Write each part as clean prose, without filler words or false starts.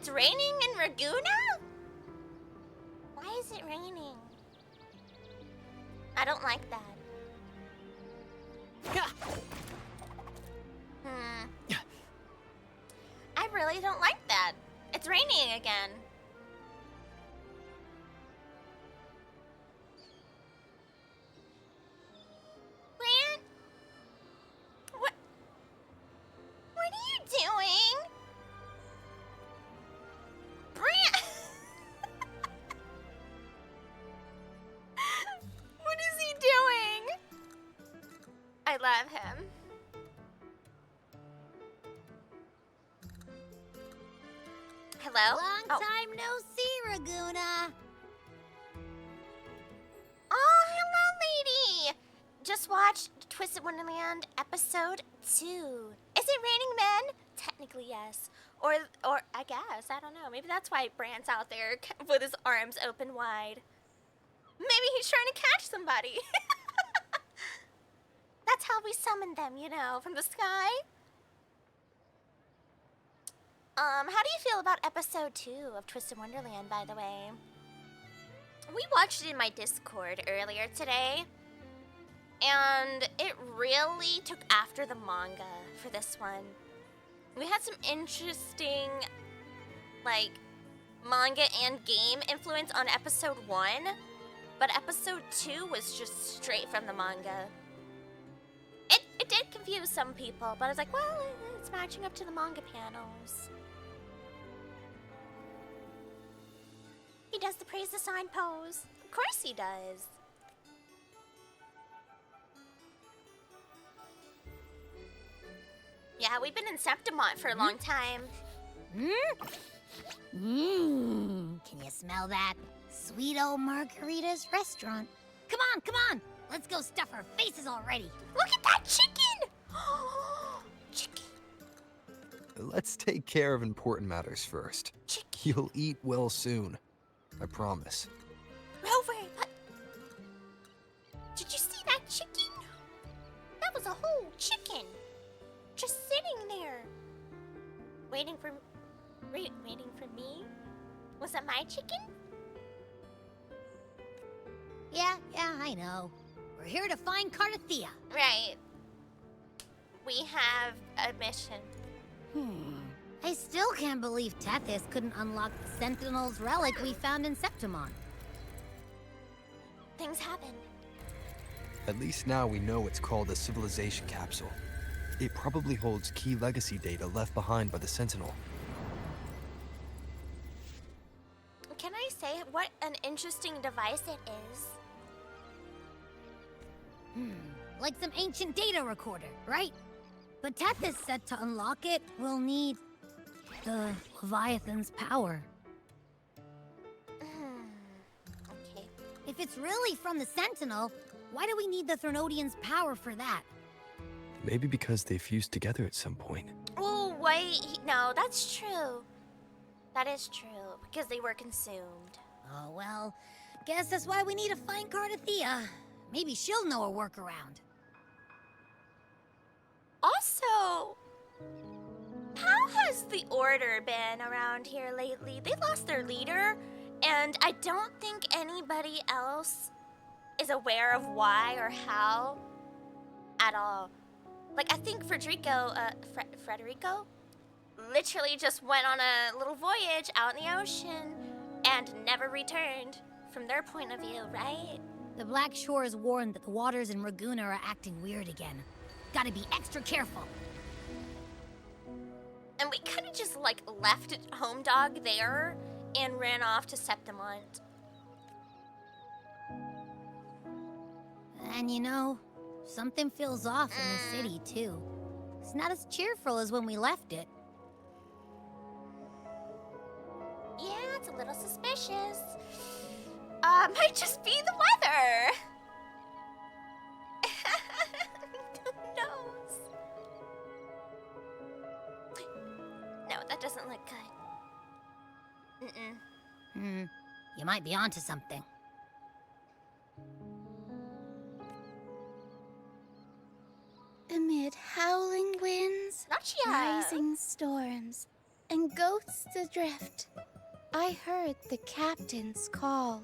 It's raining in Raguna? Why is it raining? I don't like that. I really don't like that. It's raining again. Brant? What are you doing? Brant! What is he doing? I love him. Hello? Long time no see, Raguna. Oh, hello, lady. Just watched Twisted Wonderland episode 2. Is it raining men? Technically, yes. Or I guess, I don't know. Maybe that's why Brant's out there with his arms open wide. Maybe he's trying to catch somebody. That's how we summon them, you know, from the sky. How do you feel about episode 2 of Twisted Wonderland, by the way? We watched it in my Discord earlier today, and it really took after the manga for this one. We had some interesting, like, manga and game influence on episode 1, but episode 2 was just straight from the manga. It did confuse some people, but I was like, well, it's matching up to the manga panels. He does the praise the sign pose. Of course he does. Yeah, we've been in Septimont for a long time. Can you smell that? Sweet old Margarita's restaurant. Come on. Let's go stuff our faces already. Look at that chicken! Chicken. Let's take care of important matters first. Chicken. You'll eat well soon. I promise. Rover, what? Did you see that chicken? That was a whole chicken. Just sitting there. Waiting for me? Was that my chicken? Yeah, I know. We're here to find Cardathea. Right. We have a mission. I still can't believe Tethys couldn't unlock the Sentinel's relic we found in Septimon. Things happen. At least now we know it's called a civilization capsule. It probably holds key legacy data left behind by the Sentinel. Can I say what an interesting device it is? Like some ancient data recorder, right? But Tethys said to unlock it, we'll need the Leviathan's power. Okay. If it's really from the Sentinel, why do we need the Threnodian's power for that? Maybe because they fused together at some point. Oh, wait. No, that's true. That is true, because they were consumed. Oh, well, guess that's why we need to find Cardathea. Maybe she'll know a workaround. Also, how has the Order been around here lately? They lost their leader, and I don't think anybody else is aware of why or how at all. Like, I think Federico literally just went on a little voyage out in the ocean and never returned from their point of view, right? The Black Shore is warned that the waters in Raguna are acting weird again. Gotta be extra careful. And we could have just, like, left Home Dog there and ran off to Septimont. And you know, something feels off in the city, too. It's not as cheerful as when we left it. Yeah, it's a little suspicious. Might just be the weather. Who knows? No, that doesn't look good. You might be onto something. Amid howling winds, Not yet. rising storms, and ghosts adrift. I heard the captain's call.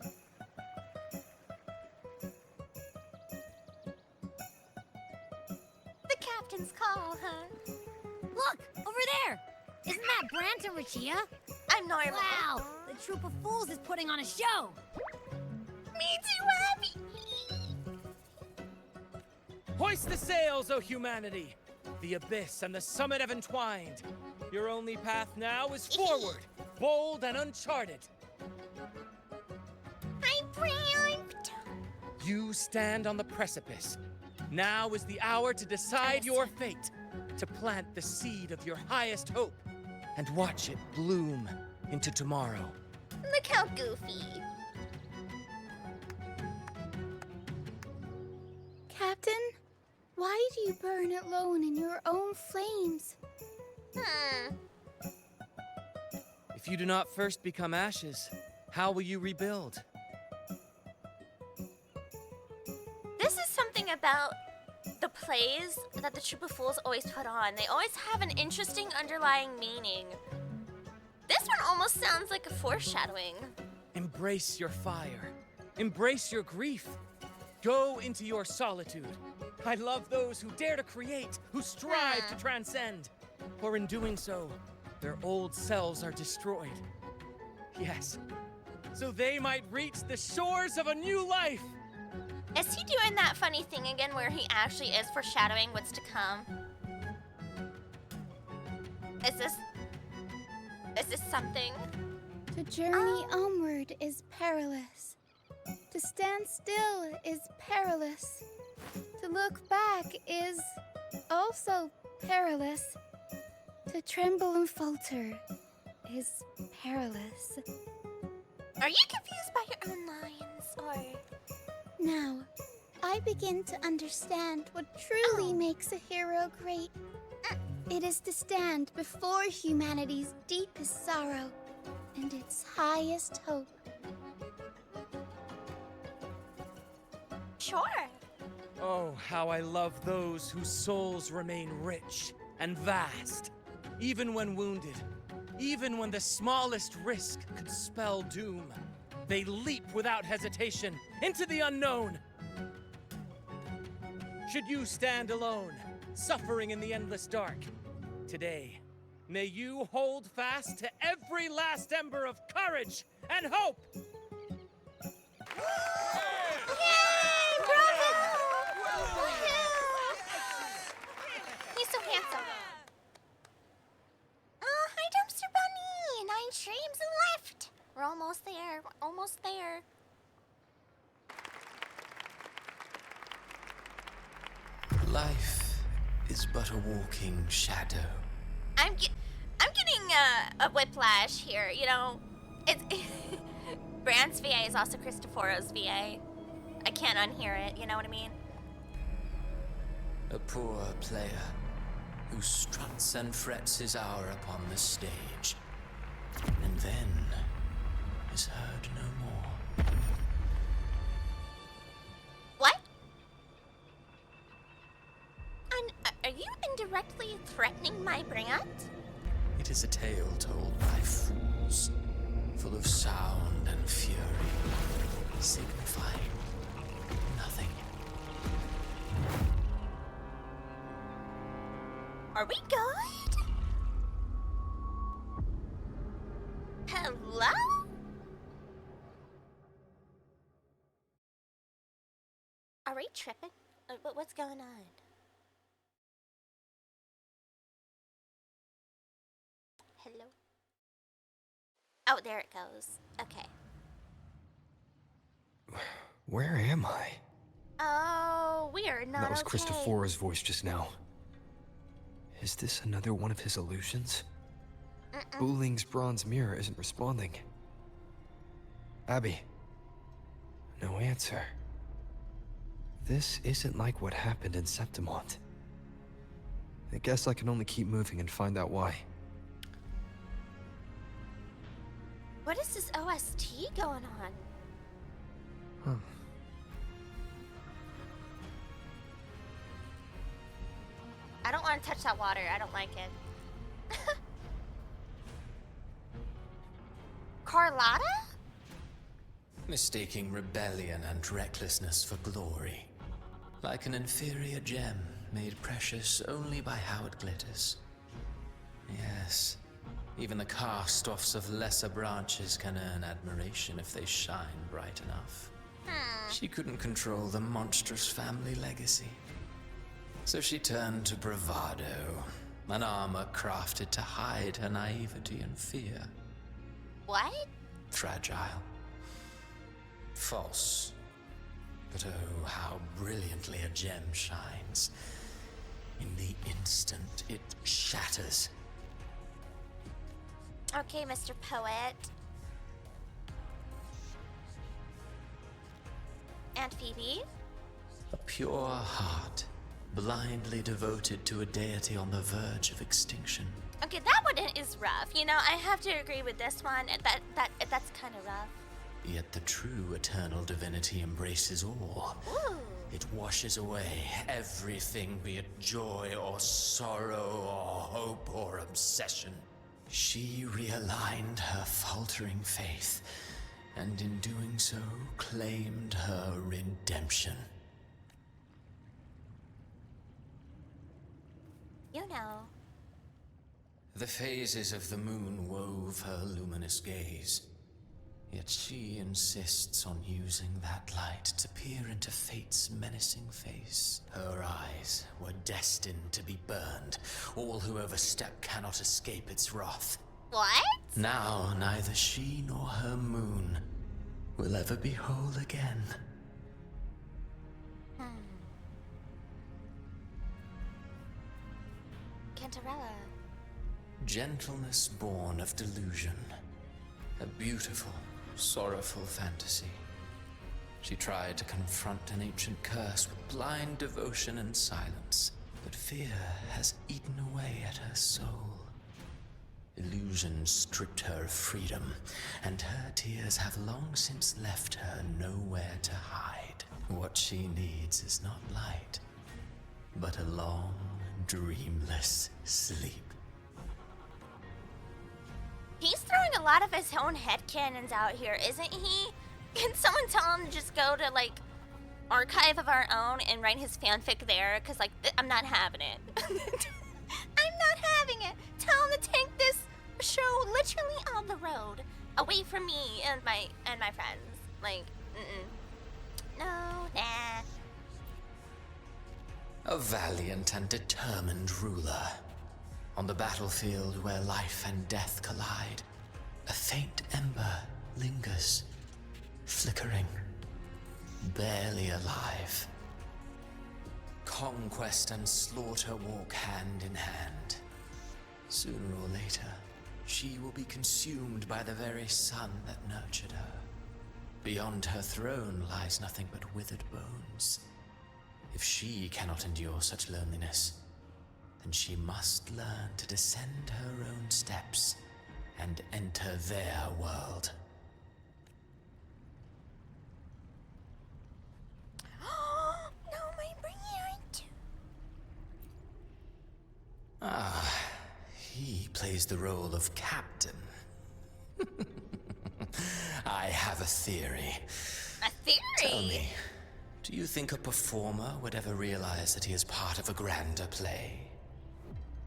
The captain's call, huh? Look, over there! Isn't that Brant and Rachia? I'm normal. Wow, the troop of fools is putting on a show! Me too, Abby! Hoist the sails, O humanity! The abyss and the summit have entwined. Your only path now is forward, bold and uncharted. I'm Brant! You stand on the precipice. Now is the hour to decide your fate, to plant the seed of your highest hope, and watch it bloom into tomorrow. Look how goofy. Captain, why do you burn alone in your own flames? If you do not first become ashes, how will you rebuild? This is something about the plays that the Troop of Fools always put on. They always have an interesting underlying meaning. This one almost sounds like a foreshadowing. Embrace your fire. Embrace your grief. Go into your solitude. I love those who dare to create, who strive to transcend. For in doing so, their old selves are destroyed. Yes, so they might reach the shores of a new life. Is he doing that funny thing again where he actually is foreshadowing what's to come? Is this something? To journey onward is perilous. To stand still is perilous. To look back is also perilous. To tremble and falter is perilous. Are you confused by your own lines, or? Now, I begin to understand what truly makes a hero great. It is to stand before humanity's deepest sorrow and its highest hope. Sure. Oh, how I love those whose souls remain rich and vast. Even when wounded, even when the smallest risk could spell doom, they leap without hesitation into the unknown. Should you stand alone, suffering in the endless dark, today, may you hold fast to every last ember of courage and hope! Yay! Bravo! He's so handsome. Oh, hi, Dumpster Bunny! 9 streams left. We're almost there. We're almost there. Life is but a walking shadow. I'm getting a whiplash here. You know, it's Brand's VA is also Cristoforo's VA. I can't unhear it. You know what I mean? A poor player who struts and frets his hour upon the stage, and then is heard no more. What? Are you indirectly threatening my Brand? It is a tale told by fools, full of sound and fury, signifying nothing. Are we good? Hello? Are we tripping? What's going on? Hello? Oh, there it goes. Okay. Where am I? Oh, we are not That was okay. Cristoforo's voice just now. Is this another one of his illusions? Wuling's bronze mirror isn't responding. Abby. No answer. This isn't like what happened in Septimont. I guess I can only keep moving and find out why. What is this OST going on? Huh. I don't want to touch that water. I don't like it. Orlata? Mistaking rebellion and recklessness for glory. Like an inferior gem made precious only by how it glitters. Yes, even the cast-offs of lesser branches can earn admiration if they shine bright enough. She couldn't control the monstrous family legacy. So she turned to bravado, an armor crafted to hide her naivety and fear. What? Fragile. False. But oh, how brilliantly a gem shines. In the instant it shatters. Okay, Mr. Poet. And Phoebe? A pure heart, blindly devoted to a deity on the verge of extinction. Okay, that one is rough. You know, I have to agree with this one. That's kind of rough. Yet the true eternal divinity embraces all. Ooh. It washes away everything, be it joy or sorrow or hope or obsession. She realigned her faltering faith, and in doing so, claimed her redemption. You know. The phases of the moon wove her luminous gaze. Yet she insists on using that light to peer into fate's menacing face. Her eyes were destined to be burned. All who overstep cannot escape its wrath. What? Now, neither she nor her moon will ever be whole again. Cantarella. Gentleness born of delusion. A beautiful, sorrowful fantasy. She tried to confront an ancient curse with blind devotion and silence, but fear has eaten away at her soul. Illusion stripped her of freedom, and her tears have long since left her nowhere to hide. What she needs is not light, but a long, dreamless sleep. He's throwing a lot of his own headcanons out here, isn't he? Can someone tell him to just go to, like, Archive of Our Own and write his fanfic there? Because, like, I'm not having it. I'm not having it. Tell him to take this show literally on the road, away from me and my friends. Like, no, nah. A valiant and determined ruler. On the battlefield where life and death collide, a faint ember lingers, flickering, barely alive. Conquest and slaughter walk hand in hand. Sooner or later, she will be consumed by the very sun that nurtured her. Beyond her throne lies nothing but withered bones. If she cannot endure such loneliness, then she must learn to descend her own steps and enter their world. No, my parent. He plays the role of captain. I have a theory. A theory? Tell me, do you think a performer would ever realize that he is part of a grander play?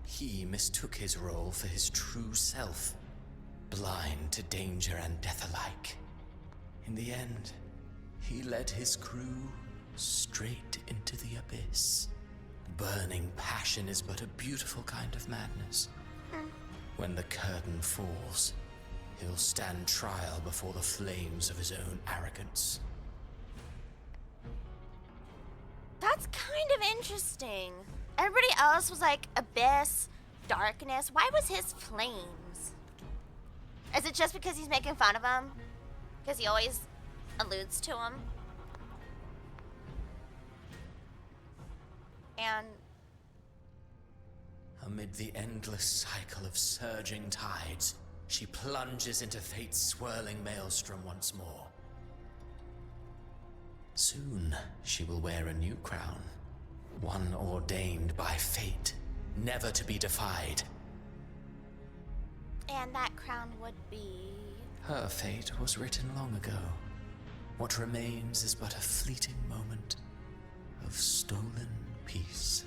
He mistook his role for his true self, blind to danger and death alike. In the end, he led his crew straight into the abyss. Burning passion is but a beautiful kind of madness. When the curtain falls, he'll stand trial before the flames of his own arrogance. That's kind of interesting. Everybody else was like abyss, darkness. Why was his flames? Is it just because he's making fun of him? Because he always alludes to him? And amid the endless cycle of surging tides, she plunges into fate's swirling maelstrom once more. Soon, she will wear a new crown, one ordained by fate, never to be defied. that crown would be... Her fate was written long ago. What remains is but a fleeting moment of stolen peace.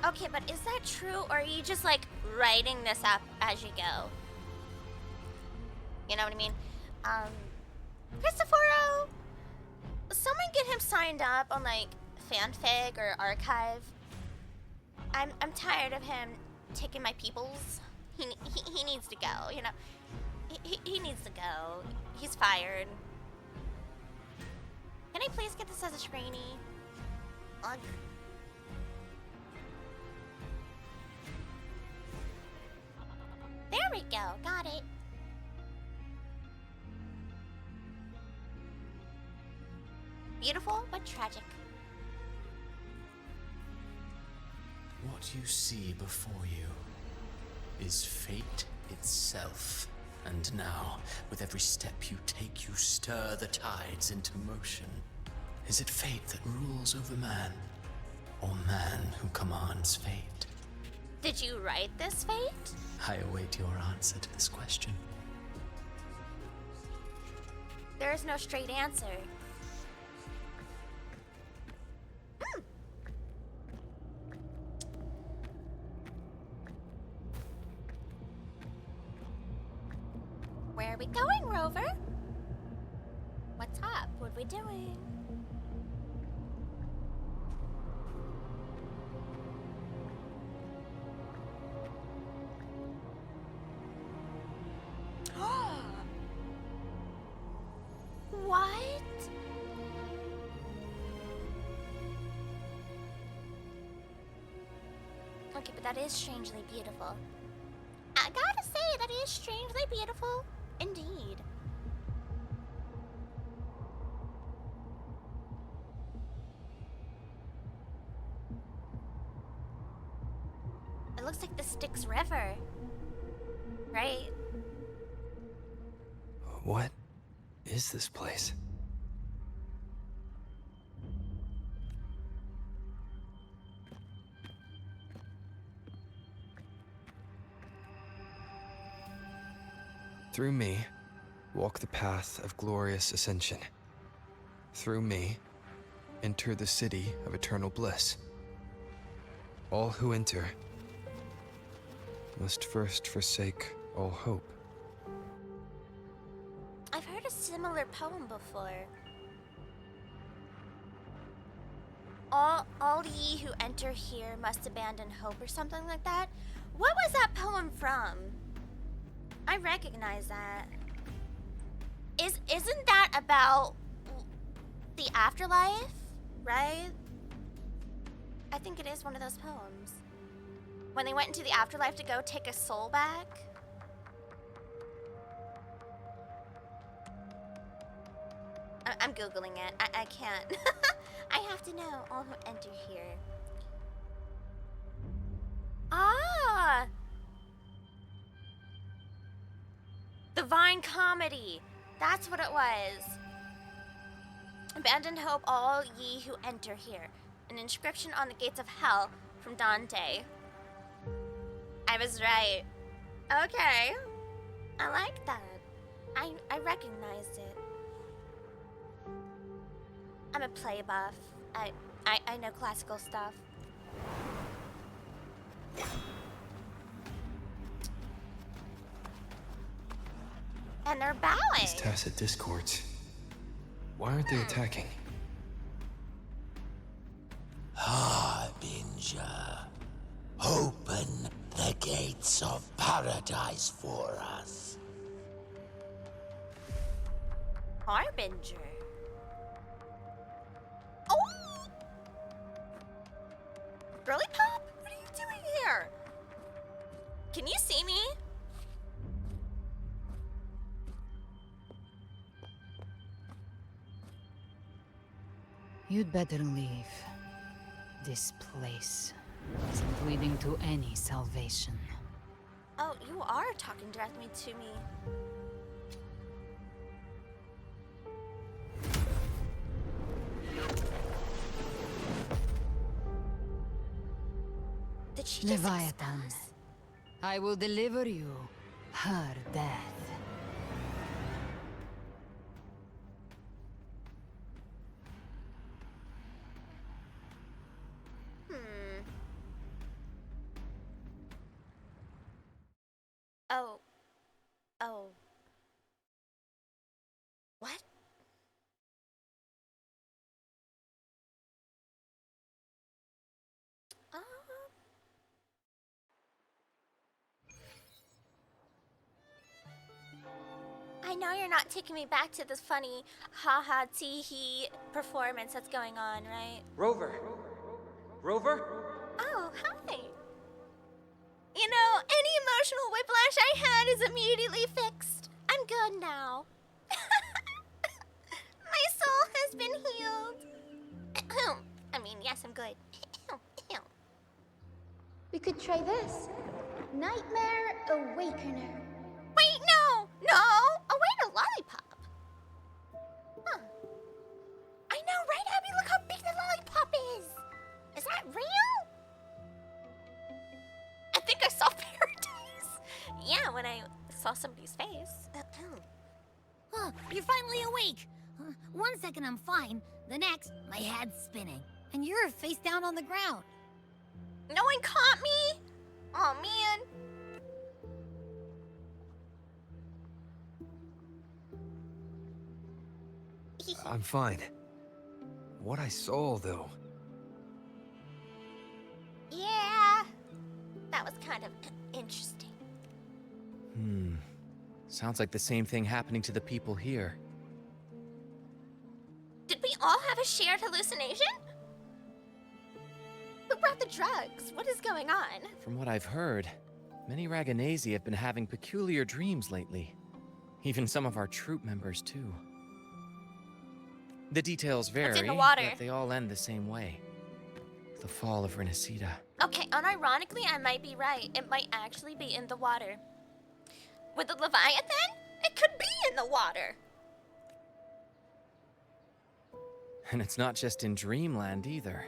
Okay, but is that true, or are you just like writing this up as you go? You know what I mean? Cristoforo, someone get him signed up on like fanfic or archive. I'm tired of him taking my peoples. He needs to go. You know, he needs to go. He's fired. Can I please get this as a screenie? Ugh. There we go. Got it. Beautiful but tragic. What you see before you is fate itself. And now, with every step you take, you stir the tides into motion. Is it fate that rules over man, or man who commands fate? Did you write this fate? I await your answer to this question. There is no straight answer. Where are we going, Rover? What's up? What are we doing? What? Okay, but that is strangely beautiful. I gotta say, that is strangely beautiful. Indeed. It looks like the Styx River. Right? What is this place? Through me, walk the path of glorious ascension. Through me, enter the city of eternal bliss. All who enter must first forsake all hope. I've heard a similar poem before. All ye who enter here must abandon hope, or something like that. What was that poem from? I recognize that. Isn't that about the afterlife, right? I think it is one of those poems. When they went into the afterlife to go take a soul back. I'm Googling it. I can't. I have to know all who enter here. Ah! Divine Comedy. That's what it was. Abandon hope, all ye who enter here. An inscription on the gates of hell from Dante. I was right. Okay. I like that. I recognized it. I'm a play buff. I know classical stuff. And they're bowing. These tacit discords. Why aren't they attacking? Harbinger, open the gates of paradise for us. Harbinger. Oh! Girly Pop? What are you doing here? Can you see me? You'd better leave. This place isn't leading to any salvation. Oh, you are talking directly to me. Did she just expel Leviathan, us? I will deliver you her death. Oh. Oh. What? I know you're not taking me back to this funny ha-ha tee-hee performance that's going on, right? Rover! Rover? Oh, hi. You know, any emotional whiplash I had is immediately fixed. I'm good now. My soul has been healed. I mean, yes, I'm good. We could try this. Nightmare Awakener. Wait, no! No! Oh, wait, a lollipop. Huh. I know, right, Abby? Look how big the lollipop is. Is that real? I think I saw paradise. Yeah, when I saw somebody's face. Huh, you're finally awake. 1 second I'm fine. The next, my head's spinning. And you're face down on the ground. No one caught me? Oh, man. I'm fine. What I saw, though. Yeah. That was kind of interesting. Sounds like the same thing happening to the people here. Did we all have a shared hallucination? Who brought the drugs? What is going on? From what I've heard, many Raganesi have been having peculiar dreams lately. Even some of our troop members, too. The details vary, in the water? but they all end the same way. The fall of Renacida. Okay, unironically, I might be right. It might actually be in the water. With the Leviathan? It could be in the water. And it's not just in Dreamland either.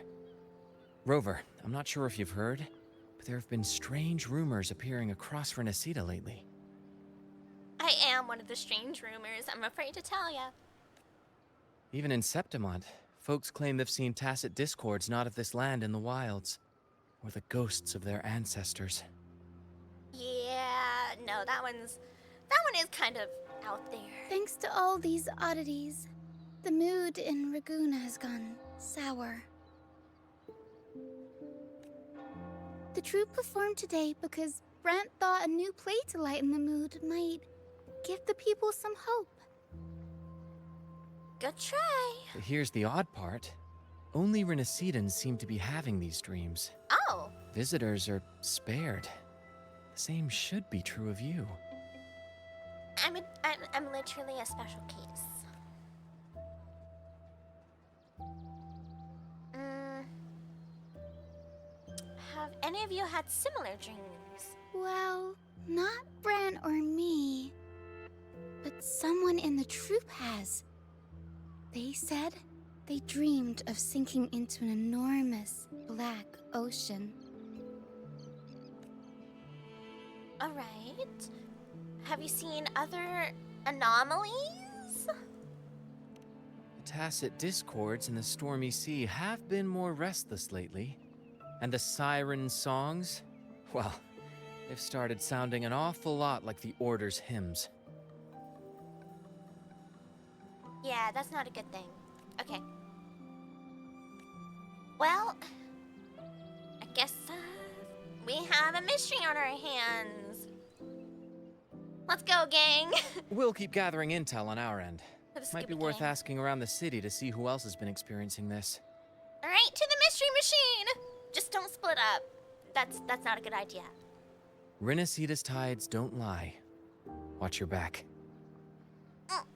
Rover, I'm not sure if you've heard, but there have been strange rumors appearing across Renacida lately. I am one of the strange rumors, I'm afraid to tell ya. Even in Septimont, folks claim they've seen tacit discords not of this land in the wilds, or the ghosts of their ancestors. Yeah, no, that one is kind of out there. Thanks to all these oddities, the mood in Raguna has gone sour. The troupe performed today because Brant thought a new play to lighten the mood might give the people some hope. Good try. But here's the odd part. Only Renacidans seem to be having these dreams. Oh. Visitors are spared. The same should be true of you. I'm literally a special case. Have any of you had similar dreams? Well, not Bran or me, but someone in the troupe has. They said they dreamed of sinking into an enormous black ocean. All right. Have you seen other anomalies? The tacit discords in the stormy sea have been more restless lately. And the siren songs? Well, they've started sounding an awful lot like the Order's hymns. Yeah, that's not a good thing. Okay. Well, I guess we have a mystery on our hands. Let's go, gang. We'll keep gathering intel on our end. For the Might be Scooby worth Gang. asking around the city to see who else has been experiencing this. All right, to the mystery machine. Just don't split up. That's not a good idea. Renacida's tides don't lie. Watch your back. I'll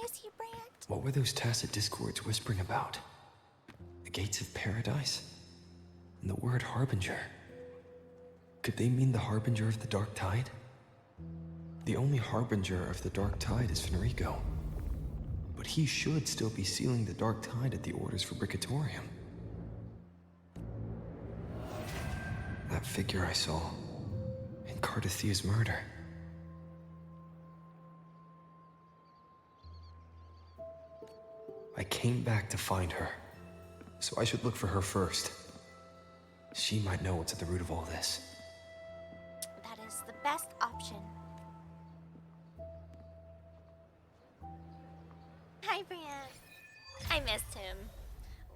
miss you, Brant. What were those tacit discords whispering about? The gates of paradise? And the word harbinger? Could they mean the harbinger of the dark tide? The only harbinger of the dark tide is Fenrico. But he should still be sealing the dark tide at the Order's Fabricatorium. That figure I saw in Cardathia's murder. I came back to find her, So I should look for her first. She might know what's at the root of all this. That is the best option. Hi, Brian. I missed him.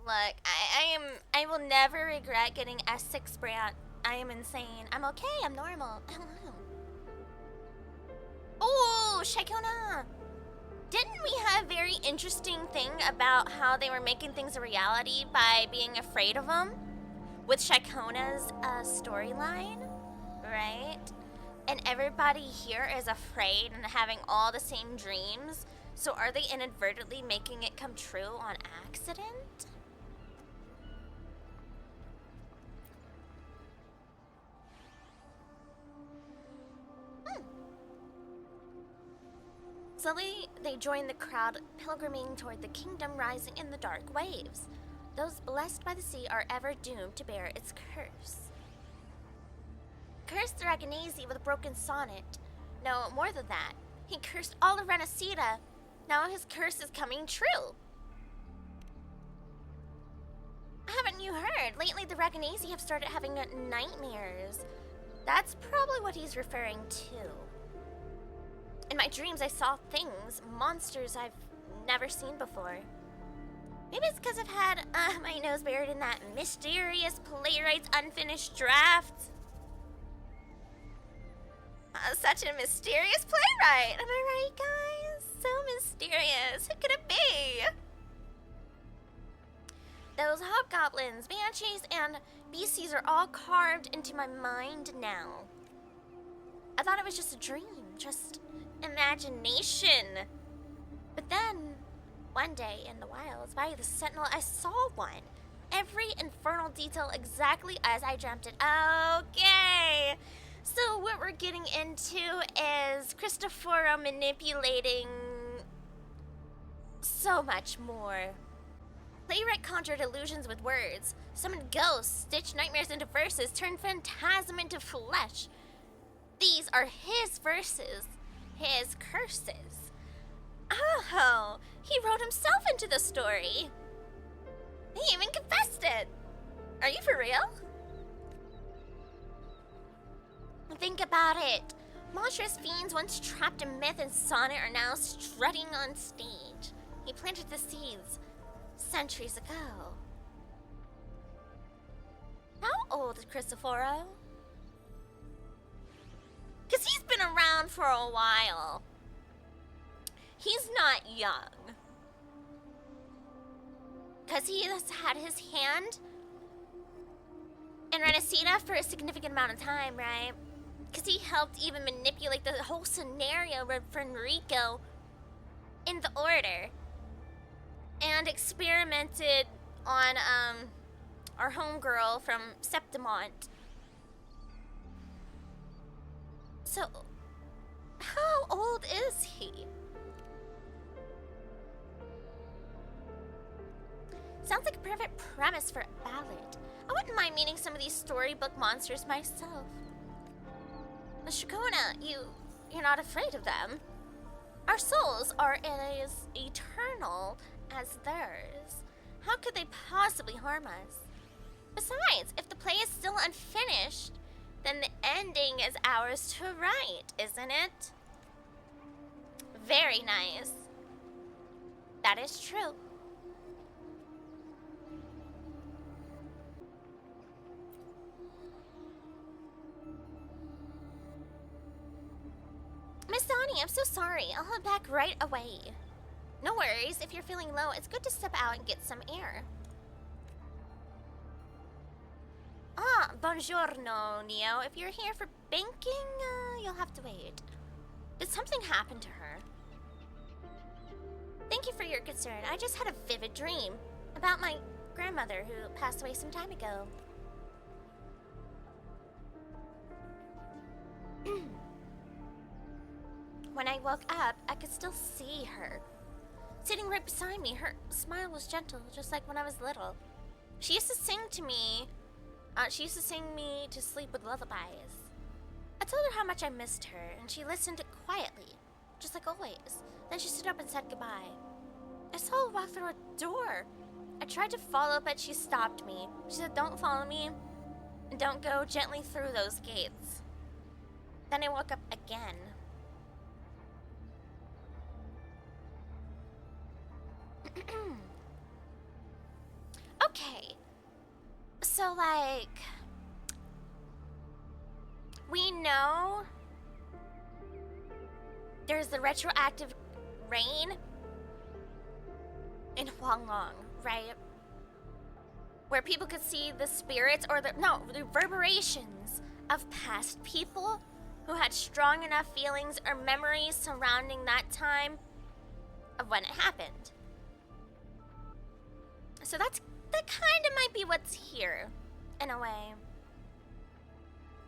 Look, I will never regret getting S6 Brant. I am insane. I'm okay. I'm normal. Hello. Oh, Shaikona. Didn't we have a very interesting thing about how they were making things a reality by being afraid of them? With Shaikona's storyline, right? And everybody here is afraid and having all the same dreams. So are they inadvertently making it come true on accident? Slowly, they join the crowd pilgriming toward the kingdom rising in the dark waves. Those blessed by the sea are ever doomed to bear its curse. Cursed the Dragonese with a broken sonnet. No, more than that. He cursed all of Renacida. Now his curse is coming true. Haven't you heard? Lately the Dragonese have started having nightmares. That's probably what he's referring to. In my dreams, I saw things, monsters I've never seen before. Maybe it's because I've had my nose buried in that mysterious playwright's unfinished draft. Such a mysterious playwright, am I right, guys? So mysterious. Who could it be? Those hobgoblins, banshees, and beasties are all carved into my mind now. I thought it was just a dream, just imagination. But then, one day in the wilds by the Sentinel, I saw one. Every infernal detail exactly as I dreamt it. Okay. So what we're getting into is Cristoforo manipulating so much more. Playwright conjured illusions with words, summoned ghosts, stitched nightmares into verses, turned phantasm into flesh. These are his verses, his curses. Oh, he wrote himself into the story. He even confessed it. Are you for real? Think about it. Monstrous fiends once trapped in myth and sonnet are now strutting on stage. He planted the seeds centuries ago. How old is Cristoforo? Because he's been around for a while. He's not young. Because he has had his hand in Renacida for a significant amount of time, right? Because he helped even manipulate the whole scenario with Fenrico in the Order. And experimented on our homegirl from Septimont. So, how old is he? Sounds like a perfect premise for a ballad. I wouldn't mind meeting some of these storybook monsters myself. Shakona, you're not afraid of them. Our souls are as eternal as theirs. How could they possibly harm us? Besides, if the play is still unfinished, then the ending is ours to write, isn't it? Very nice. That is true. Miss Donnie, I'm so sorry. I'll head back right away. No worries. If you're feeling low, it's good to step out and get some air. Ah, buongiorno, Neo. If you're here for banking, you'll have to wait. Did something happen to her? Thank you for your concern. I just had a vivid dream about my grandmother who passed away some time ago. When I woke up, I could still see her. Sitting right beside me, her smile was gentle, just like when I was little. She used to sing to me. She used to sing me to sleep with lullabies. I told her how much I missed her, and she listened quietly, just like always. Then she stood up and said goodbye. I saw her walk through a door. I tried to follow, but she stopped me. She said, don't follow me, and don't go gently through those gates. Then I woke up again. Okay. So, like, we know there's the retroactive rain in Huanglong, right? Where people could see the spirits or the reverberations of past people who had strong enough feelings or memories surrounding that time of when it happened. So that kind of might be what's here, in a way.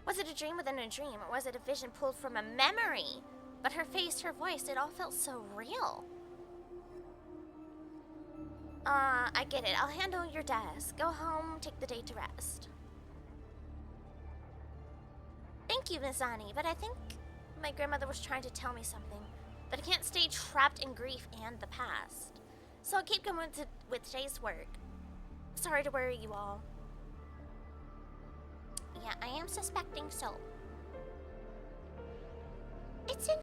Was it a dream within a dream, or was it a vision pulled from a memory? But her face, her voice, it all felt so real. I get it. I'll handle your desk. Go home, take the day to rest. Thank you, Miss Annie, but I think my grandmother was trying to tell me something. That I can't stay trapped in grief and the past. So I'll keep going with today's work. Sorry to worry you all. Yeah, I am suspecting so. It's in...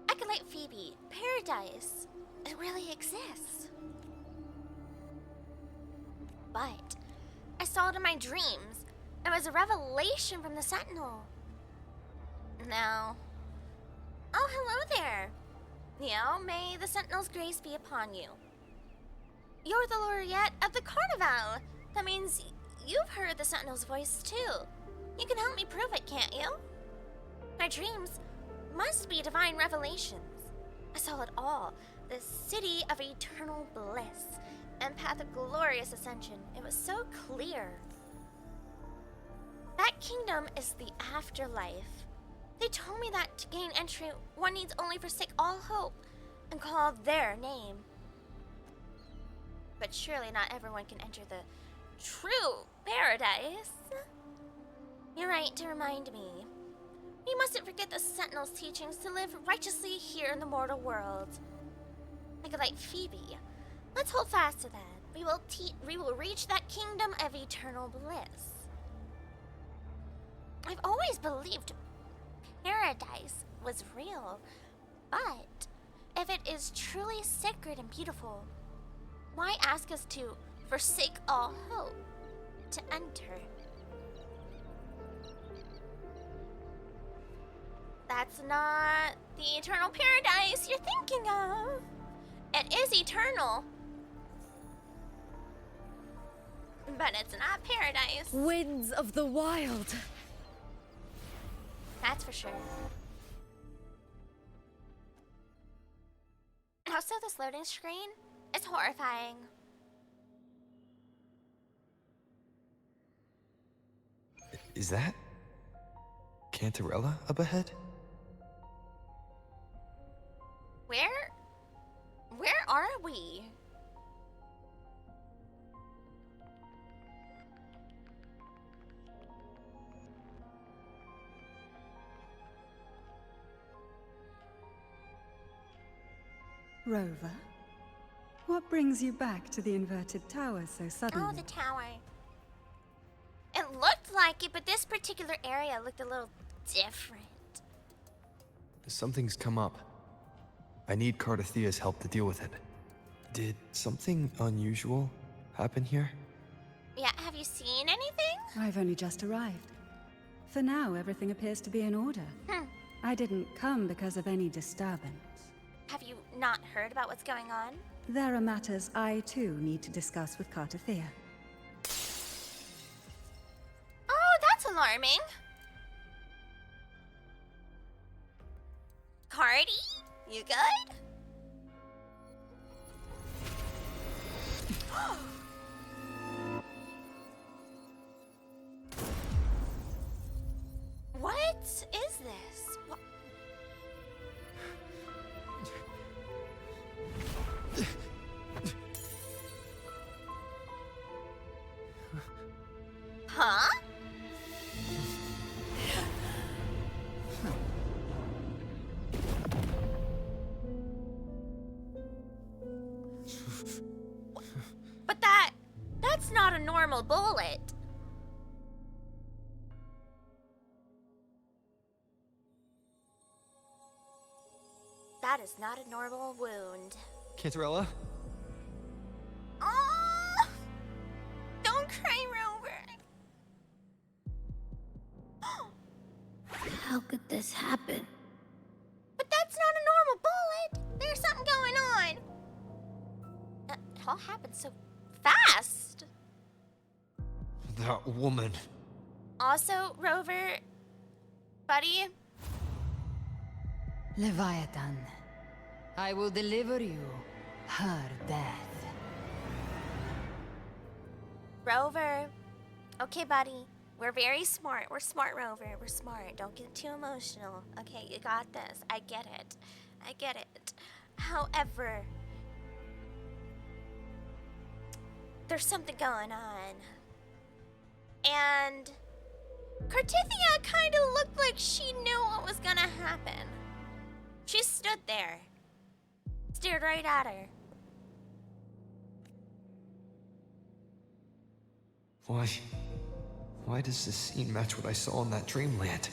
Acolyte Phoebe, paradise. It really exists. But I saw it in my dreams. It was a revelation from the Sentinel. Now, oh, hello there. May the Sentinel's grace be upon you. You're the laureate of the Carnival. That means you've heard the Sentinel's voice too. You can help me prove it, can't you? My dreams must be divine revelations. I saw it all. The city of eternal bliss and path of glorious ascension. It was so clear. That kingdom is the afterlife. They told me that to gain entry, one needs only forsake all hope and call their name. But surely not everyone can enter the true paradise. You're right to remind me. We mustn't forget the Sentinel's teachings to live righteously here in the mortal world. Like Phoebe, let's hold fast to that. We will reach that kingdom of eternal bliss. I've always believed paradise was real, but if it is truly sacred and beautiful, why ask us to forsake all hope to enter? That's not the eternal paradise you're thinking of. It is eternal, but it's not paradise. Winds of the wild. That's for sure. Also, this loading screen is horrifying. Is that Cantarella up ahead? Where are we? Rover, what brings you back to the inverted tower so suddenly? Oh, the tower. It looked like it, but this particular area looked a little different. Something's come up. I need Cardathea's help to deal with it. Did something unusual happen here? Yeah, have you seen anything? I've only just arrived. For now, everything appears to be in order. I didn't come because of any disturbance. Have you not heard about what's going on? There are matters I, too, need to discuss with Cardathea. Oh, that's alarming. Cardi? You good? What is this? What? Huh? But that's not a normal bullet. That is not a normal wound. Cantarella? Oh! Don't cry, Rover. How could this happen? But that's not a normal bullet. There's something going on. It all happened so fast. That woman. Also, Rover, buddy, Leviathan, I will deliver you her death. Rover. Okay, buddy. We're very smart. We're smart, Rover. We're smart. Don't get too emotional. Okay, you got this. I get it. I get it. However, there's something going on. And Cartithia kind of looked like she knew what was gonna happen. She stood there, stared right at her. Why does this scene match what I saw in that dreamland?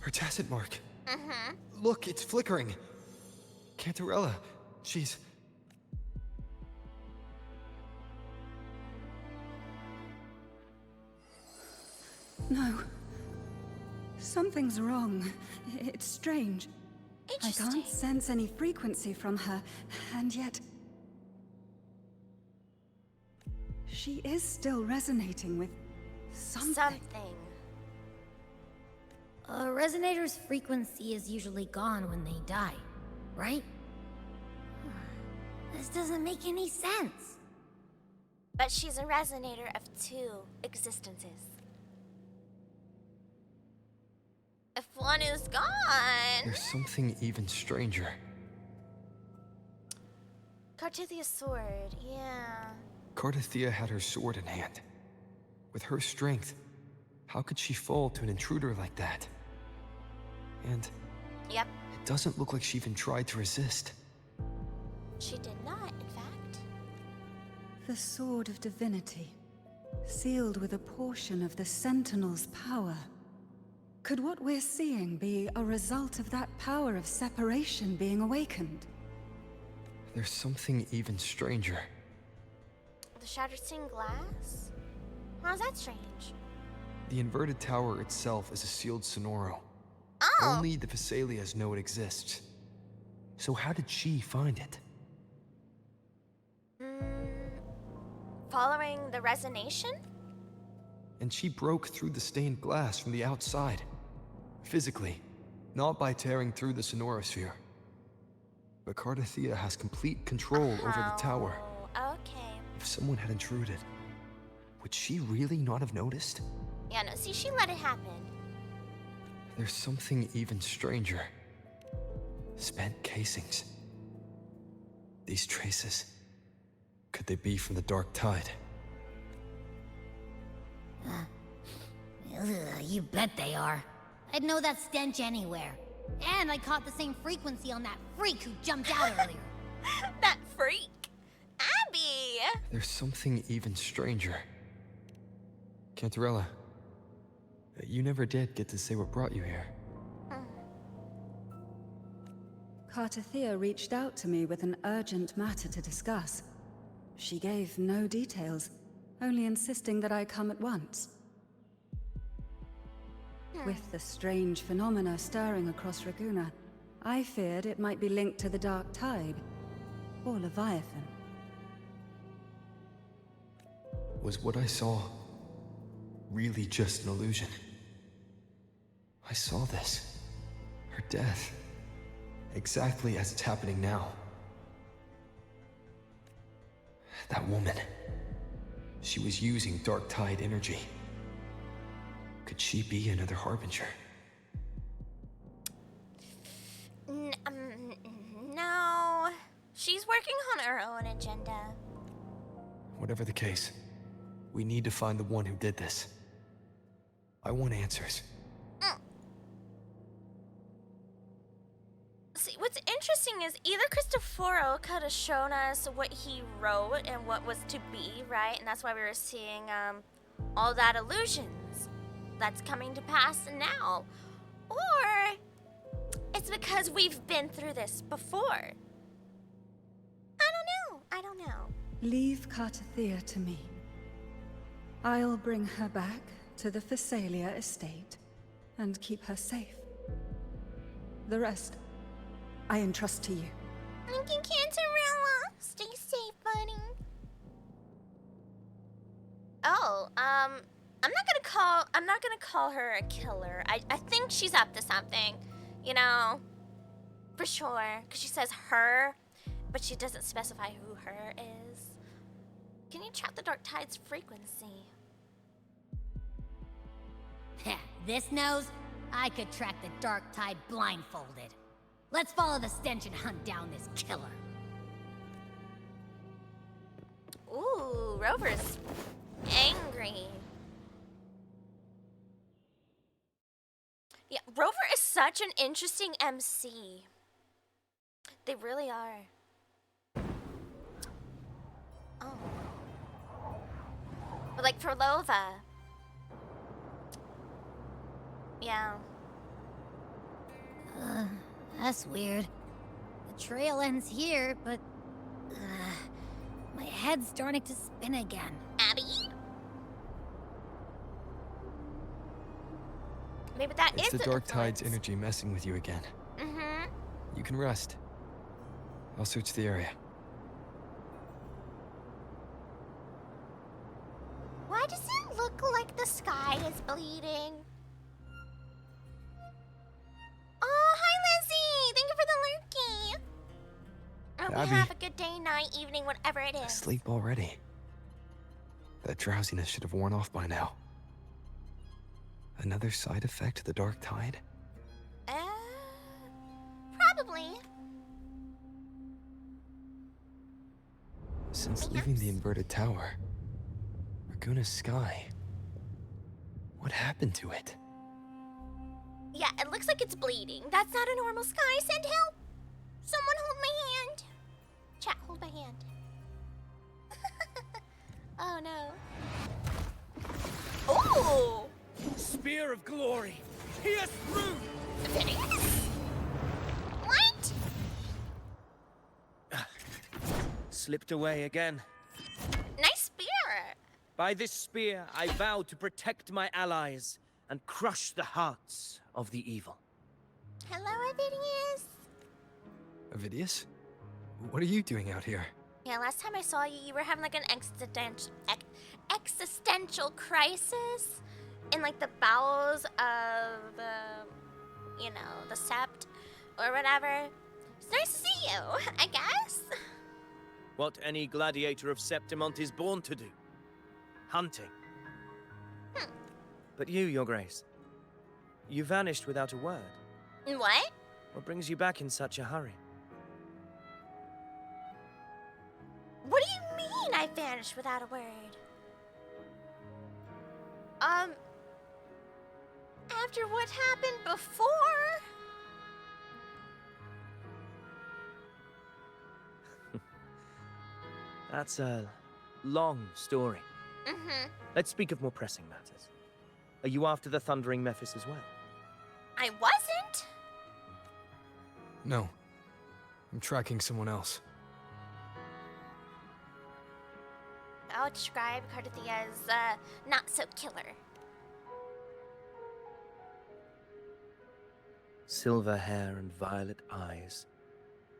Her tacit mark. Mm-hmm. Look, it's flickering. Cantarella, she's... No. Something's wrong. It's strange. I Interesting. can't sense any frequency from her, and yet... she is still resonating with something. Something. A resonator's frequency is usually gone when they die, right? This doesn't make any sense. But she's a resonator of two existences. If one is gone... There's something even stranger. Cartithia's sword, yeah. Cartithia had her sword in hand. With her strength, how could she fall to an intruder like that? And Yep, it doesn't look like she even tried to resist. she did not, in fact. The Sword of Divinity, sealed with a portion of the Sentinel's power. Could what we're seeing be a result of that power of separation being awakened? There's something even stranger. The shattered stained glass? How's that strange? The inverted tower itself is a sealed sonoro. Oh! Only the Vesalias know it exists. So how did she find it? Following the resonation? And she broke through the stained glass from the outside. Physically, not by tearing through the sonorosphere. But Cartithia has complete control over the tower. Oh, okay. If someone had intruded, would she really not have noticed? Yeah, no, see, she let it happen. There's something even stranger. Spent casings. These traces. Could they be from the Dark Tide? Ugh, you bet they are. I'd know that stench anywhere. And I caught the same frequency on that freak who jumped out earlier. That freak! Abby! There's something even stranger. Cantarella, you never did get to say what brought you here. Cartithia reached out to me with an urgent matter to discuss. She gave no details, only insisting that I come at once. With the strange phenomena stirring across Raguna, I feared it might be linked to the Dark Tide, or Leviathan. Was what I saw really just an illusion? I saw this. Her death. Exactly as it's happening now. That woman. She was using Dark Tide energy. Could she be another Harbinger? No. She's working on her own agenda. Whatever the case, we need to find the one who did this. I want answers. See, what's interesting is either Cristoforo could have shown us what he wrote and what was to be, right? And that's why we were seeing all that illusions that's coming to pass now. Or it's because we've been through this before. I don't know. Leave Cartathea to me. I'll bring her back to the Phasalia estate and keep her safe. The rest, I entrust to you. Thank you, Cantarella. Stay safe, buddy. Oh, I'm not gonna call her a killer. I think she's up to something, you know, for sure. Cause she says her, but she doesn't specify who her is. Can you track the Dark Tide's frequency? Heh, this nose? I could track the Dark Tide blindfolded. Let's follow the stench and hunt down this killer. Ooh, Rover's angry. Yeah, Rover is such an interesting MC. They really are. Oh. But like for Lova. Yeah. That's weird. The trail ends here, but... my head's starting to spin again. Abby? Maybe that It's is the Dark Tide's influence. energy messing with you again. Mm-hmm. You can rest. I'll search the area. Why does it look like the sky is bleeding? Oh, hi, Lizzie! Thank you for the lurky. I hope you Abby. have a good day, night, evening, whatever it is. Sleep already. That drowsiness should have worn off by now. Another side effect of the Dark Tide? Probably. Since leaving the inverted tower, Raguna's sky. What happened to it? Yeah, it looks like it's bleeding. That's not a normal sky. Send help. Someone hold my hand. Chat, hold my hand. Oh no. Oh! Spear of glory! Pierce through! Phineas? What? Slipped away again. Nice spear. By this spear, I vow to protect my allies and crush the hearts of the evil. Hello, Avidius. Avidius? What are you doing out here? Yeah, last time I saw you, you were having like an existential crisis in like the bowels of, you know, the sept or whatever. It's nice to see you, I guess. What any gladiator of Septimont is born to do. Hunting. But you, Your Grace, you vanished without a word. What? What brings you back in such a hurry? What do you mean I vanished without a word? After what happened before? That's a long story. Mm-hmm. Let's speak of more pressing matters. Are you after the Thundering Mephis as well? I wasn't. No. I'm tracking someone else. I'll describe Cardathea's not-so-killer. Silver hair and violet eyes,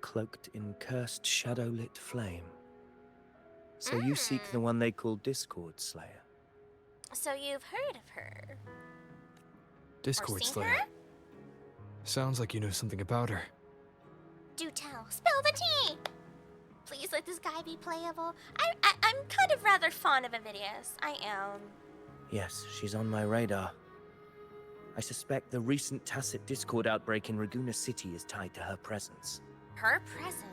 cloaked in cursed shadow-lit flame. So you seek the one they call Discord Slayer. So you've heard of her? Discord Or seen Slayer. her? Sounds like you know something about her. Do tell. Spill the tea! Please let this guy be playable. I'm kind of rather fond of Avidius. I am. Yes, she's on my radar. I suspect the recent tacit Discord outbreak in Raguna City is tied to her presence. Her presence?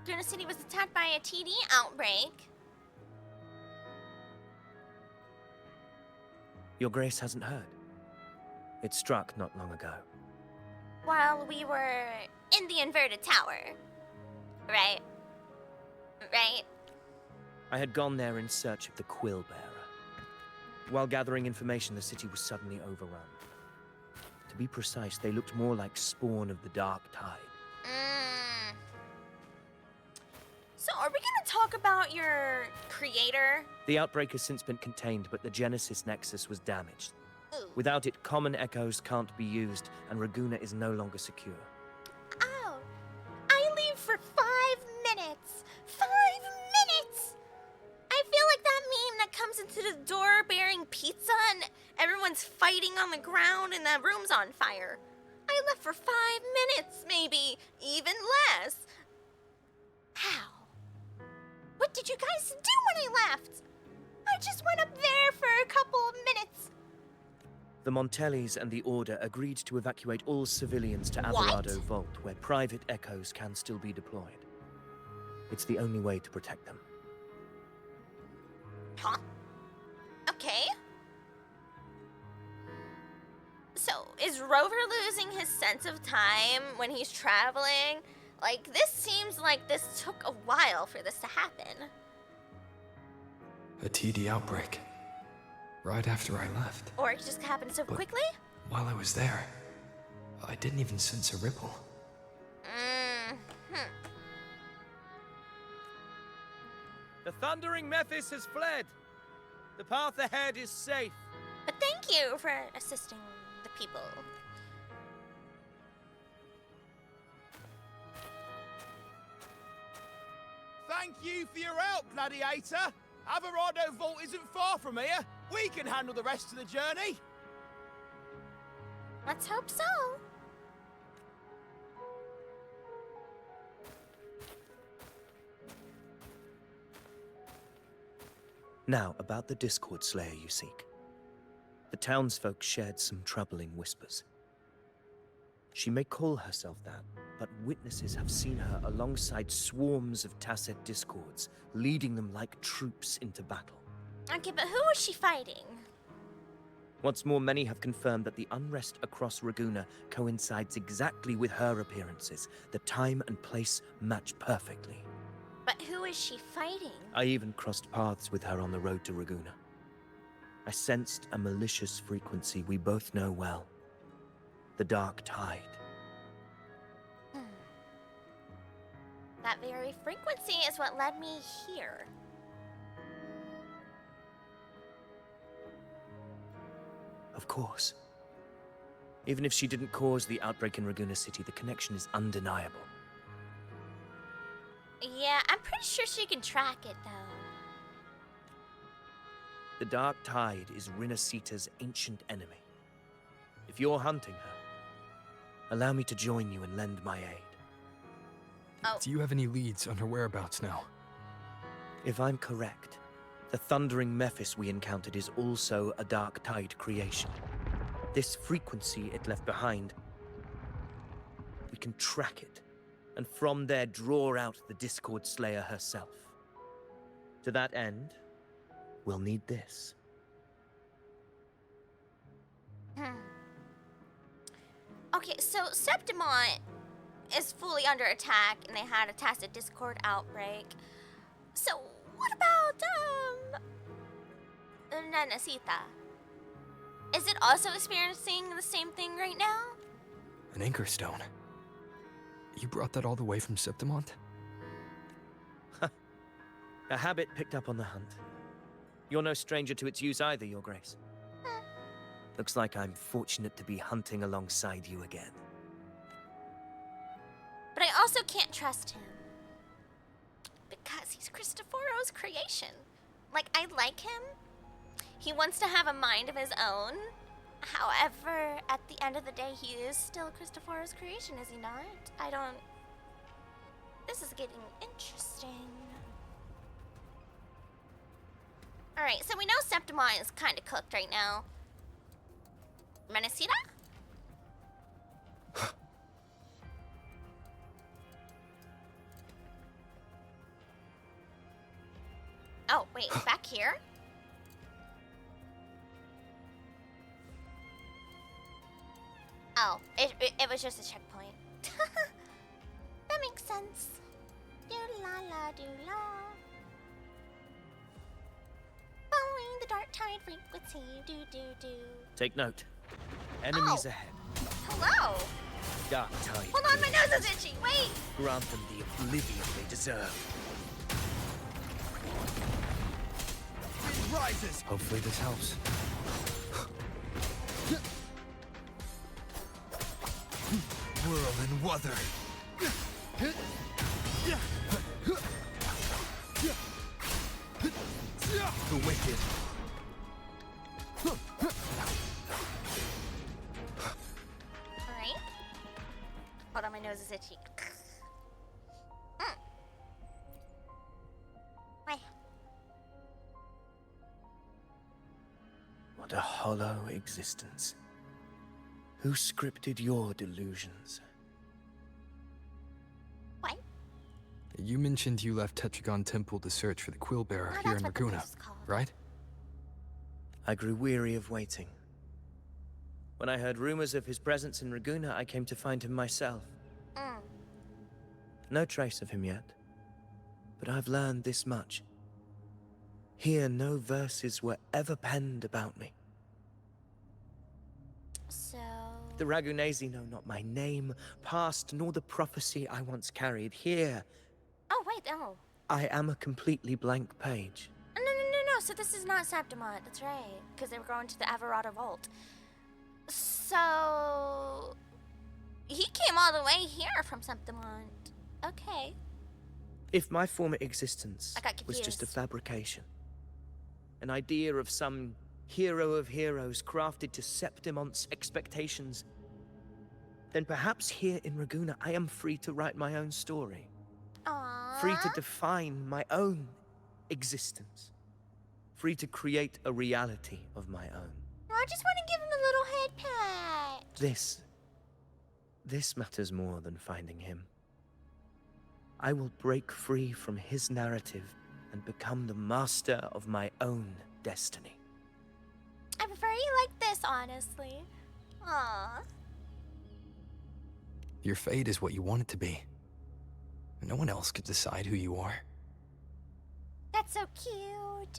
Laguna City was attacked by a TD outbreak. Your Grace hasn't heard. It struck not long ago. While we were in the inverted tower. Right? Right? I had gone there in search of the Quill Bearer. While gathering information, the city was suddenly overrun. To be precise, they looked more like spawn of the Dark Tide. So are we gonna talk about your creator? The outbreak has since been contained, but the Genesis Nexus was damaged. Ooh. Without it, common echoes can't be used, and Raguna is no longer secure. Oh, I leave for 5 minutes. 5 minutes! I feel like that meme that comes into the door bearing pizza and everyone's fighting on the ground and the room's on fire. I left for 5 minutes, maybe even less. How? What did you guys do when I left? I just went up there for a couple of minutes. The Montellis and the Order agreed to evacuate all civilians to Alvarado Vault, where private echoes can still be deployed. It's the only way to protect them. Huh? Okay. So, is Rover losing his sense of time when he's traveling? Like, this seems like this took a while for this to happen. A TD outbreak. Right after I left. Or it just happened so quickly? While I was there, I didn't even sense a ripple. The thundering Mephis has fled. The path ahead is safe. But thank you for assisting the people. Thank you for your help, Gladiator. Alvarado Vault isn't far from here. We can handle the rest of the journey. Let's hope so. Now, about the Discord Slayer you seek. The townsfolk shared some troubling whispers. She may call herself that, but witnesses have seen her alongside swarms of Tacet Discords, leading them like troops into battle. Okay, but who is she fighting? What's more, many have confirmed that the unrest across Raguna coincides exactly with her appearances. The time and place match perfectly. But who is she fighting? I even crossed paths with her on the road to Raguna. I sensed a malicious frequency we both know well. The Dark Tide. That very frequency is what led me here. Of course. Even if she didn't cause the outbreak in Raguna City, the connection is undeniable. Yeah, I'm pretty sure she can track it, though. The Dark Tide is Rinasita's ancient enemy. If you're hunting her, allow me to join you and lend my aid. Oh. Do you have any leads on her whereabouts now? If I'm correct, the thundering Mephis we encountered is also a Dark Tide creation. This frequency it left behind, we can track it, and from there draw out the Discord Slayer herself. To that end, we'll need this. Okay, so Septimont is fully under attack, and they had a Tacet Discord outbreak. So, what about, Nanasita? Is it also experiencing the same thing right now? An anchor stone. You brought that all the way from Septimont? A habit picked up on the hunt. You're no stranger to its use either, Your Grace. Looks like I'm fortunate to be hunting alongside you again. But I also can't trust him. Because he's Cristoforo's creation. Like, I like him. He wants to have a mind of his own. However, at the end of the day, he is still Cristoforo's creation, is he not? I don't... This is getting interesting. Alright, so we know Septimont is kind of cooked right now. Menacida? Oh, wait, back here? Oh, it was just a checkpoint. That makes sense. Do la la do la. Following the dark tide frequency, do do do. Take note. Enemies Oh. ahead. Hello. Dark tide. Hold on, my nose is itchy. Wait. Grant them the oblivion they deserve. It rises. Hopefully this helps. Whirl and Wuther. The wicked. Alright. Hold on, my nose is itchy. Wait. What a hollow existence. Who scripted your delusions? What? You mentioned you left Tetragon Temple to search for the Quill Bearer Oh, here that's in what the Raguna, place is called. right? I grew weary of waiting. When I heard rumors of his presence in Raguna, I came to find him myself. Mm. No trace of him yet. But I've learned this much. Here, no verses were ever penned about me. So... The Ragunesi know not my name, past, nor the prophecy I once carried. Here, Oh, wait, oh. I am a completely blank page. No, so this is not Septimont, that's right. Because they were going to the Averada Vault. So... He came all the way here from Septimont. Okay. If my former existence I got was just a confused. fabrication, an idea of some hero of heroes crafted to Septimont's expectations, then perhaps here in Raguna I am free to write my own story. Aww. Free to define my own existence. Free to create a reality of my own. I just want to give him a little head pat. This matters more than finding him. I will break free from his narrative and become the master of my own destiny. I prefer you like this, honestly. Aww. Your fate is what you want it to be. No one else could decide who you are. That's so cute.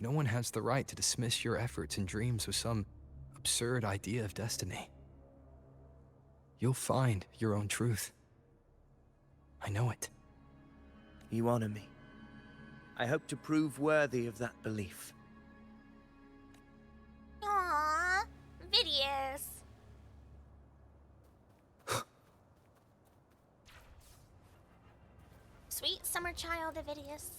No one has the right to dismiss your efforts and dreams with some absurd idea of destiny. You'll find your own truth. I know it. You honor me. I hope to prove worthy of that belief. Aww. Vidius. Sweet summer child of Vidius.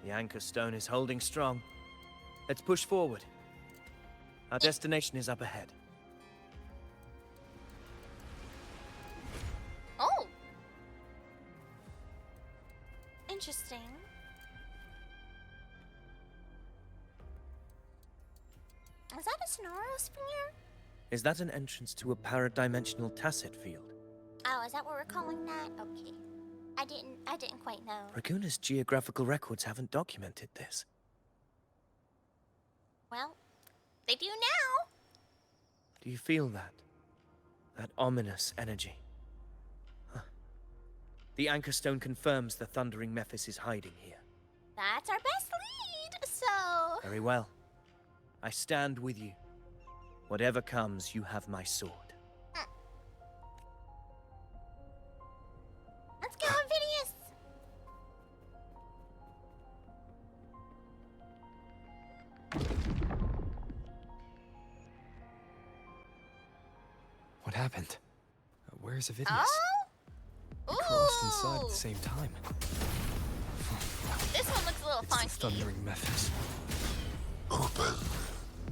The anchor stone is holding strong. Let's push forward. Our destination is up ahead. Oh. Interesting. Is that a Sonoro Sphere? Is that an entrance to a paradimensional tacit field? Oh, is that what we're calling that? Okay. I didn't quite know. Raguna's geographical records haven't documented this. Well, they do now. Do you feel that? That ominous energy? Huh. The anchor stone confirms the thundering Mephis is hiding here. That's our best lead, so... Very well. I stand with you. Whatever comes, you have my sword. Let's go, Vidius! What happened? Where's Avidius? Oh? We crossed Ooh. inside at the same time. This one looks a little It's the funky. thundering Mephis. Open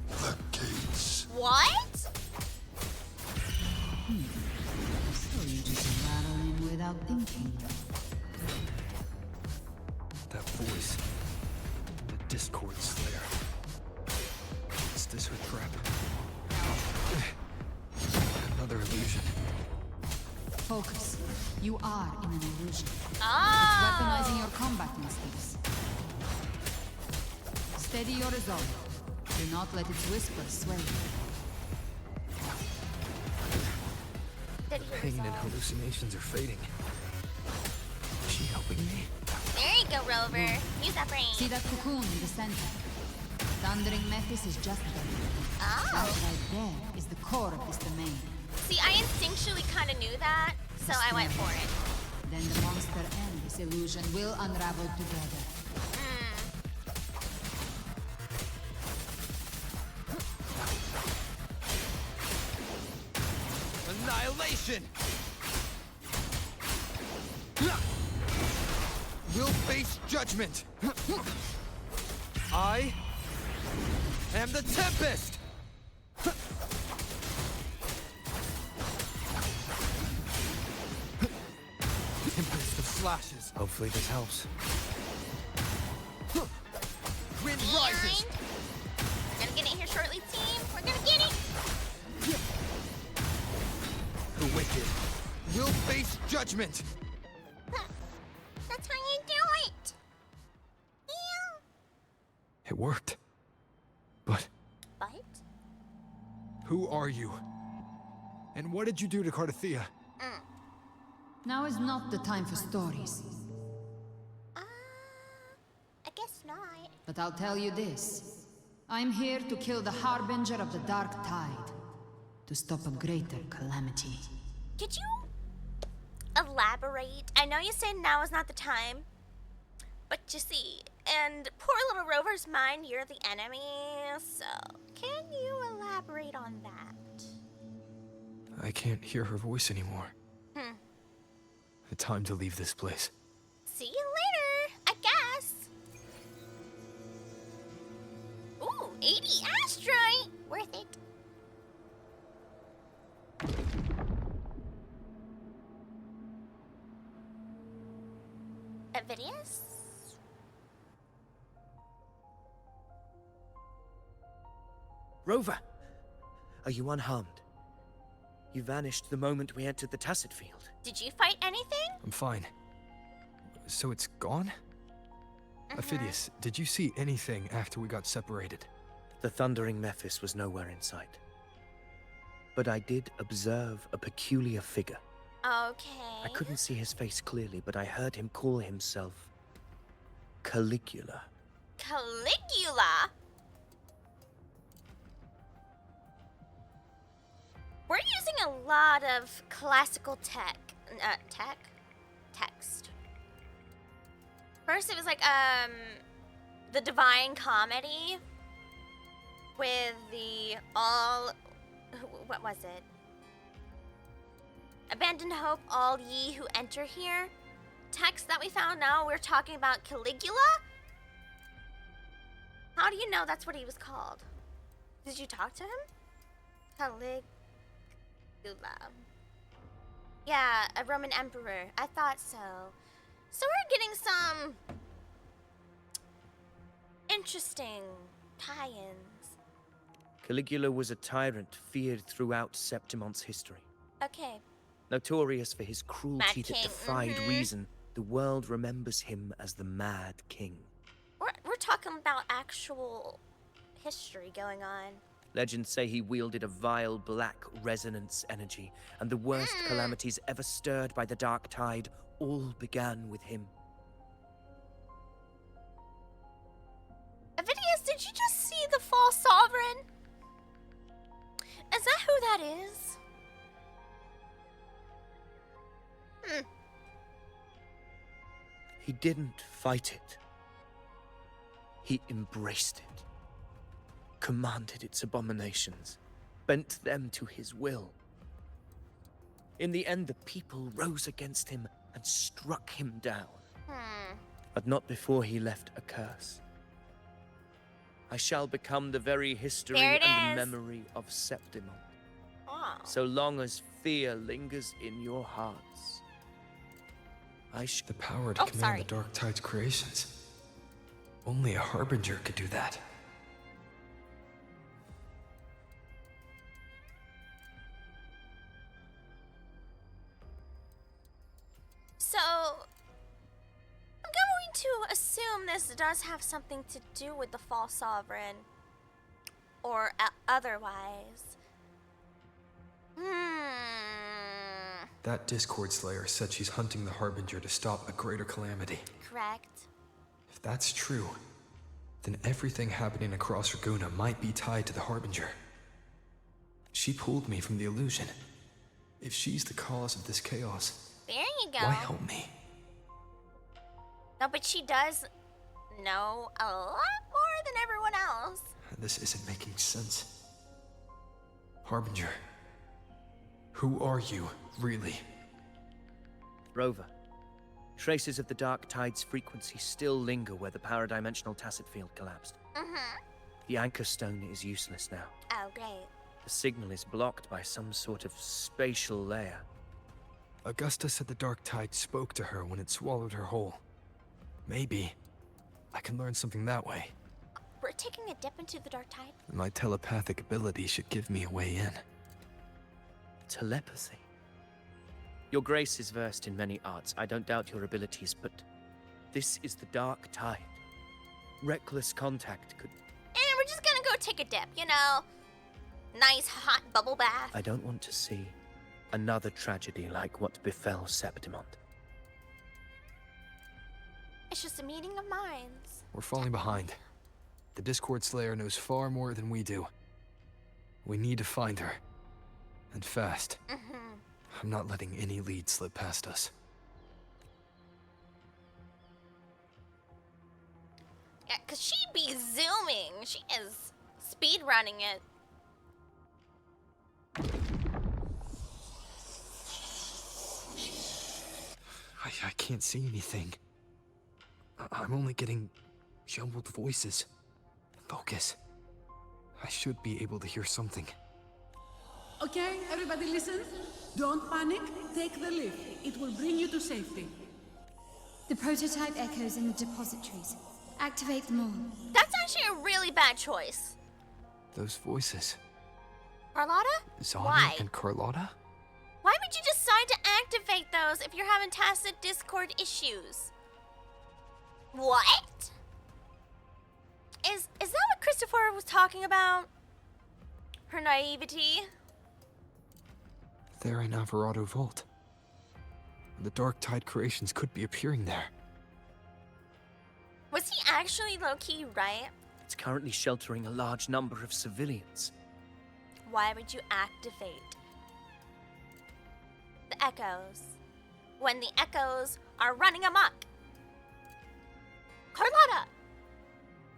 the gates. What? So you just rattle in without thinking. That voice. Discord Slayer. Is this her trap? Another illusion. Focus. You are in an illusion. Oh! Weaponizing your combat instincts. Steady your resolve. Do not let its whispers sway you. Did he Pain and resolve? hallucinations are fading. Is she helping me? There you go, Rover. Use that brain. See that cocoon in the center? Thundering Mephis is just there. Oh. That right there is the core of this domain. See, I instinctually kind of knew that, so I went for it. Then the monster and this illusion will unravel together. Annihilation! Will face judgment! I am the Tempest! Tempest of slashes. Hopefully this helps. Wind rises! We're gonna get it here shortly, team. We're gonna get it. The wicked will face judgment! That's how you do it. It worked. But But? who are you? And what did you do to Cardathea? Now is not the time for stories. I guess not. But I'll tell you this. I'm here to kill the Harbinger of the Dark Tide. To stop a greater calamity. Could you elaborate? I know you said now is not the time, but you see, and poor little Rover's mind, you're the enemy, so can you elaborate on that? I can't hear her voice anymore. Time to leave this place. See you later, I guess. Ooh, 80 asteroid! Worth it. Avidius? Rover! Are you unharmed? You vanished the moment we entered the Tacit Field. Did you fight anything? I'm fine. So it's gone? Ophidius, did you see anything after we got separated? The thundering Mephis was nowhere in sight. But I did observe a peculiar figure. Okay. I couldn't see his face clearly, but I heard him call himself Caligula. Caligula? We're using a lot of classical text. First it was like, the Divine Comedy with the what was it? Abandon hope, all ye who enter here. Text that we found now, we're talking about Caligula? How do you know that's what he was called? Did you talk to him? Caligula. Yeah, a Roman emperor. I thought so. So we're getting some interesting tie-ins. Caligula was a tyrant feared throughout Septimon's history. Okay. Notorious for his cruelty Mad that King, defied reason, the world remembers him as the Mad King. We're talking about actual history going on. Legends say he wielded a vile black resonance energy, and the worst calamities ever stirred by the Dark Tide all began with him. Avidius, did you just see the false sovereign? Is that who that is? He didn't fight it. He embraced it, commanded its abominations, bent them to his will. In the end, the people rose against him and struck him down. But not before he left a curse. I shall become the very history There it and the is. memory of Septimon. Oh. So long as fear lingers in your hearts, I The power to command sorry. the Dark Tide's creations. Only a Harbinger could do that. So, I'm going to assume this does have something to do with the False Sovereign. Or otherwise. That Discord Slayer said she's hunting the Harbinger to stop a greater calamity. Correct. If that's true, then everything happening across Raguna might be tied to the Harbinger. She pulled me from the illusion. If she's the cause of this chaos, There you go. why help me? No, but she does know a lot more than everyone else. This isn't making sense. Harbinger, who are you, really? Rover, traces of the Dark Tide's frequency still linger where the paradimensional tacit field collapsed. The anchor stone is useless now. Oh, great. The signal is blocked by some sort of spatial layer. Augusta said the Dark Tide spoke to her when it swallowed her whole. Maybe I can learn something that way. We're taking a dip into the Dark Tide. My telepathic ability should give me a way in. Telepathy. Your Grace is versed in many arts. I don't doubt your abilities, but this is the Dark Tide. Reckless contact could... And we're just gonna go take a dip, you know? Nice hot bubble bath. I don't want to see another tragedy like what befell Septimont. It's just a meeting of minds. We're falling behind. The Discord Slayer knows far more than we do. We need to find her. And fast. I'm not letting any lead slip past us. Yeah, cause she'd be zooming. She is speed running it. I can't see anything. I'm only getting jumbled voices. Focus. I should be able to hear something. Okay, everybody listen. Don't panic. Take the lift. It will bring you to safety. The prototype echoes in the depositories. Activate them all. That's actually a really bad choice. Those voices. Carlotta? Zani Why? and Carlotta? Why would you decide to activate those if you're having tacit Discord issues? What? Is that what Christopher was talking about? Her naivety? They're in Alvarado Vault. The Dark Tide creations could be appearing there. Was he actually low-key right? It's currently sheltering a large number of civilians. Why would you activate the echoes when the echoes are running amok? Carlotta!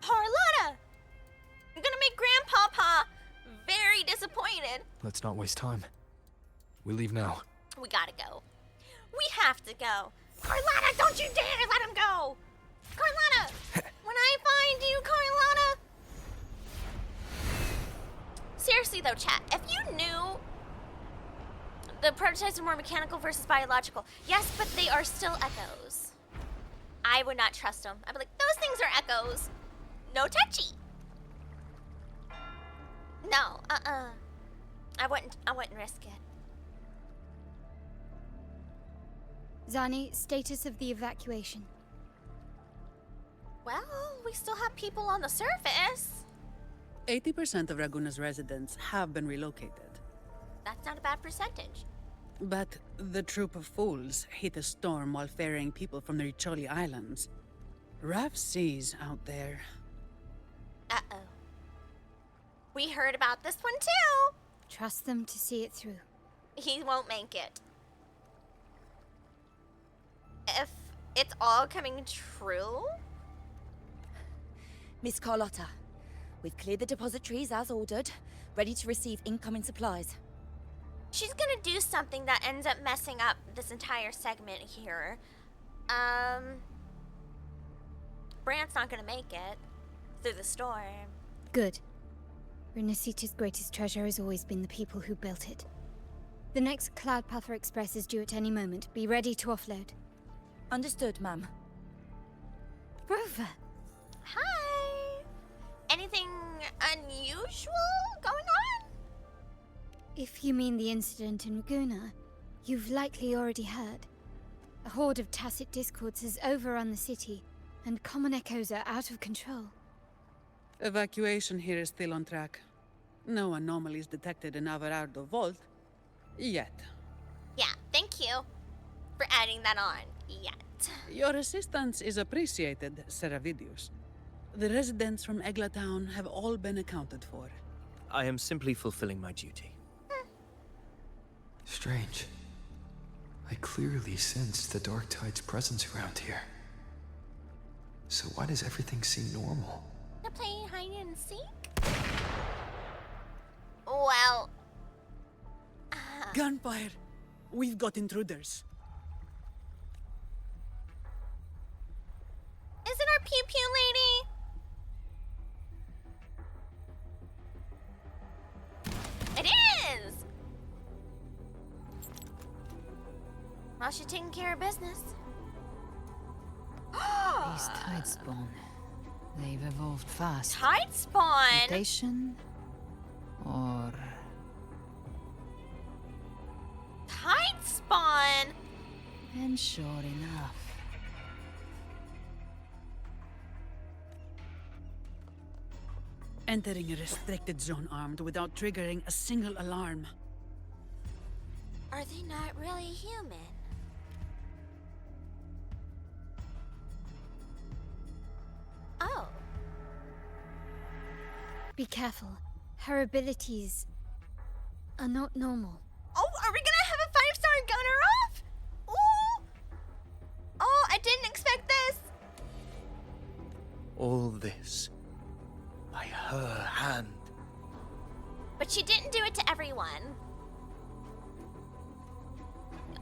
Carlotta! You're gonna make Grandpapa very disappointed. Let's not waste time. We leave now. We gotta go. We have to go. Carlotta, don't you dare let him go! Carlotta! When I find you, Carlotta! Seriously though, chat, if you knew the prototypes are more mechanical versus biological, yes, but they are still echoes. I would not trust them. I'd be like, those things are echoes. No touchy. No, I wouldn't risk it. Zani, status of the evacuation. Well, we still have people on the surface. 80% of Raguna's residents have been relocated. That's not a bad percentage. But the troop of fools hit a storm while ferrying people from the Riccioli Islands. Rough seas out there. Uh-oh. We heard about this one too. Trust them to see it through. He won't make it. If it's all coming true? Miss Carlotta, we've cleared the depositories as ordered, ready to receive incoming supplies. She's gonna do something that ends up messing up this entire segment here. Brant's not gonna make it through the storm. Good. Renacita's greatest treasure has always been the people who built it. The next Cloud Puffer Express is due at any moment. Be ready to offload. Understood, ma'am. Rover! Hi. anything unusual going on? If you mean the incident in Raguna, you've likely already heard. A horde of tacit discords has overrun the city, and common echoes are out of control. Evacuation here is still on track. No anomalies detected in Averardo Vault. Yet. Yeah, thank you for adding that on. Yet. Your assistance is appreciated, Seravidius. The residents from Eglatown have all been accounted for. I am simply fulfilling my duty. Strange. I clearly sensed the Dark Tide's presence around here. So why does everything seem normal? They're playing hide and seek? Well... Gunfire! We've got intruders. Is it our pew pew lady? It is! Well, she's taking care of business. These tide spawn. They've evolved fast. Tide spawn? Mutation? Or... Tide spawn? And sure enough. Entering a restricted zone armed without triggering a single alarm. Are they not really human? Oh. Be careful. Her abilities are not normal. Oh, are we gonna have a 5-star gunner off? Ooh! Oh, I didn't expect this. All this by her hand. But she didn't do it to everyone.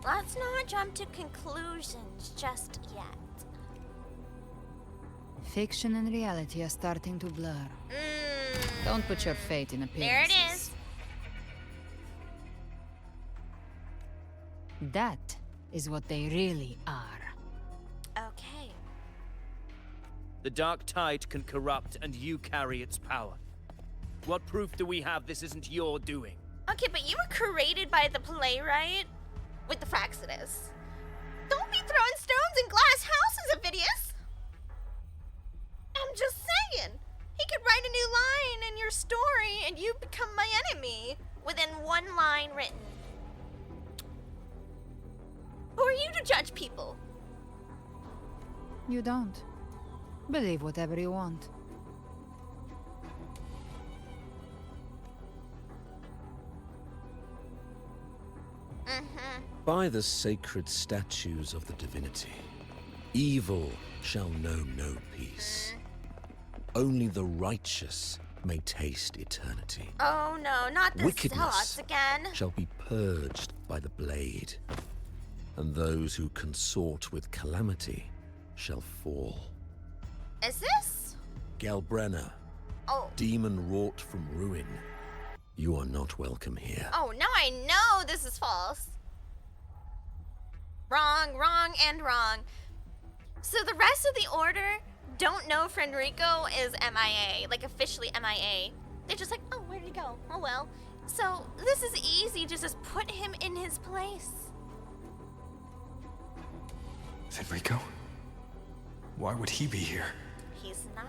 Let's not jump to conclusions just yet. Fiction and reality are starting to blur. Don't put your fate in appearances. There it is. That is what they really are. Okay. The Dark Tide can corrupt, and you carry its power. What proof do we have this isn't your doing? Okay, but you were created by the playwright with the Fraxidus. Don't be throwing stones in glass houses, Avidius. I'm just saying. He could write a new line in your story and you become my enemy within one line written. Who are you to judge people? You don't. Believe whatever you want. By the sacred statues of the divinity, evil shall know no peace. Only the righteous may taste eternity. Oh no, not the Wickedness Zealots again. shall be purged by the blade, and those who consort with calamity shall fall. Is this? Galbrenna, Oh. demon wrought from ruin, you are not welcome here. Oh, now I know this is false. Wrong, wrong, and wrong. So the rest of the order don't know Frederico is MIA, like officially MIA. They're just like, oh, where did he go? Oh well. So this is easy, just put him in his place. Fenrico? Why would he be here? He's not.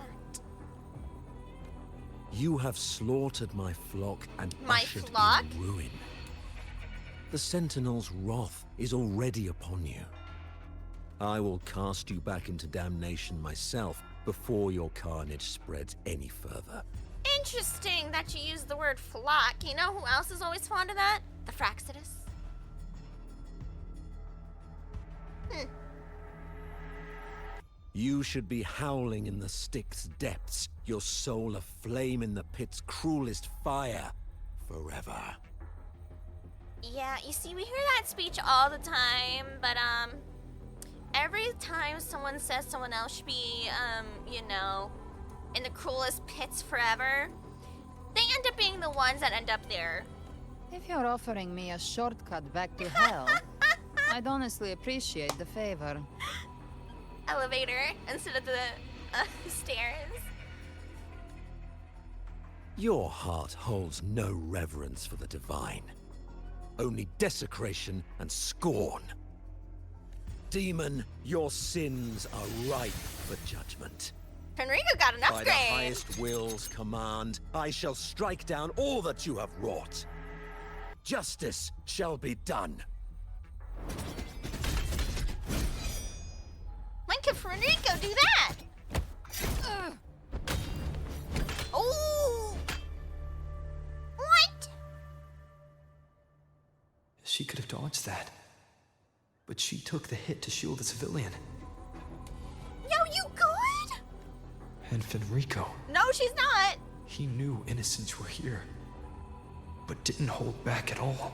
You have slaughtered my flock and My ushered flock? in ruin. The Sentinel's wrath is already upon you. I will cast you back into damnation myself before your carnage spreads any further. Interesting that you use the word flock. You know who else is always fond of that? The Fraxidus. You should be howling in the Styx's depths, your soul aflame in the pit's cruelest fire, forever. Yeah, you see, we hear that speech all the time, but, every time someone says someone else should be, you know, in the cruelest pits forever, they end up being the ones that end up there. If you're offering me a shortcut back to hell, I'd honestly appreciate the favor. Elevator instead of the stairs. Your heart holds no reverence for the divine. Only desecration and scorn. Demon, your sins are ripe for judgment. Fenrico got an By upgrade. the highest will's command, I shall strike down all that you have wrought. Justice shall be done. When can Fenrico do that? Oh! What? She could have dodged that. But she took the hit to shield the civilian. Yo, you good? And Fenrico, No, she's not. he knew innocents were here, but didn't hold back at all.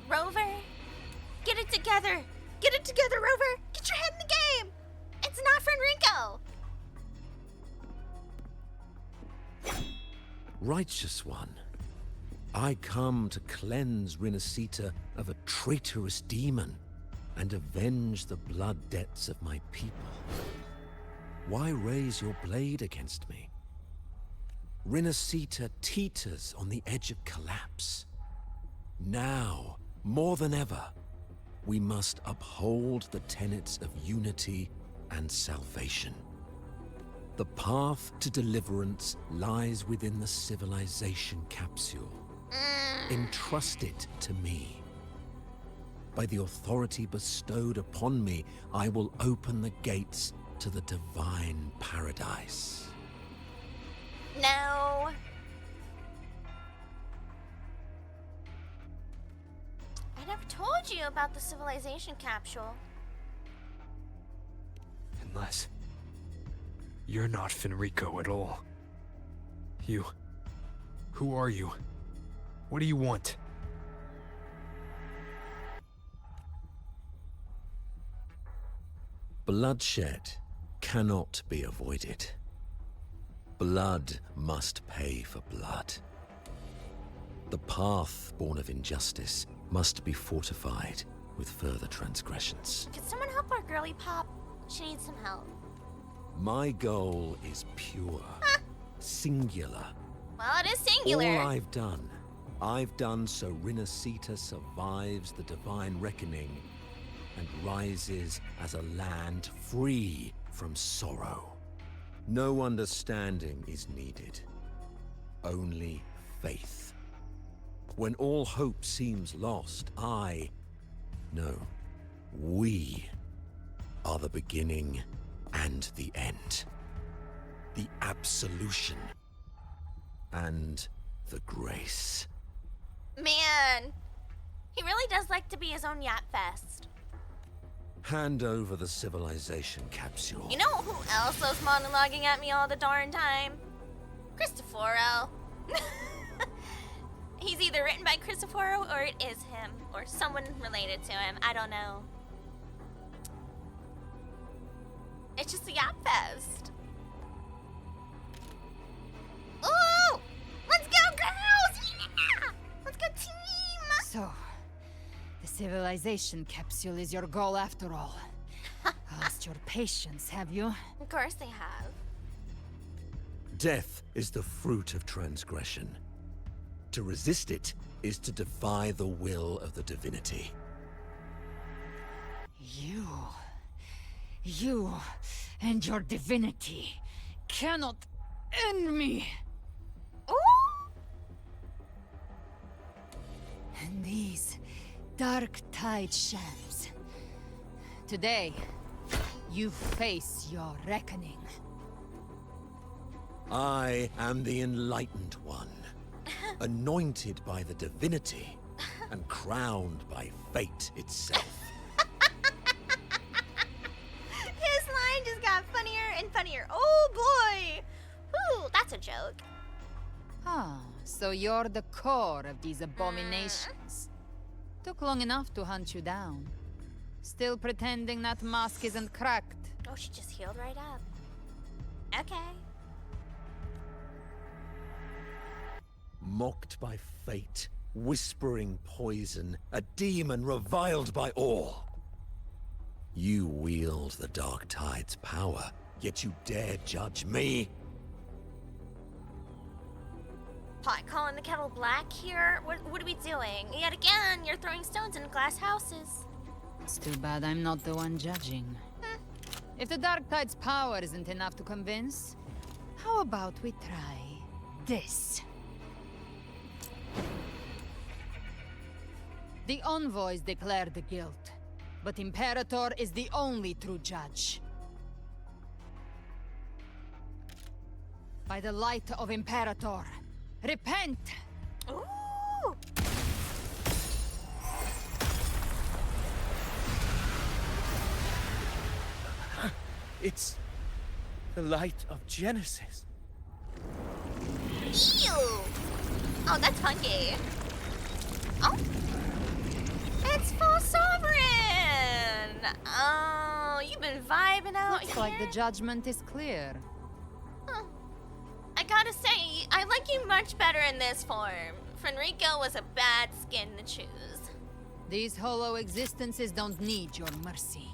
Rover, get it together. Get it together, Rover. Get your head in the game. It's not Fenrico. Righteous one, I come to cleanse Rinasita of a traitorous demon and avenge the blood debts of my people. Why raise your blade against me? Rinasita teeters on the edge of collapse. Now, more than ever, we must uphold the tenets of unity and salvation. The path to deliverance lies within the civilization capsule. Entrust it to me. By the authority bestowed upon me, I will open the gates to the divine paradise. No. I never told you about the civilization capsule. Unless you're not Fenrico at all. Who are you? What do you want? Bloodshed cannot be avoided. Blood must pay for blood. The path born of injustice must be fortified with further transgressions. Can someone help our girly pop? She needs some help. My goal is pure, singular. Well, it is singular. All I've done so Rinasita survives the divine reckoning and rises as a land free from sorrow. No understanding is needed, only faith. When all hope seems lost, we are the beginning and the end. The absolution and the grace. Man, he really does like to be his own Yap Fest. Hand over the civilization capsule. You know who else was monologuing at me all the darn time? Cristoforo. He's either written by Cristoforo or it is him, or someone related to him. I don't know. It's just a Yap Fest. Ooh! Let's go, girls! Yeah! Let's go, team! So, the civilization capsule is your goal after all. Lost your patience, have you? Of course they have. Death is the fruit of transgression. To resist it is to defy the will of the divinity. You and your divinity cannot end me. Ooh! And these dark tide shams. Today, you face your reckoning. I am the enlightened one, anointed by the divinity and crowned by fate itself. His line just got funnier and funnier. Oh boy! Ooh, that's a joke. Ah, so you're the core of these abominations. Took long enough to hunt you down. Still pretending that mask isn't cracked. Oh, she just healed right up. Okay. Mocked by fate, whispering poison, a demon reviled by all. You wield the Dark Tide's power, yet you dare judge me? Pot calling the kettle black here? What are we doing? Yet again, you're throwing stones in glass houses. It's too bad I'm not the one judging. If the Dark Tide's power isn't enough to convince, how about we try this? The envoys declare the guilt, but Imperator is the only true judge. By the light of Imperator, repent! Ooh! It's the light of Genesis. Ew! Oh, that's funky. Oh! It's full sovereign! Oh, you've been vibing out Looks here. like the judgment is clear. Huh. I gotta say, I like you much better in this form. Fenrico was a bad skin to choose. These hollow existences don't need your mercy.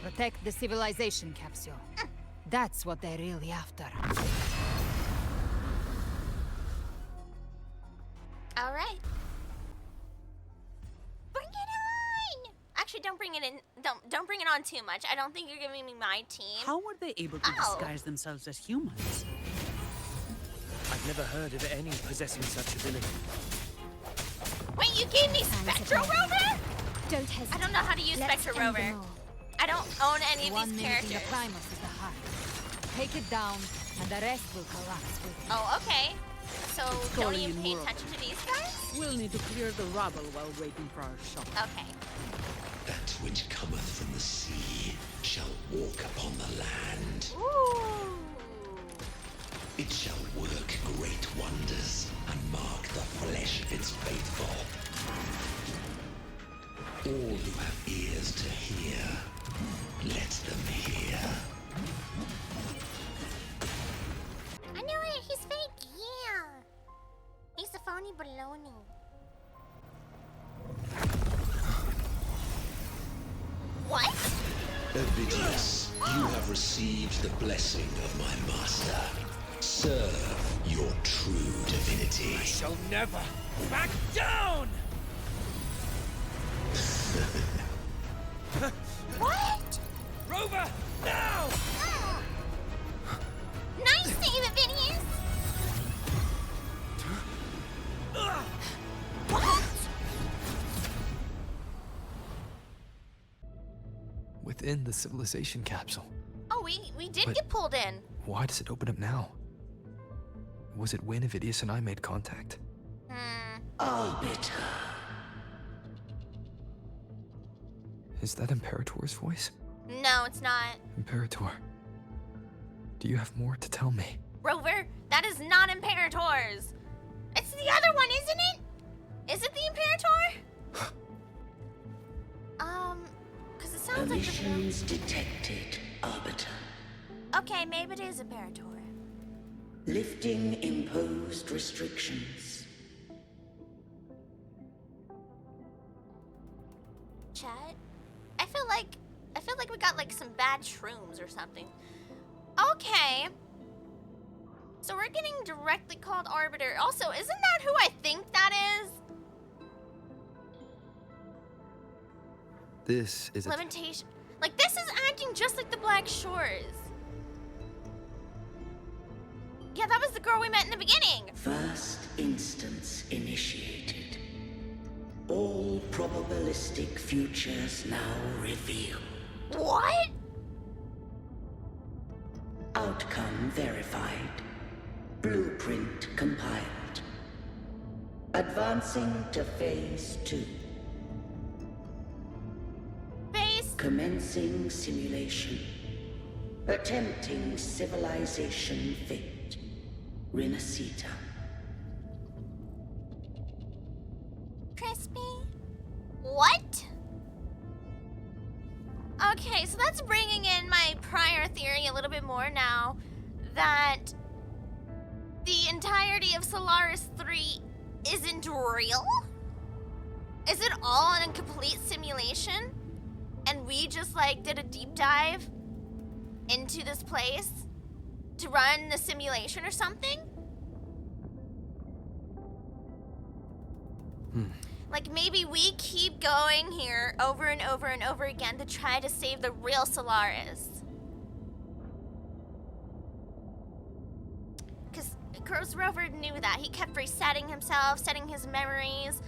Protect the civilization capsule. That's what they're really after. All right. Bring it on! Actually, don't bring it in. Don't bring it on too much. I don't think you're giving me my team. How were they able to disguise themselves as humans? I've never heard of any possessing such ability. Wait, you gave me Spectro Rover? Don't hesitate. I don't know how to use Let's Spectro end them Rover. all. I don't own any of One these minute in the characters. Primus is the heart. Take it down, and the rest will collapse with it. Oh, okay. So don't calling even in pay world. attention to these guys? We'll need to clear the rubble while waiting for our shot. Okay. That which cometh from the sea shall walk upon the land. Ooh. It shall work great wonders and mark the flesh of its faithful. All who have ears to hear, let them hear. I knew it. He's fake. Yeah. He's a phony baloney. What? Ovidius, you have received the blessing of my master. Serve your true divinity. I shall never back down! What? Rover, now! Nice save, Avinius! What? Within the civilization capsule. Oh, we did But- get pulled in. Why does it open up now? Was it when Avidius and I made contact? Arbiter. Is that Imperator's voice? No, it's not. Imperator, do you have more to tell me? Rover, that is not Imperator's. It's the other one, isn't it? Is it the Imperator? Because it sounds like the... Emissions detected, Arbiter. Okay, maybe it is Imperator. Lifting imposed restrictions. Chat? I feel like we got like some bad shrooms or something. Okay. So we're getting directly called Arbiter. Also, isn't that who I think that is? This is a... Limitation. Like, this is acting just like the Black Shores. Yeah, that was the girl we met in the beginning. First instance initiated. All probabilistic futures now revealed. What? Outcome verified. Blueprint compiled. Advancing to phase 2. Base. Commencing simulation. Attempting civilization fit. Renacita. Crispy? What? Okay, so that's bringing in my prior theory a little bit more now. That the entirety of Solaris 3 isn't real? Is it all in a complete simulation? And we just like did a deep dive into this place to run the simulation or something? Like, maybe we keep going here over and over and over again to try to save the real Solaris. Because Gross Rover knew that. He kept resetting himself, setting his memories.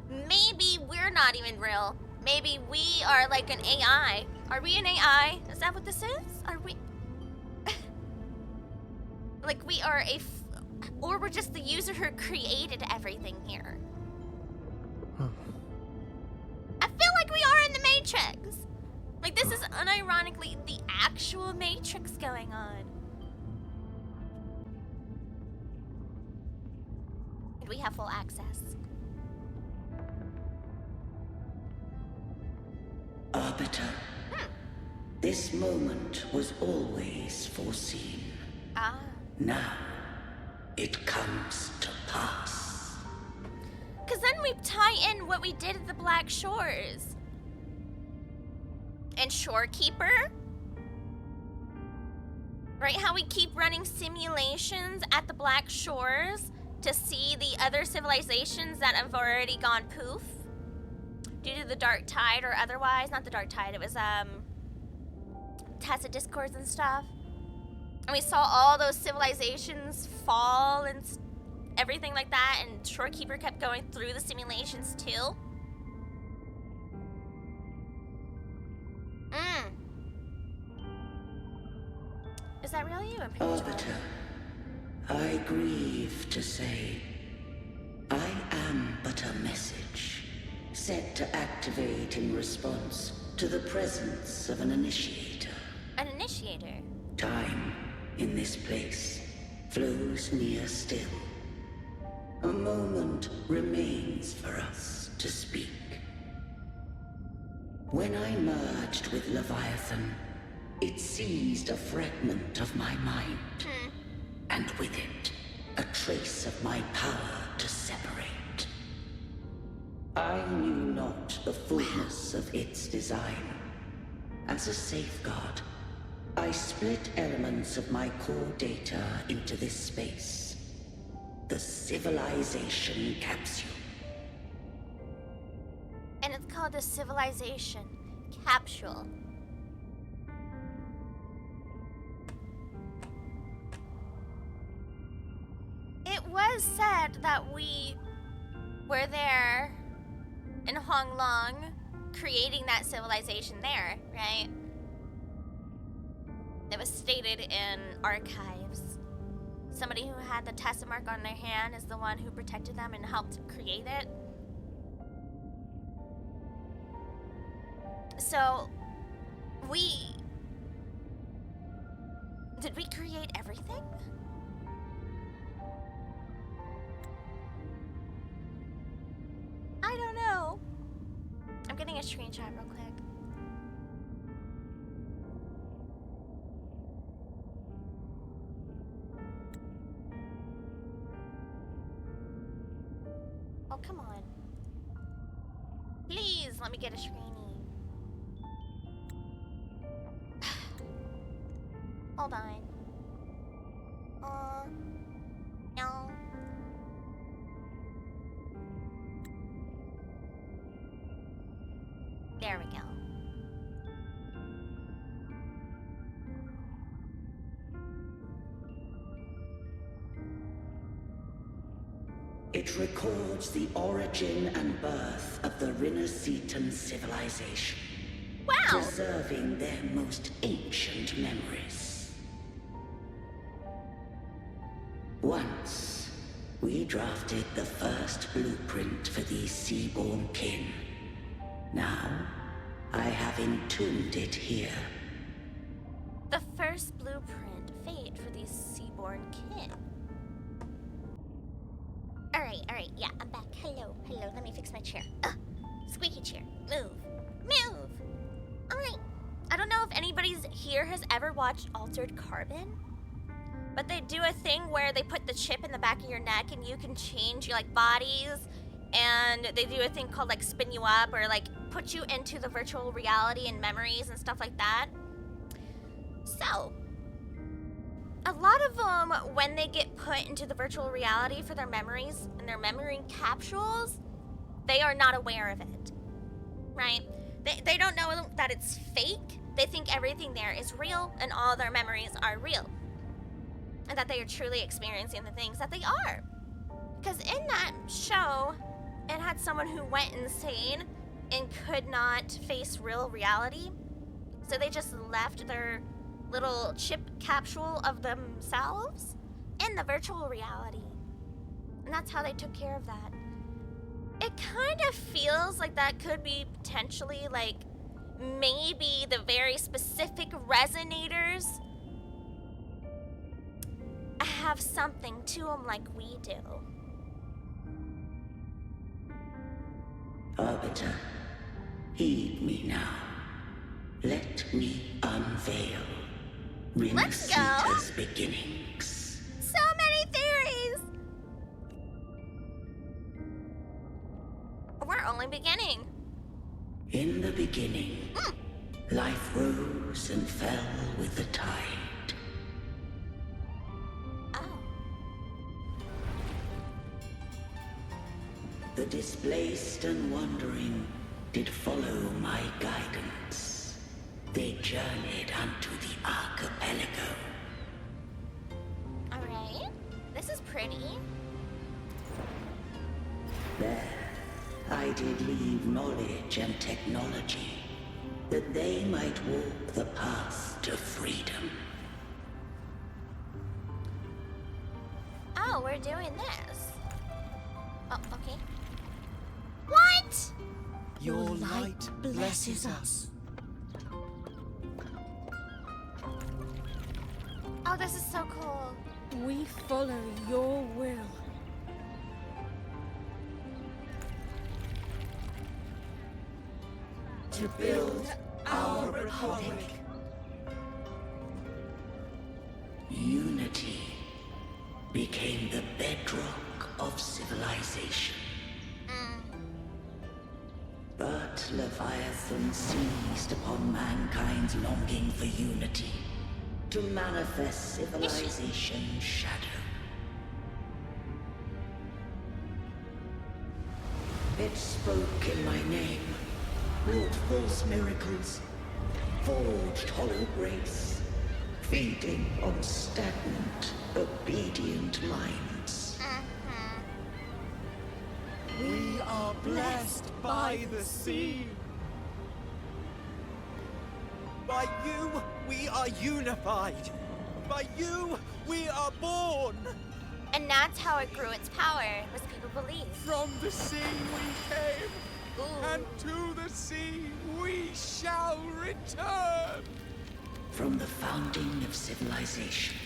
Maybe we're not even real. Maybe we are like an AI. Are we an AI? Is that what this is? Are we... like, we are or we're just the user who created everything here. I feel like we are in the Matrix. Like, this is unironically the actual Matrix going on. And we have full access. Arbiter, this moment was always foreseen. Ah. Now, it comes to pass. Because then we tie in what we did at the Black Shores. And Shorekeeper. Right, how we keep running simulations at the Black Shores to see the other civilizations that have already gone poof. Due to the Dark Tide or otherwise. Not the Dark Tide, it was, Tacit Discords and stuff. And we saw all those civilizations fall and everything like that, and Shorekeeper kept going through the simulations too. Is that really you? I'm pretty Arbiter, I grieve to say, I am but a message, set to activate in response to the presence of an initiator. An initiator? Time, in this place, flows near still. A moment remains for us to speak. When I merged with Leviathan, it seized a fragment of my mind, and with it, a trace of my power to separate. I knew not the fullness of its design. As a safeguard, I split elements of my core data into this space. The civilization capsule. And it's called the Civilization Capsule. It was said that we were there in Hong Long creating that civilization there, right? It was stated in archives. Somebody who had the Tesla mark on their hand is the one who protected them and helped create it. So, did we create everything? I don't know. I'm getting a screenshot real quick. Oh, come on. Please, let me get a screenie. Hold on. No. There we go. It records the origin and birth of the Rinneseton civilization. Wow! Preserving their most ancient memories. Once, we drafted the first blueprint for these seaborn kin. Now, I have entombed it here. The first blueprint fate for these seaborn kin. Alright, yeah, I'm back. Hello, let me fix my chair. Squeaky chair. Move! Alright. I don't know if anybody here has ever watched Altered Carbon, but they do a thing where they put the chip in the back of your neck and you can change your, like, bodies, and they do a thing called, like, spin you up or, like, put you into the virtual reality and memories and stuff like that. So, a lot of them, when they get put into the virtual reality for their memories and their memory capsules, they are not aware of it, right? They don't know that it's fake. They think everything there is real and all their memories are real. And that they are truly experiencing the things that they are. Because in that show, it had someone who went insane and could not face real reality. So they just left their little chip capsule of themselves in the virtual reality. And that's how they took care of that. It kind of feels like that could be potentially like maybe the very specific resonators have something to them like we do. Arbiter, heed me now. Let me unveil Rinasita's beginnings. So many theories! We're only beginning. In the beginning, life rose and fell with the tide. Oh. The displaced and wandering did follow my guidance. They journeyed unto the archipelago. Alright. This is pretty. There, I did leave knowledge and technology, that they might walk the path to freedom. Oh, we're doing this. Oh, okay. What? Your light blesses us. Oh, this is so cool. We follow your will. To build our republic. Unity became the bedrock of civilization. But Leviathan seized upon mankind's longing for unity to manifest civilization's shadow. It spoke in my name, wrought false miracles, forged hollow grace, feeding on stagnant, obedient minds. We are blessed by the sea. By you, we are unified. By you, we are born. And that's how it grew its power, was people believe. From the sea we came, and to the sea we shall return. From the founding of civilization,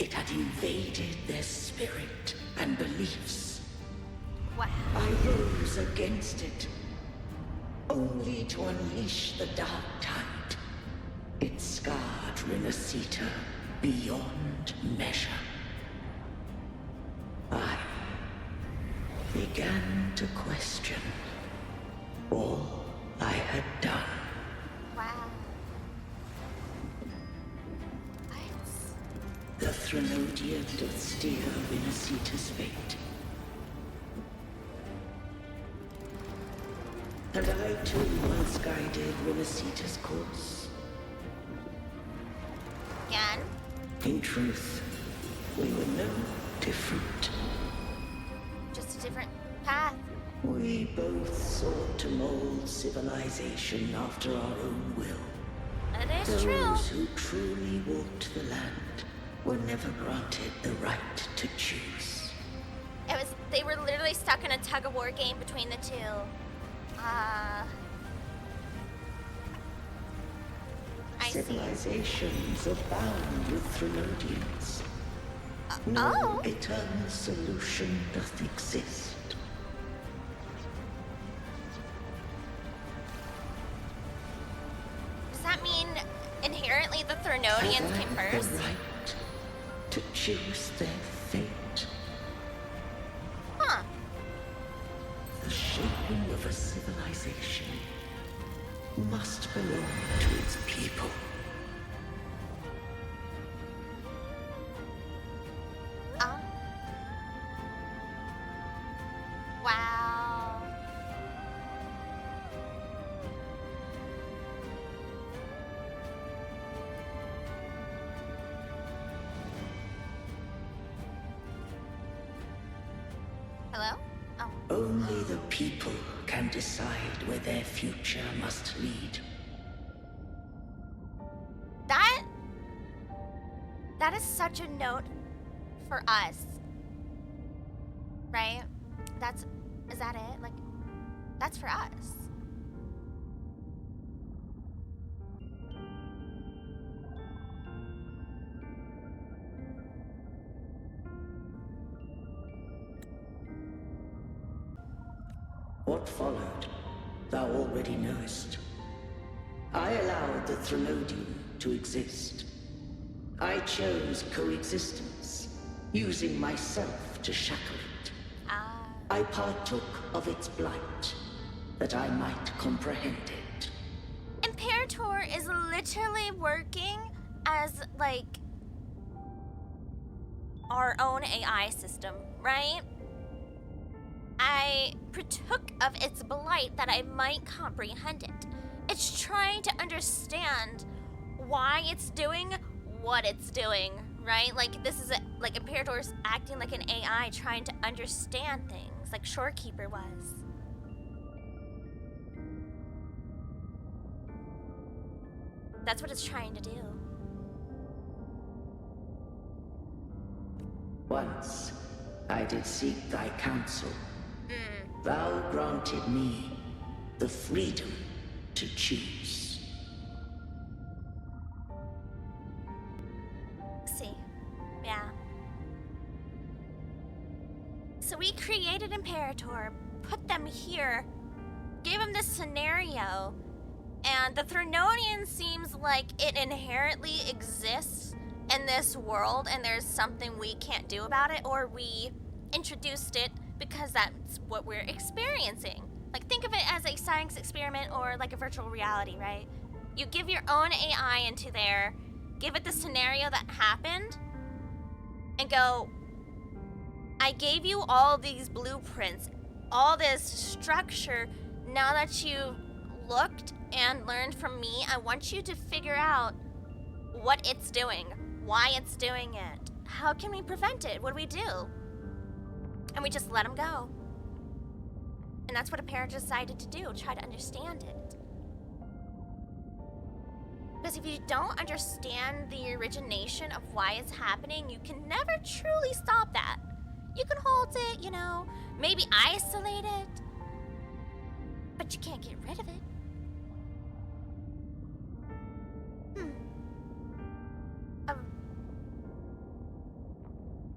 it had invaded their spirit and beliefs. Wow. I rose against it, only to unleash the dark tide. It scarred Rinasita beyond measure. I began to question all I had done. Wow. The Threnodian did steer Rinasita's fate. And I too once guided Rinasita's course. Again? In truth, we were no different. Just a different path. We both sought to mold civilization after our own will. It is Those true. who truly walked the land were never granted the right to choose. They were literally stuck in a tug-of-war game between the two. I see. Civilizations abound with Threnodians. No eternal solution doth exist. Does that mean inherently the Threnodians came Have I first? the right to choose their fate? Huh. The shaping of a civilization must belong to its people. Hello? Oh. Only the people can decide where their future must lead. That is such a note for us. Right? Is that it? Like, that's for us. What followed, thou already knowest. I allowed the Threnodium to exist. I chose coexistence, using myself to shackle it. I partook of its blight, that I might comprehend it. Imperator is literally working as, like, our own AI system, right? I partook of its blight that I might comprehend it. It's trying to understand why it's doing what it's doing, right? Like, this is like Imperator's acting like an AI trying to understand things, like Shorekeeper was. That's what it's trying to do. Once, I did seek thy counsel. Thou granted me the freedom to choose. See, yeah. So we created Imperator, put them here, gave them this scenario, and the Threnodian seems like it inherently exists in this world and there's something we can't do about it, or we introduced it because that's what we're experiencing. Like, think of it as a science experiment or like a virtual reality, right? You give your own AI into there, give it the scenario that happened, and go, I gave you all these blueprints, all this structure. Now that you've looked and learned from me, I want you to figure out what it's doing, why it's doing it. How can we prevent it? What do we do? And we just let him go. And that's what a parent decided to do, try to understand it. Because if you don't understand the origination of why it's happening, you can never truly stop that. You can hold it, you know, maybe isolate it, but you can't get rid of it.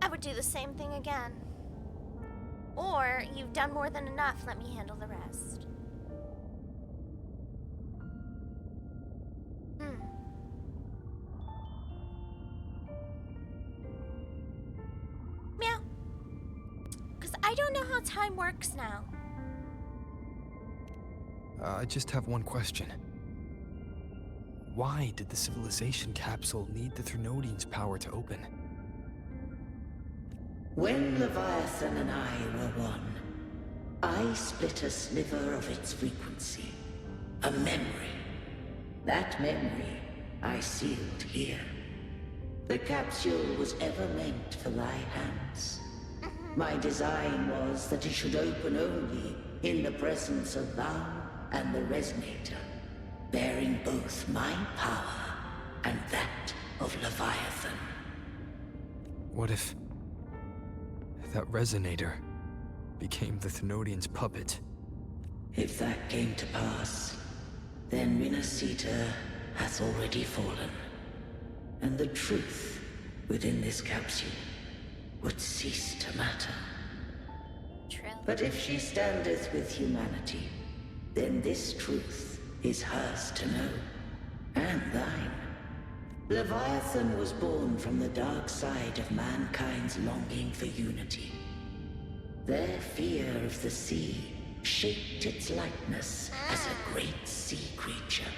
I would do the same thing again. Or, you've done more than enough, let me handle the rest. Meow. Because I don't know how time works now. I just have one question. Why did the civilization capsule need the Threnodian's power to open? When Leviathan and I were one, I split a sliver of its frequency. A memory. That memory I sealed here. The capsule was ever meant for thy hands. My design was that it should open only in the presence of thou and the Resonator, bearing both my power and that of Leviathan. What if that Resonator became the Thenodian's puppet? If that came to pass, then Minasita hath already fallen, and the truth within this capsule would cease to matter. True. But if she standeth with humanity, then this truth is hers to know, and thine. Leviathan was born from the dark side of mankind's longing for unity. Their fear of the sea shaped its likeness as a great sea creature.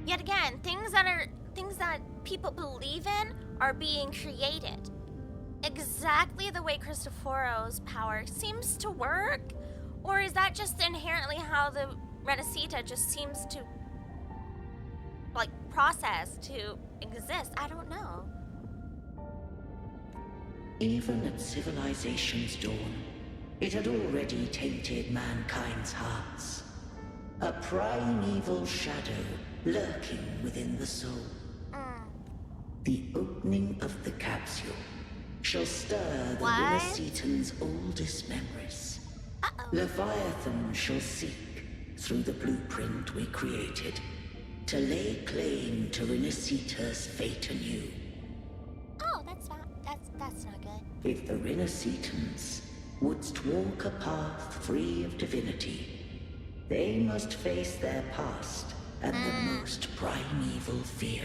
Yet again, things that people believe in are being created. Exactly the way Cristoforo's power seems to work? Or is that just inherently how the Renacita just seems to, like, process to exist? I don't know. Even at civilization's dawn, it had already tainted mankind's hearts. A primeval shadow lurking within the soul. The opening of the capsule shall stir the Renacetan's oldest memories. Leviathan shall seek, through the blueprint we created, to lay claim to Renacita's fate anew. Oh, that's not, that's not good. If the Renacitans wouldst walk a path free of divinity, they must face their past and the most primeval fear.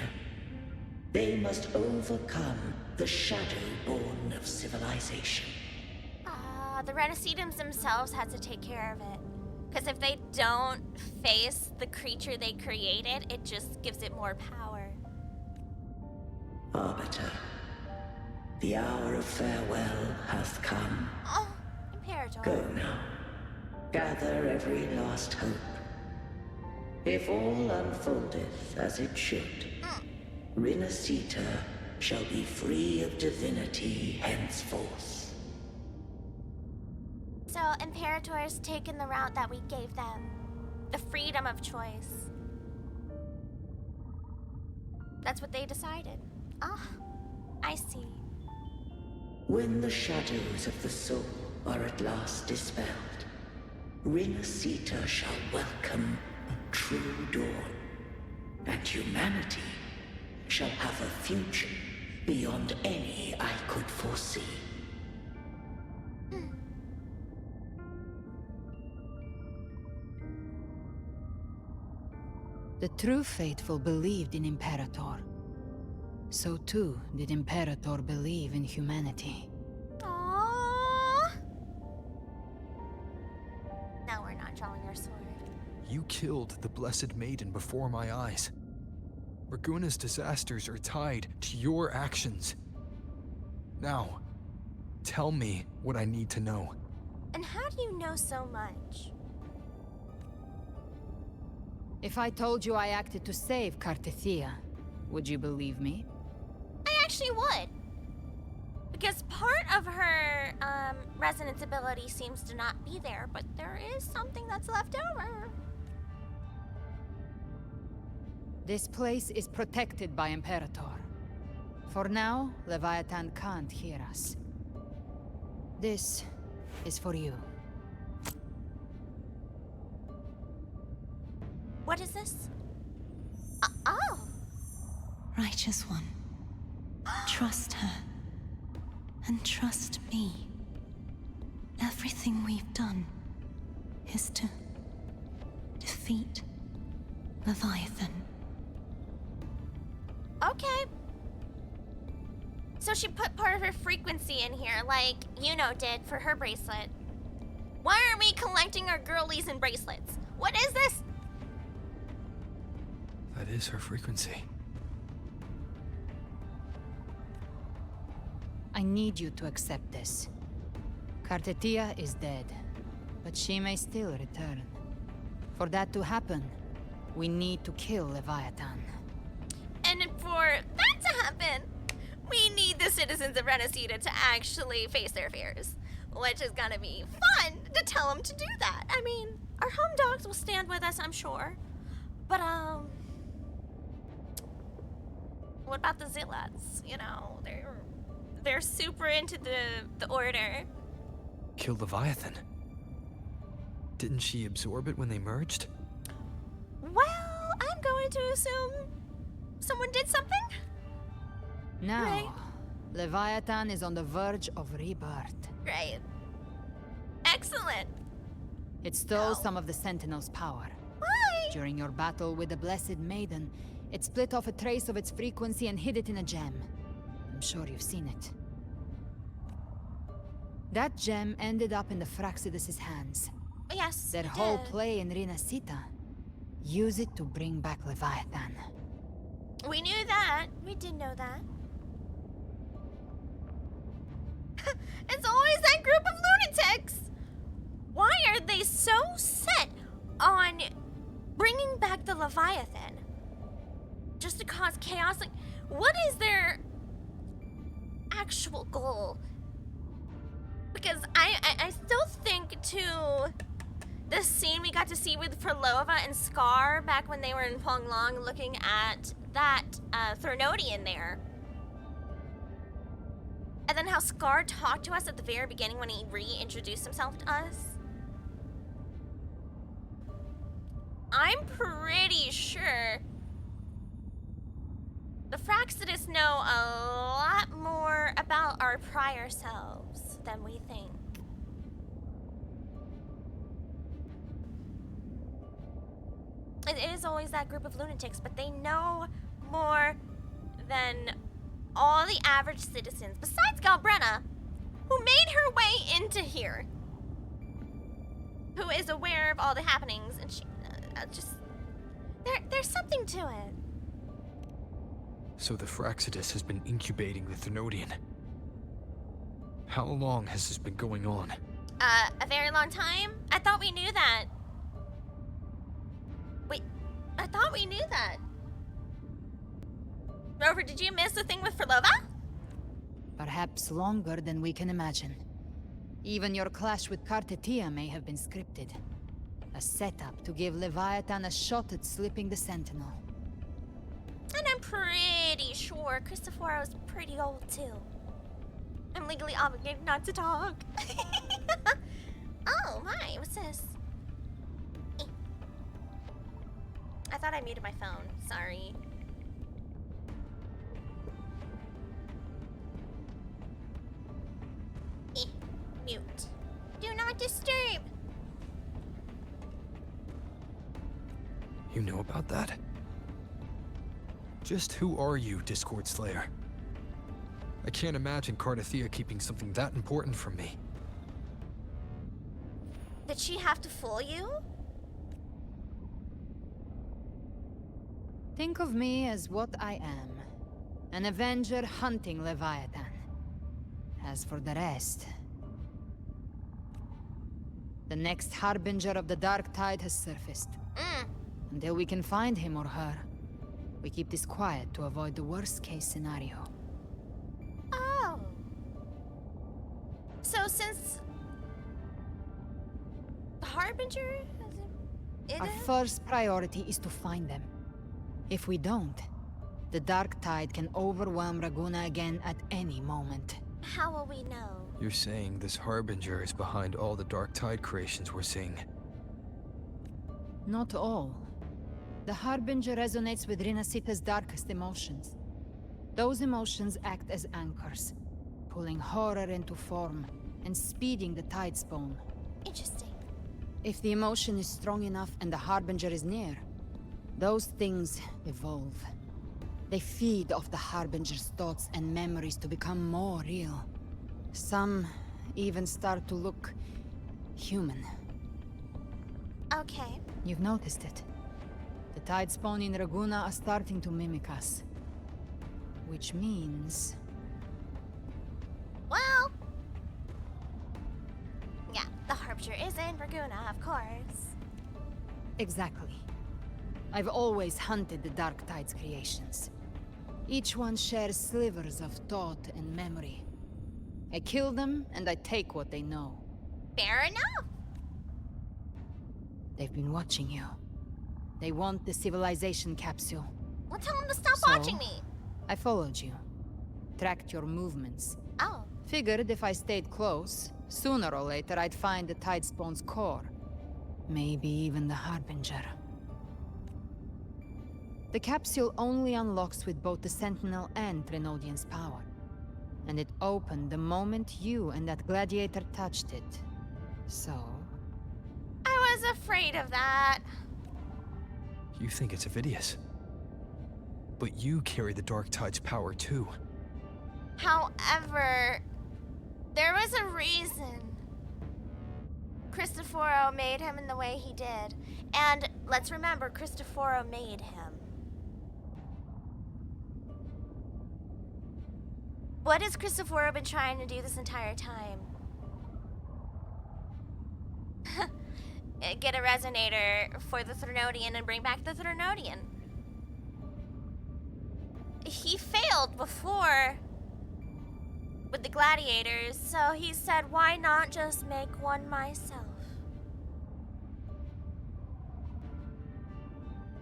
They must overcome the shadow born of civilization. The Renacitans themselves had to take care of it. Because if they don't face the creature they created, it just gives it more power. Arbiter, the hour of farewell hath come. Oh, Imperator. Go now. Gather every last hope. If all unfoldeth as it should, Renacita shall be free of divinity henceforth. So Imperator's taken the route that we gave them. The freedom of choice. That's what they decided. Ah, I see. When the shadows of the soul are at last dispelled, Renacita shall welcome a true dawn, and humanity shall have a future beyond any I could foresee. The true faithful believed in Imperator. So too did Imperator believe in humanity. Aww. Now we're not drawing our sword. You killed the Blessed Maiden before my eyes. Raguna's disasters are tied to your actions. Now, tell me what I need to know. And how do you know so much? If I told you I acted to save Cartethia, would you believe me? I actually would. Because part of her resonance ability seems to not be there, but there is something that's left over. This place is protected by Imperator. For now, Leviathan can't hear us. This is for you. What is this? Oh! Righteous One, trust her. And trust me. Everything we've done is to defeat Leviathan. Okay. So she put part of her frequency in here, like Yuno did for her bracelet. Why aren't we collecting our girlies in bracelets? What is this? That is her frequency. I need you to accept this. Cartethia is dead, but she may still return. For that to happen, we need to kill Leviathan. And for that to happen, we need the citizens of Renacita to actually face their fears. Which is gonna be fun to tell them to do that. I mean, our home dogs will stand with us, I'm sure. But, what about the Zealots? You know, they're super into the order. Kill Leviathan? Didn't she absorb it when they merged? Well, I'm going to assume someone did something? Now, right. Leviathan is on the verge of rebirth. Right. Excellent. It stole some of the Sentinel's power. Why? During your battle with the Blessed Maiden, it split off a trace of its frequency and hid it in a gem. I'm sure you've seen it. That gem ended up in the Fraxidus' hands. Yes, Their whole play in Renacita. Use it to bring back Leviathan. We knew that. We did know that. It's always that group of lunatics! Why are they so set on bringing back the Leviathan? Just to cause chaos? Like, what is their actual goal? Because I still think to the scene we got to see with Ferlova and Scar back when they were in Ponglong looking at that Threnodian there. And then how Scar talked to us at the very beginning when he reintroduced himself to us. I'm pretty sure the Fraxidus know a lot more about our prior selves than we think. It is always that group of lunatics, but they know more than all the average citizens, besides Galbrenna, who made her way into here, who is aware of all the happenings, and she there's something to it. So the Fraxidus has been incubating the Threnodian. How long has this been going on? A very long time? I thought we knew that. Wait, I thought we knew that. Rover, did you miss the thing with Ferlova? Perhaps longer than we can imagine. Even your clash with Kartetia may have been scripted. A setup to give Leviathan a shot at slipping the Sentinel. And I'm pretty sure Cristoforo's pretty old too. I'm legally obligated not to talk. Oh my, what's this? I thought I muted my phone, sorry. Mute. Do not disturb. You know about that? Just who are you, Discord Slayer? I can't imagine Kardathea keeping something that important from me. Did she have to fool you? Think of me as what I am. An Avenger hunting Leviathan. As for the rest... The next Harbinger of the Dark Tide has surfaced. Until we can find him or her, we keep this quiet to avoid the worst-case scenario. Oh. So since... the Harbinger? Our first priority is to find them. If we don't, the Dark Tide can overwhelm Raguna again at any moment. How will we know? You're saying this Harbinger is behind all the Dark Tide creations we're seeing? Not all. The Harbinger resonates with Rinasita's darkest emotions. Those emotions act as anchors, pulling horror into form and speeding the Tide Spawn. Interesting. If the emotion is strong enough and the Harbinger is near, those things evolve. They feed off the Harbinger's thoughts and memories to become more real. Some even start to look human. Okay. You've noticed it. The Tide Spawn in Raguna are starting to mimic us. Which means... Well... yeah, the Harbinger is in Raguna, of course. Exactly. I've always hunted the Dark Tide's creations. Each one shares slivers of thought and memory. I kill them, and I take what they know. Fair enough. They've been watching you. They want the civilization capsule. Well, tell them to stop watching me. I followed you. Tracked your movements. Oh. Figured if I stayed close, sooner or later I'd find the Tide Spawn's core. Maybe even the Harbinger. The capsule only unlocks with both the Sentinel and Threnodian's power. And it opened the moment you and that gladiator touched it. So... I was afraid of that. You think it's Avidius. But you carry the Dark Tide's power too. However, there was a reason Cristoforo made him in the way he did. And let's remember, Cristoforo made him. What has Cristoforo been trying to do this entire time? Get a resonator for the Threnodian and bring back the Threnodian. He failed before with the gladiators, so he said, why not just make one myself?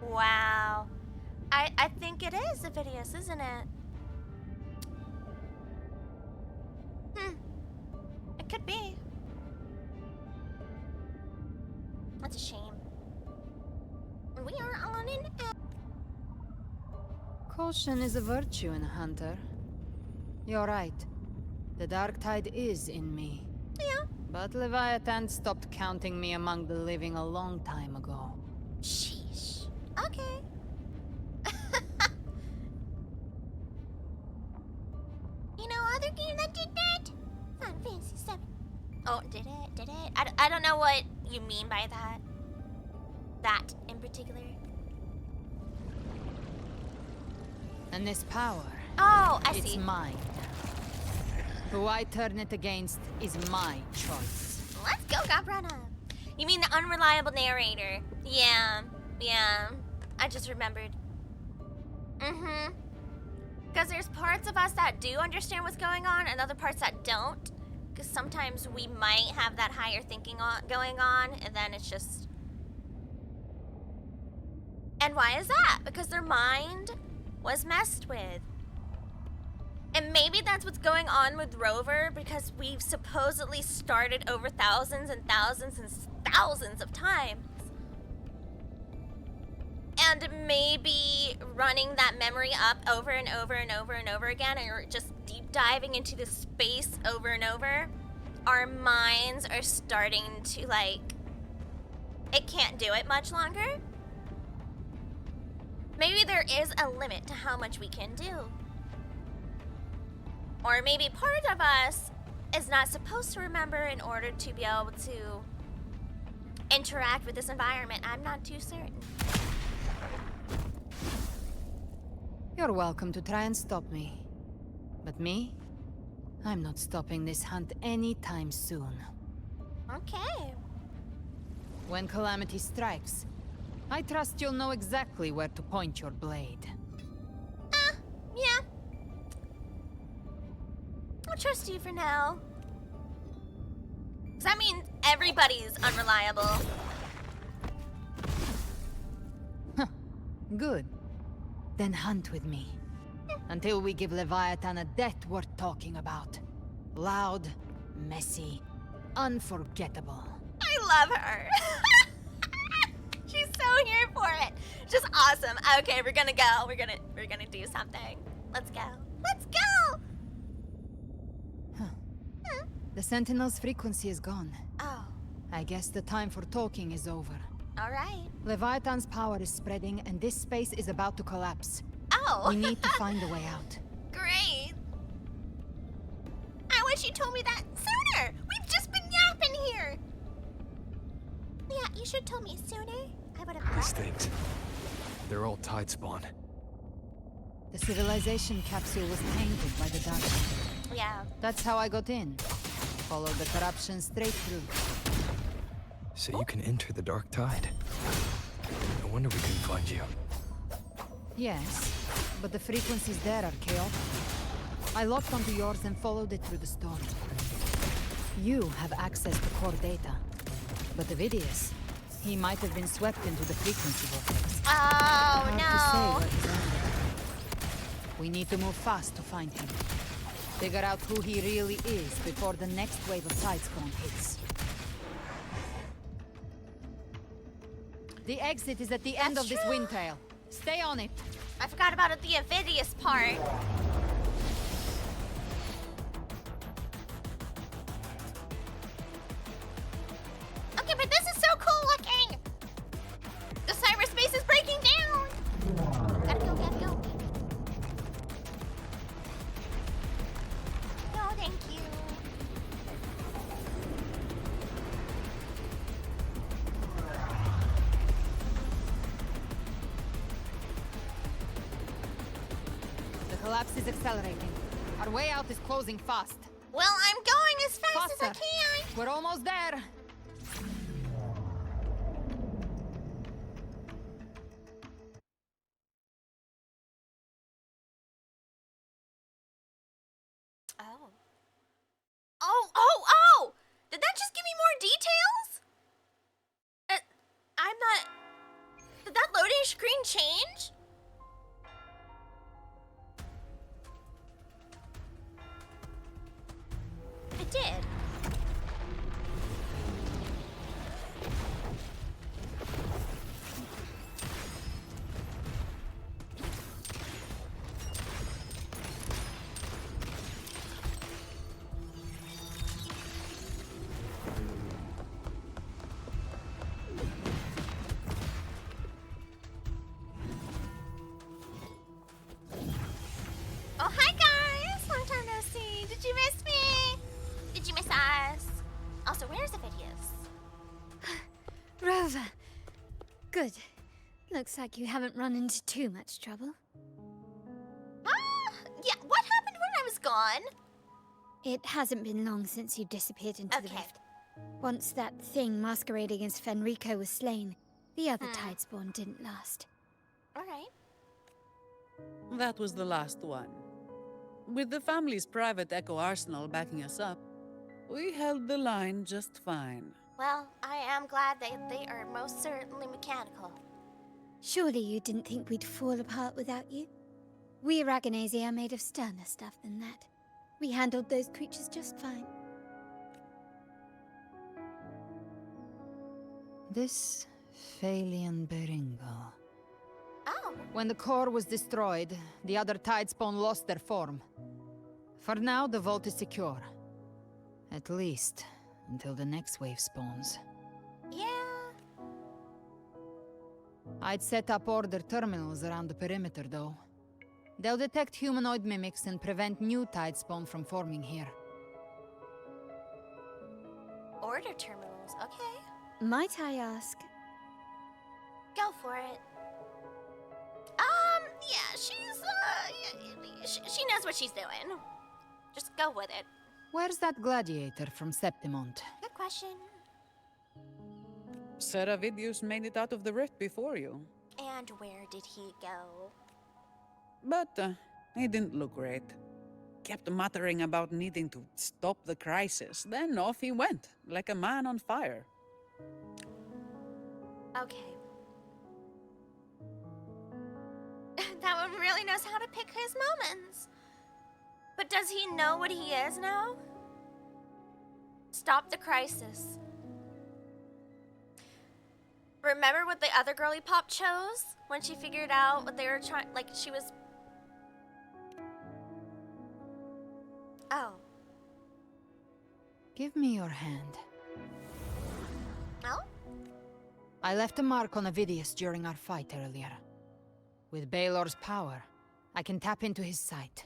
Wow. I think it is Avidius, isn't it? It could be. That's a shame. We are on an Caution is a virtue in a hunter. You're right. The dark tide is in me. Yeah. But Leviathan stopped counting me among the living a long time ago. Sheesh. Okay. You know, other game that did that? Final Fantasy 7. Oh, did it? Did it? I don't know what you mean by that. That in particular. And this power. Oh, I see. It's mine. Who I turn it against is my choice. Let's go, Gabrana. You mean the unreliable narrator? Yeah. I just remembered. Because there's parts of us that do understand what's going on and other parts that don't. Because sometimes we might have that higher thinking going on, and then it's just... And why is that? Because their mind was messed with. And maybe that's what's going on with Rover, because we've supposedly started over thousands and thousands and thousands of times. And maybe running that memory up over and over and over and over again, or just deep diving into the space over and over, our minds are starting to, like, it can't do it much longer. Maybe there is a limit to how much we can do. Or maybe part of us is not supposed to remember in order to be able to interact with this environment. I'm not too certain. You're welcome to try and stop me. But me? I'm not stopping this hunt anytime soon. Okay. When calamity strikes, I trust you'll know exactly where to point your blade. Yeah. I'll trust you for now. 'Cause that means everybody's unreliable. Good. Then hunt with me. Until we give Leviathan a death worth talking about. Loud, messy, unforgettable. I love her. She's so here for it. Just awesome. Okay, we're gonna go. We're gonna do something. Let's go. Let's go! The Sentinel's frequency is gone. Oh. I guess the time for talking is over. Alright. Leviathan's power is spreading, and this space is about to collapse. Oh. We need to find a way out. Great. I wish you told me that sooner. We've just been yapping here. Yeah, you should have told me sooner. I would have These things, they're all tide spawn. The civilization capsule was tainted by the dark. Yeah. That's how I got in. Followed the corruption straight through. So you can enter the dark tide. No wonder we couldn't find you. Yes, but the frequencies there are chaotic. I locked onto yours and followed it through the storm. You have access to core data. But Avidius, he might have been swept into the frequency vortex. Oh, Hard no. to say where he's ended. We need to move fast to find him. Figure out who he really is before the next wave of tidespawn hits. The exit is at the end of this wind tail. Stay on it. I forgot about the Avidius part. Okay, but this is so cool looking. The cyberspace is breaking down. Gotta go, gotta go. No, thank you. The collapse is accelerating. Our way out is closing fast. Well, I'm going as fast as I Faster. can. We're almost there. Oh. Oh! Did that just give me more details? I'm not... Did that loading screen change? It did. Oh, hi guys! Long time no see. Did you miss me? Did you miss us? Also, where's the videos? Rover. Good. Looks like you haven't run into too much trouble. Yeah, what happened when I was gone? It hasn't been long since you disappeared into the rift. Once that thing masquerading as Fenrico was slain, the other Tidespawn didn't last. Alright. That was the last one. With the family's private Echo Arsenal backing us up, we held the line just fine. Well, I am glad they are most certainly mechanical. Surely you didn't think we'd fall apart without you? We Aragonese are made of sterner stuff than that. We handled those creatures just fine. This Phalian Beringo. Oh. When the core was destroyed, the other Tidespawn lost their form. For now, the vault is secure. At least, until the next wave spawns. Yeah. I'd set up order terminals around the perimeter, though. They'll detect humanoid mimics and prevent new Tidespawn from forming here. Order terminals, okay. Might I ask? Go for it. Yeah, she knows what she's doing. Just go with it. Where's that gladiator from Septimont? Good question. Seravidius made it out of the rift before you. And where did he go? But he didn't look great. Kept muttering about needing to stop the crisis. Then off he went, like a man on fire. Okay. That one really knows how to pick his moments. But does he know what he is now? Stop the crisis. Remember what the other girly pop chose? When she figured out what they were trying, like she was... Oh. Give me your hand. Oh? I left a mark on Avidius during our fight earlier. With Baelor's power, I can tap into his sight.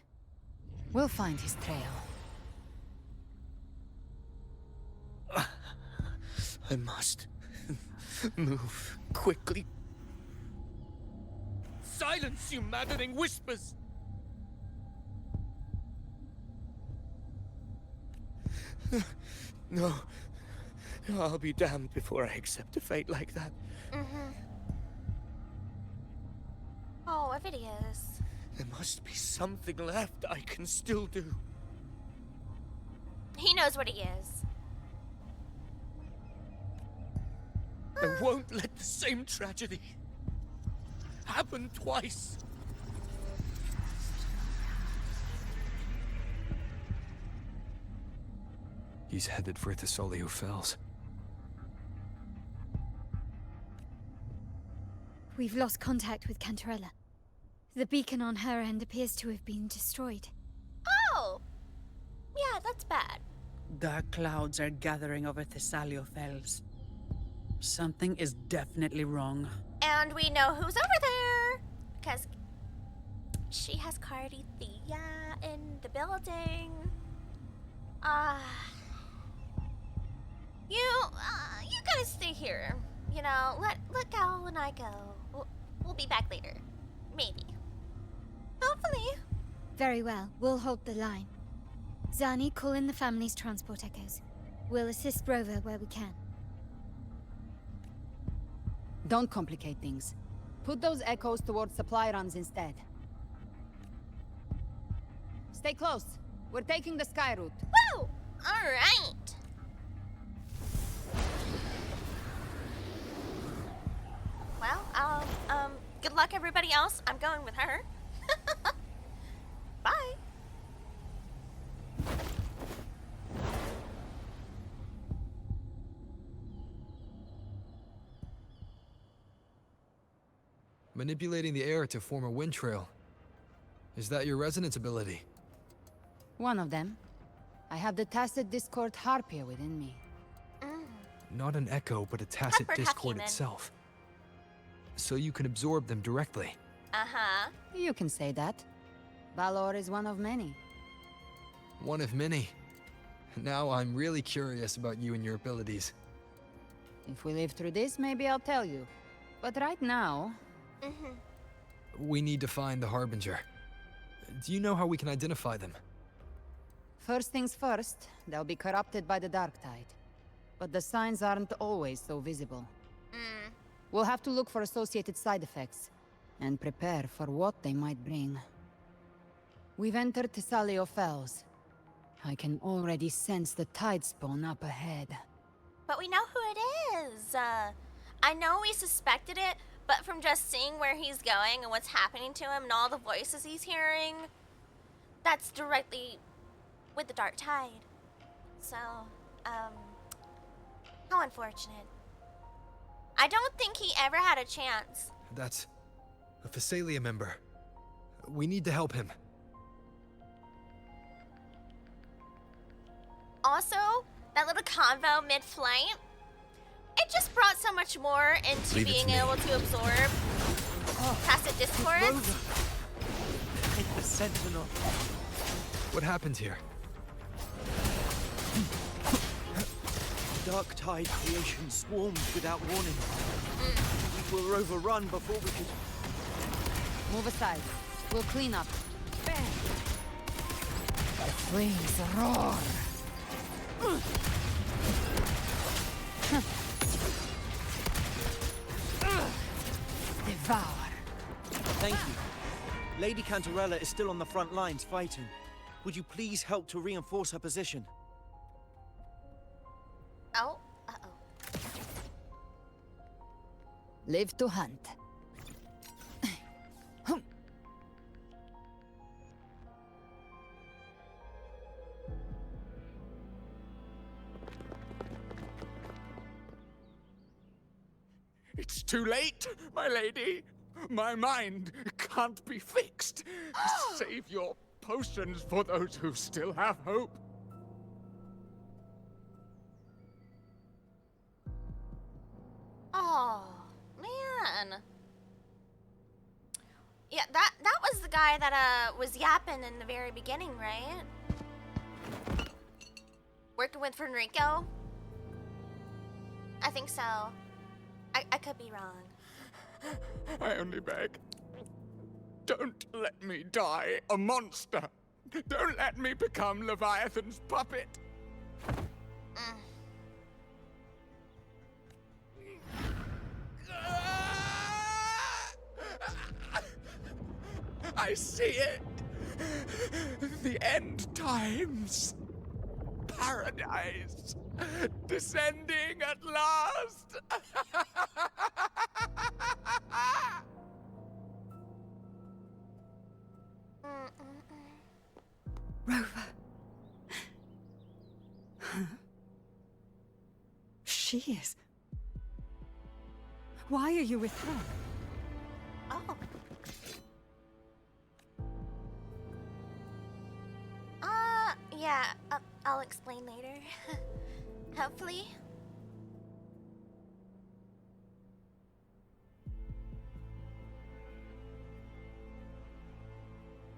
We'll find his trail. I must move quickly. Silence, you maddening whispers! No. I'll be damned before I accept a fate like that. Oh, Avidius. There must be something left I can still do. He knows what he is. I won't let the same tragedy happen twice. He's headed for Thessalio Fells. We've lost contact with Cantarella. The beacon on her end appears to have been destroyed. Oh! Yeah, that's bad. Dark clouds are gathering over Thessalio Fells. Something is definitely wrong. And we know who's over there! Because she has Cardi Thea in the building. You guys stay here. You know, let Gal and I go. We'll be back later. Maybe. Hopefully. Very well. We'll hold the line. Zani, call in the family's transport echoes. We'll assist Rover where we can. Don't complicate things. Put those echoes towards supply runs instead. Stay close. We're taking the sky route. Woo! All right. Well, good luck everybody else. I'm going with her. Bye. Manipulating the air to form a wind trail. Is that your resonance ability? One of them. I have the tacit discord harpia within me. Not an echo, but a tacit Peppered discord Huffyman. itself. So you can absorb them directly. Uh-huh. You can say that. Valor is one of many. One of many. Now I'm really curious about you and your abilities. If we live through this, maybe I'll tell you. But right now... We need to find the Harbinger. Do you know how we can identify them? First things first, they'll be corrupted by the Dark Tide. But the signs aren't always so visible. We'll have to look for associated side effects, and prepare for what they might bring. We've entered Thessalio Fells. I can already sense the Tidespawn up ahead. But we know who it is. I know we suspected it, but from just seeing where he's going and what's happening to him and all the voices he's hearing, that's directly with the Dark Tide. So, how unfortunate. I don't think he ever had a chance. That's a Phasalia member. We need to help him. Also, that little convo mid-flight, it just brought so much more into Leave it being to me. able to absorb tacit discords. Take the Sentinel. What happened here? Dark Tide creation swarmed without warning. We were overrun before we could... Move aside. We'll clean up. Bang! The flames roar. Devour. Thank you. Lady Cantarella is still on the front lines fighting. Would you please help to reinforce her position? Oh, uh-oh. Live to hunt. It's too late, my lady. My mind can't be fixed. Save your potions for those who still have hope. Oh, man. Yeah, that was the guy that was yapping in the very beginning, right? Working with Fenrico? I think so. I could be wrong. I only beg. Don't let me die a monster. Don't let me become Leviathan's puppet. I see it. The end times. Paradise. Descending at last. Rover. She is. Why are you with her? Oh. Yeah, I'll explain later. Hopefully.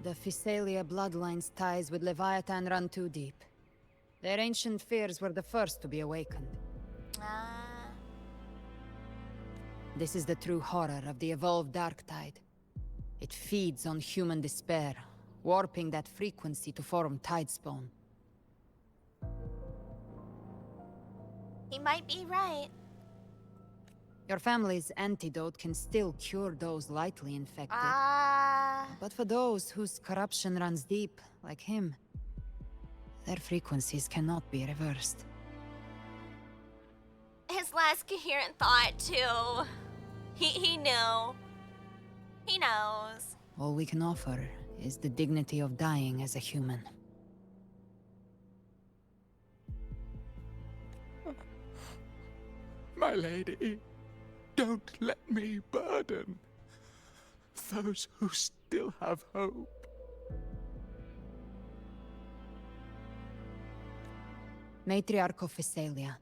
The Phasalia bloodline's ties with Leviathan run too deep. Their ancient fears were the first to be awakened. This is the true horror of the evolved Dark Tide. It feeds on human despair, warping that frequency to form Tidespawn. He might be right. Your family's antidote can still cure those lightly infected. But for those whose corruption runs deep, like him, Their frequencies cannot be reversed. His last coherent thought, too. He knew. He knows. All we can offer is the dignity of dying as a human. My lady, don't let me burden those who still have hope. Matriarch of Physalia,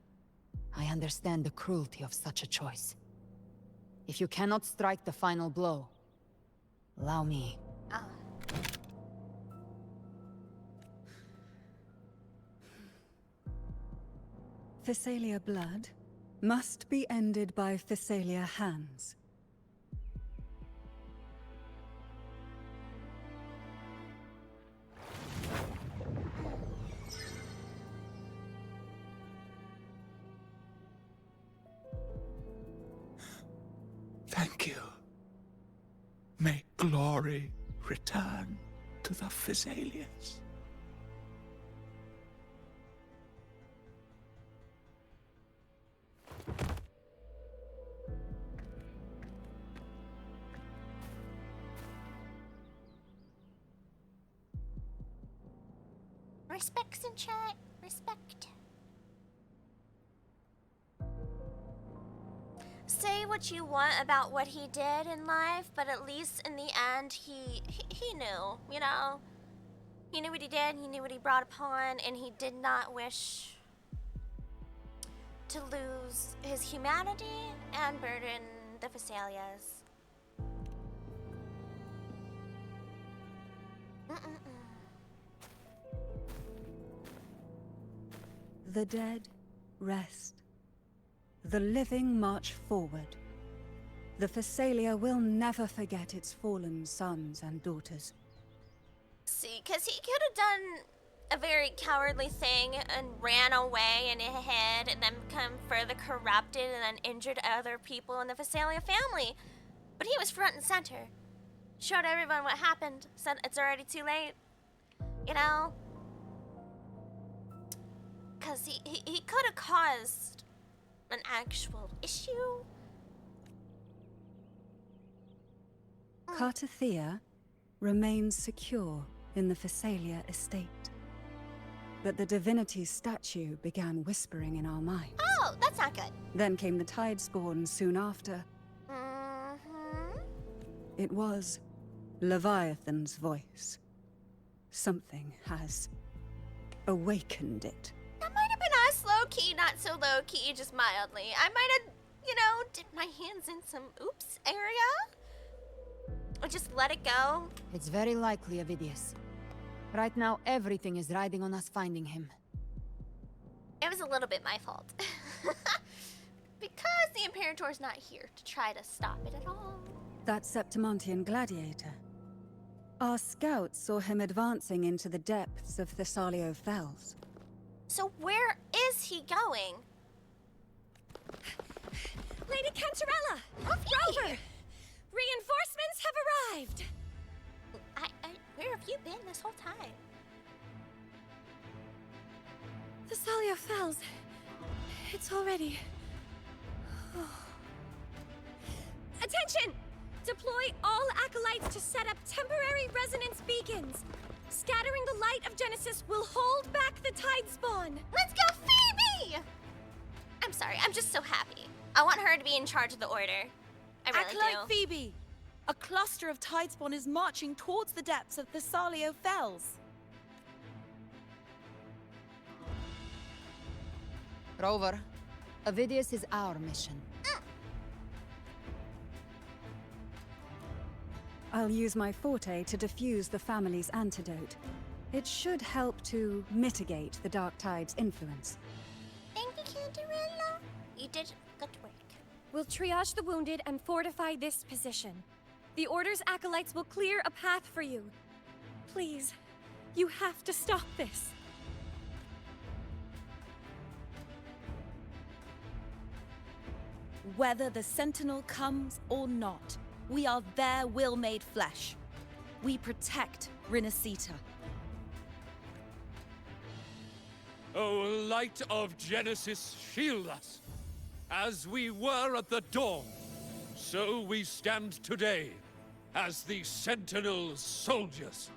I understand the cruelty of such a choice. If you cannot strike the final blow, allow me. Physalia blood must be ended by Physalia hands. Thank you. May glory return to the Physalians. Respects in chat. Respect. Say what you want about what he did in life, but at least in the end, he knew, you know? He knew what he did, he knew what he brought upon, and he did not wish to lose his humanity and burden the Physalias. The dead rest. The living march forward. The Physalia will never forget its fallen sons and daughters. See, because he could have done a very cowardly thing and ran away and hid and then become further corrupted and then injured other people in the Physalia family. But he was front and center. Showed everyone what happened. Said it's already too late. You know? Because he could have caused an actual issue. Cartathea remains secure in the Physalia estate. But the divinity's statue began whispering in our minds. Oh, that's not good. Then came the Tidespawn soon after. It was Leviathan's voice. Something has awakened it. That might have been us, low-key, not so low-key, just mildly. I might have, you know, dipped my hands in some oops area. Or just let it go. It's very likely, Avidius. Right now, everything is riding on us finding him. It was a little bit my fault. Because the Imperator's not here to try to stop it at all. That Septimontian gladiator. Our scouts saw him advancing into the depths of Thessalio Fells. So where is he going? Lady Cantarella! Rover! Reinforcements have arrived! Where have you been this whole time? Thessalio Fells. It's already... Attention! Deploy all acolytes to set up temporary resonance beacons. Scattering the light of Genesis will hold back the Tidespawn. Let's go, Phoebe! I'm sorry, I'm just so happy. I want her to be in charge of the order. I really Acolyte do. Phoebe! A cluster of Tidespawn is marching towards the depths of Thessalio Fells. Rover, Avidius is our mission. I'll use my forte to diffuse the family's antidote. It should help to mitigate the Dark Tide's influence. Thank you, Cantarella. You did good work. We'll triage the wounded and fortify this position. The Order's acolytes will clear a path for you. Please, you have to stop this. Whether the Sentinel comes or not, we are their will made flesh. We protect Rinasita. O light of Genesis, shield us. As we were at the dawn, so we stand today as the Sentinel's soldiers.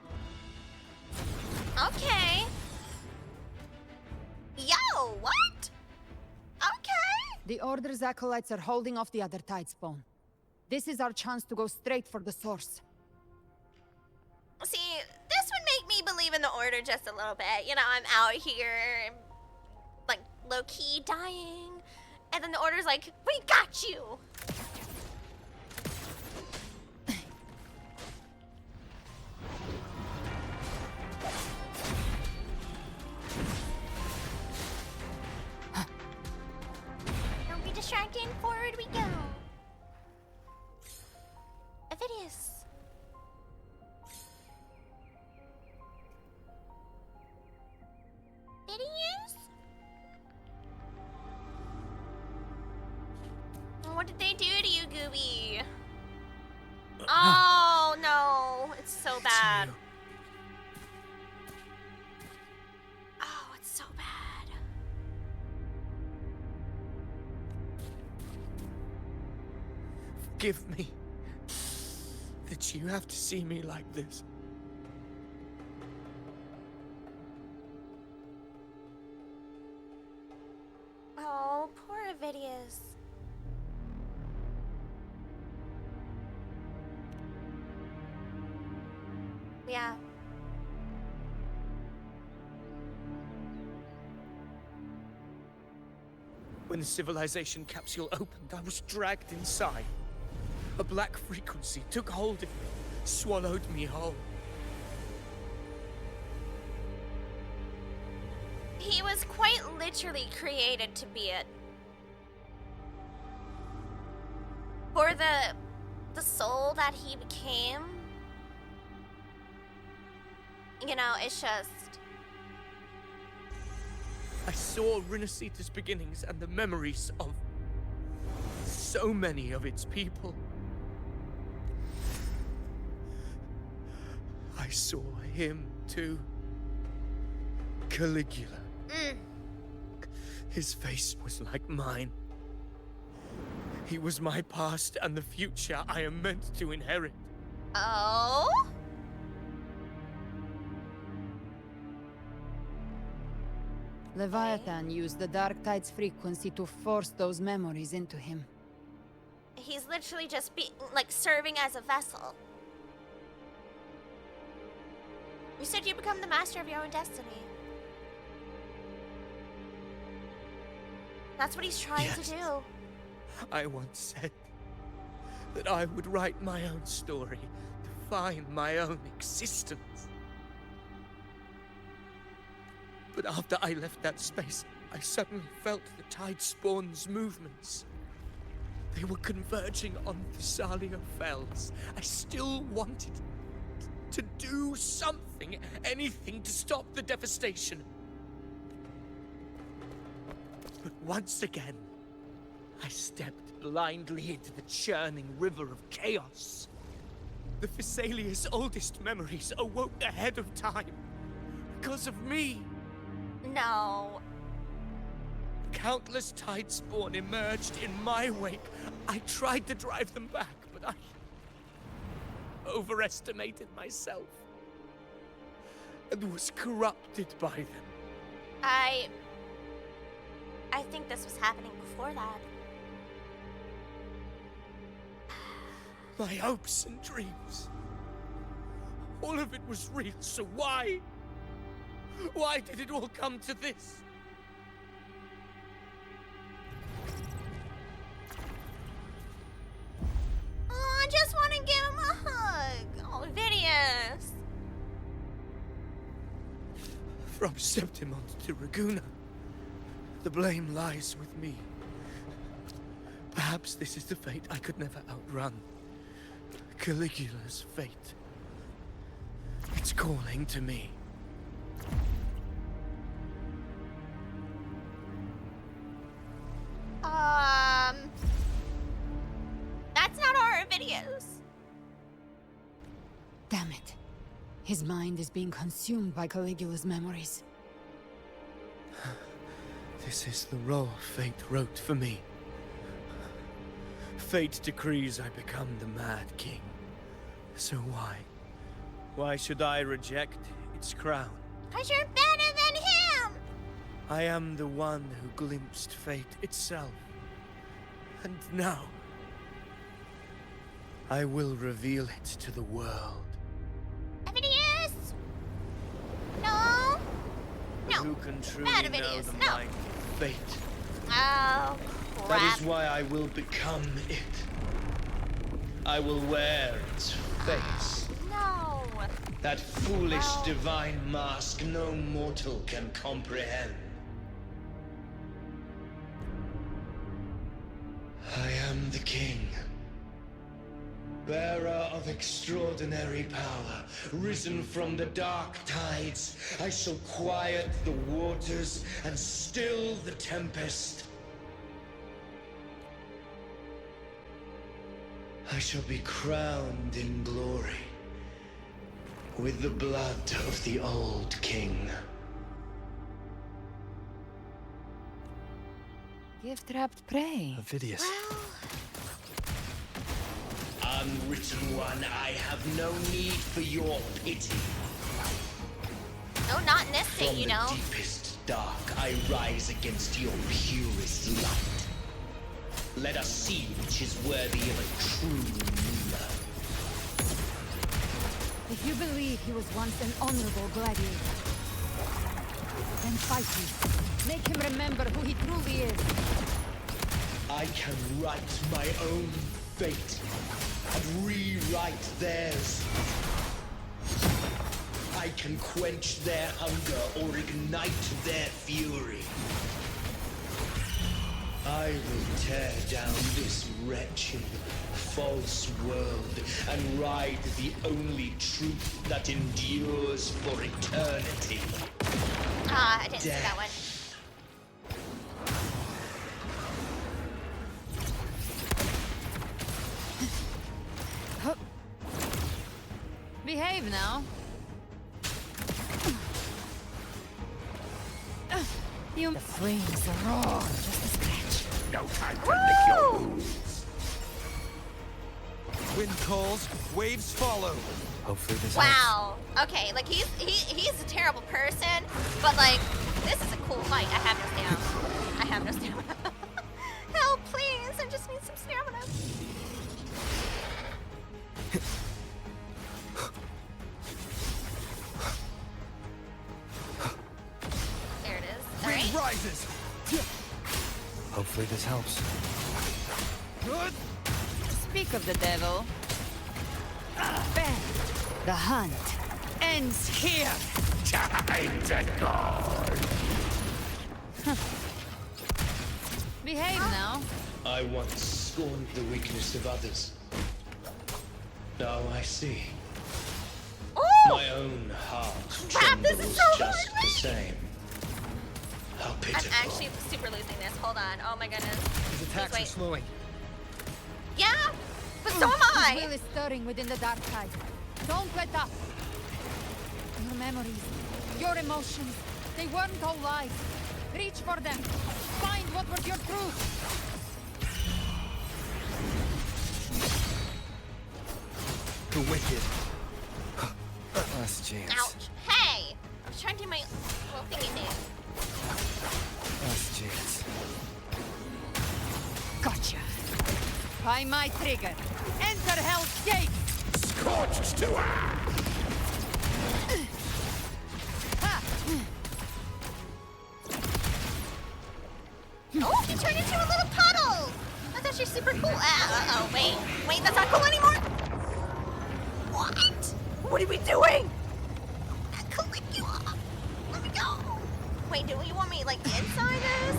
Okay. Yo, what? Okay. The Order's acolytes are holding off the other Tidespawn. This is our chance to go straight for the source. See, this would make me believe in the Order just a little bit. You know, I'm out here, like, low-key dying. And then the Order's like, we got you! Don't be distracted, forward we go. Avidius. Avidius? What did they do to you, Gooby? Oh no, it's so bad. Oh, it's so bad. Forgive me that you have to see me like this. Oh, poor Avidius. Yeah. When the civilization capsule opened, I was dragged inside. A black frequency took hold of me, swallowed me whole. He was quite literally created to be it. For the soul that he became, you know, it's just... I saw Rinasita's beginnings and the memories of so many of its people. I saw him too. Caligula. His face was like mine. He was my past and the future I am meant to inherit. Oh? Leviathan used the Dark Tide's frequency to force those memories into him. He's literally just like serving as a vessel. You said you become the master of your own destiny. That's what he's trying to do. I once said that I would write my own story, define my own existence. But after I left that space, I suddenly felt the Tidespawn's movements. They were converging on Thessalia Fells. I still wanted to do something, anything to stop the devastation. But once again, I stepped blindly into the churning river of chaos. The Thessalia's oldest memories awoke ahead of time. Because of me. No. Countless Tidespawn emerged in my wake. I tried to drive them back, but I overestimated myself and was corrupted by them. I think this was happening before that. My hopes and dreams. All of it was real, so why? Why did it all come to this? Oh, I just want to give him a hug. Oh, Avidius. From Septimont to Raguna, the blame lies with me. Perhaps this is the fate I could never outrun. Caligula's fate. It's calling to me. That's not our Avidius. Damn it. His mind is being consumed by Caligula's memories. This is the role fate wrote for me. Fate decrees I become the Mad King. So why? Why should I reject its crown? 'Cause you're better than him! I am the one who glimpsed fate itself. And now, I will reveal it to the world. Evidius! No! No. Who can truly Bad know Evidius, the no. mind of fate? Oh, crap. That is why I will become it. I will wear its face. No. That foolish divine mask no mortal can comprehend. I am the king, bearer of extraordinary power, risen from the dark tides. I shall quiet the waters and still the tempest. I shall be crowned in glory with the blood of the old king. Gift-wrapped prey. Evidius. Unwritten one, I have no need for your pity. No, not in this From thing, you the know. deepest dark, I rise against your purest light. Let us see which is worthy of a true ruler. If you believe he was once an honorable gladiator, then fight him. Make him remember who he truly is. I can write my own fate and rewrite theirs. I can quench their hunger or ignite their fury. I will tear down this wretched, false world and ride the only truth that endures for eternity. Ah, I didn't see that one. Behave now. The flames roar just a scratch. No time to lick your wounds. Wind calls, waves follow. Hopefully this helps. Wow. Okay, like he's a terrible person, but like this is a cool fight. I have no stamina. I have no stamina. Help, please! I just need some stamina. There it is. All right. Rises. Hopefully this helps. Good. Speak of the devil. Ben, the hunt ends here. Time to go. Behave now. I once scorned the weakness of others. Now I see. My own heart trembles just the same. How pitiful. I'm actually super losing this. Hold on. Oh my goodness. His attacks are slowing. Yeah, but so am I. His will is stirring within the dark tide. Don't let up. Your memories, your emotions, they weren't all lies. Reach for them. Find what was your truth. The wicked. Last chance. Ouch. Hey! I was trying to do my little thingy thing. Last chance. Gotcha. By my trigger. Enter Hell's Gate. Scorched to ash. Oh, he turned into a little puddle! That's actually super cool. Uh-oh, wait, that's not cool anymore? What? What are we doing? I could lick you off. Let me go. Wait, do you want me, like, inside this,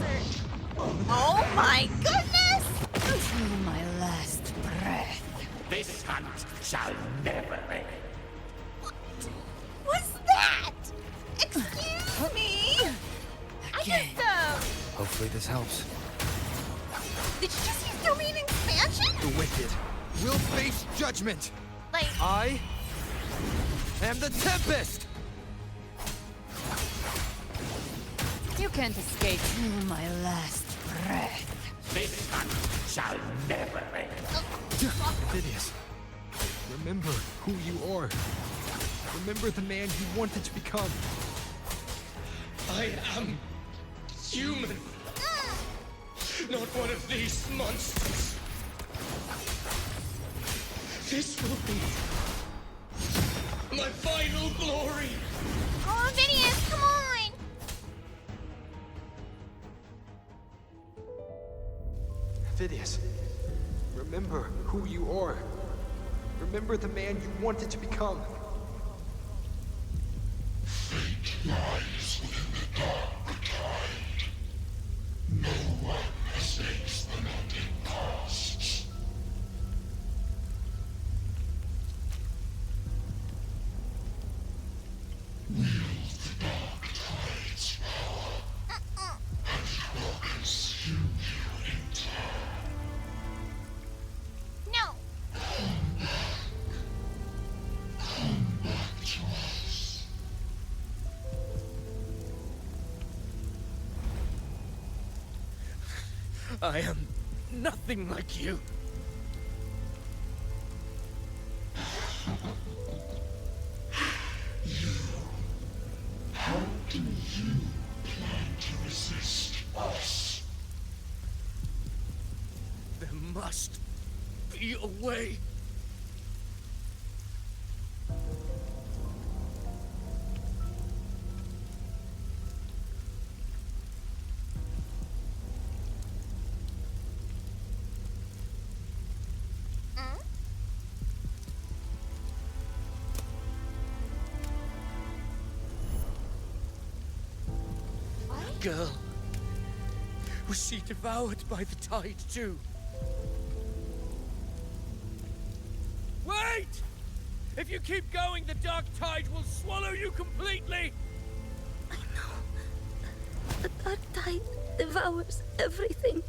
or? Oh my goodness! Till my last breath. This hunt shall never end. What's that? Excuse me? I just, Hopefully this helps. did you just use domain expansion? The wicked will face judgment. Like, I am the Tempest. you can't escape till my last breath. This hunt shall never end. Phineas, remember who you are. Remember the man you wanted to become. I am human. Not one of these monsters. This will be my final glory. Oh, Phineas, come on! Phineas, remember who you are. Remember the man you wanted to become. Fate lies within the dark tide. No one escapes the London past. Wield the dark tide's power, and it will consume you in turn. No. Come back to us. I am nothing like you. How do you plan to resist us? There must be a way. Girl, was she devoured by the tide too? Wait! If you keep going, the dark tide will swallow you completely! The dark tide devours everything,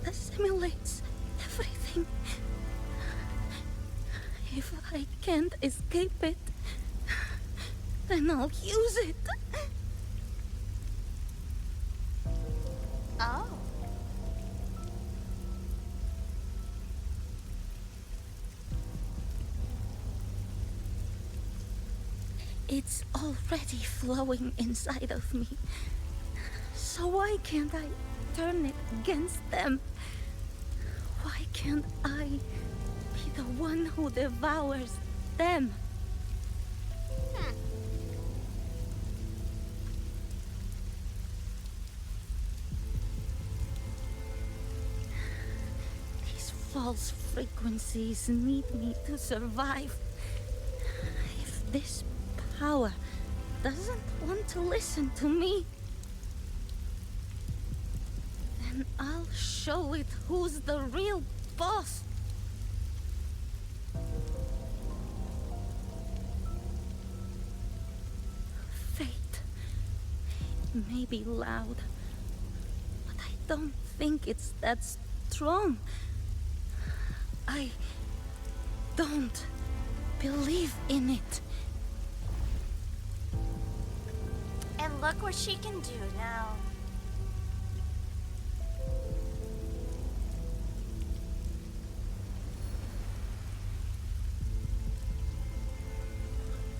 assimilates everything. If I can't escape it, then I'll use it. Oh. It's already flowing inside of me. So why can't I turn it against them? Why can't I be the one who devours them? These false frequencies need me to survive. If this power doesn't want to listen to me, then I'll show it who's the real boss. Fate may be loud, but I don't think it's that strong. I don't believe in it. And look what she can do now.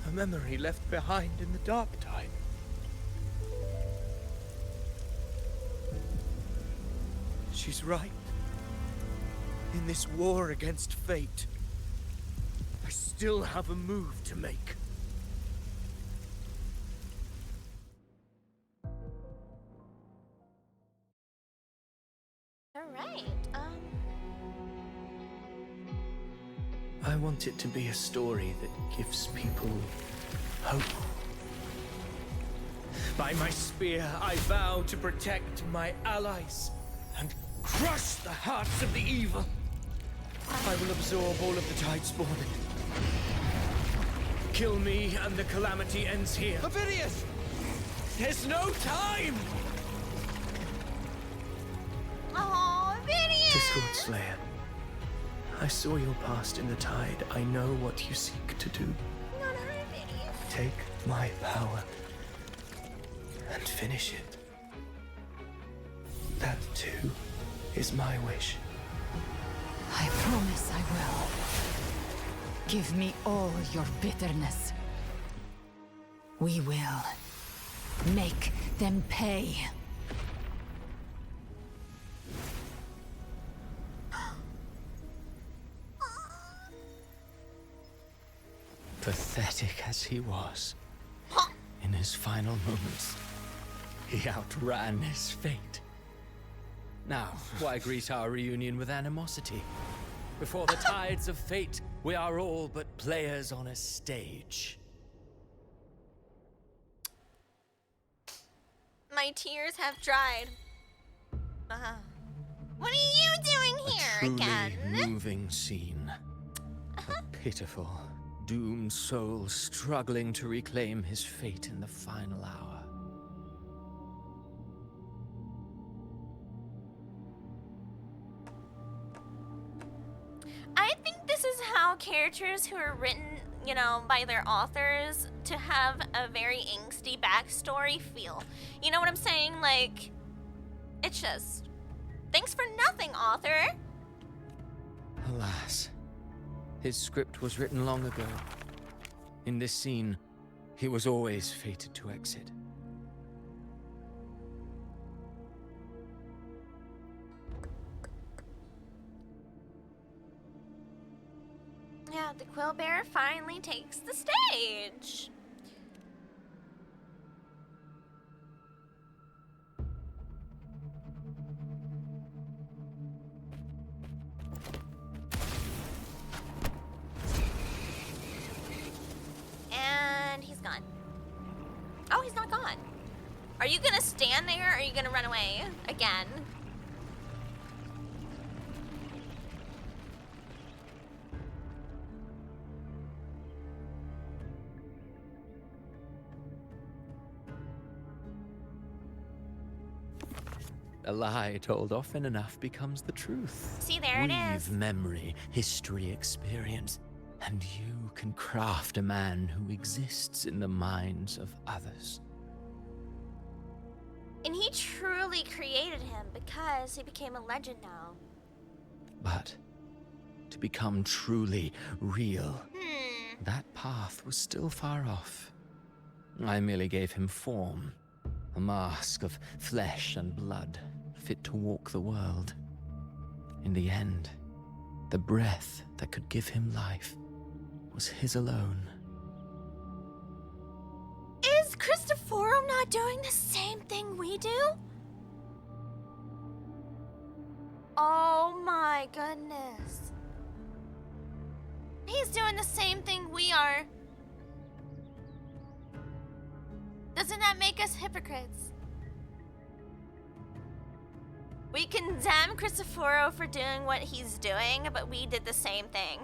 A memory left behind in the dark tide. She's right. In this war against fate, I still have a move to make. All right. I want it to be a story that gives people hope. By my spear, I vow to protect my allies and crush the hearts of the evil. I will absorb all of the Tidespawn. Kill me and the calamity ends here. Phineas! There's no time! Oh, Phineas! Discord Slayer, I saw your past in the tide. I know what you seek to do. Not her, Phineas. Take my power and finish it. That too is my wish. I promise I will. Give me all your bitterness. We will make them pay. Pathetic as he was, in his final moments, he outran his fate. Now, why greet our reunion with animosity? Before the tides of fate, we are all but players on a stage. My tears have dried. What are you doing here Truly again? moving scene. A pitiful, doomed soul struggling to reclaim his fate in the final hour. I think this is how characters who are written, you know, by their authors to have a very angsty backstory feel. You know what I'm saying? Like, it's just, thanks for nothing, author. Alas, his script was written long ago. In this scene, he was always fated to exit. Yeah, the Quill Bear finally takes the stage. And he's gone. Oh, he's not gone. Are you gonna stand there or are you gonna run away again? A lie told often enough becomes the truth. See, there it is. Weave memory, history, experience, and you can craft a man who exists in the minds of others. And he truly created him because he became a legend now. But to become truly real, that path was still far off. I merely gave him form, a mask of flesh and blood, fit to walk the world. In the end, the breath that could give him life was his alone. Is Cristoforo not doing the same thing we do? Oh my goodness. He's doing the same thing we are. Doesn't that make us hypocrites? We condemn Cristoforo for doing what he's doing, but we did the same thing.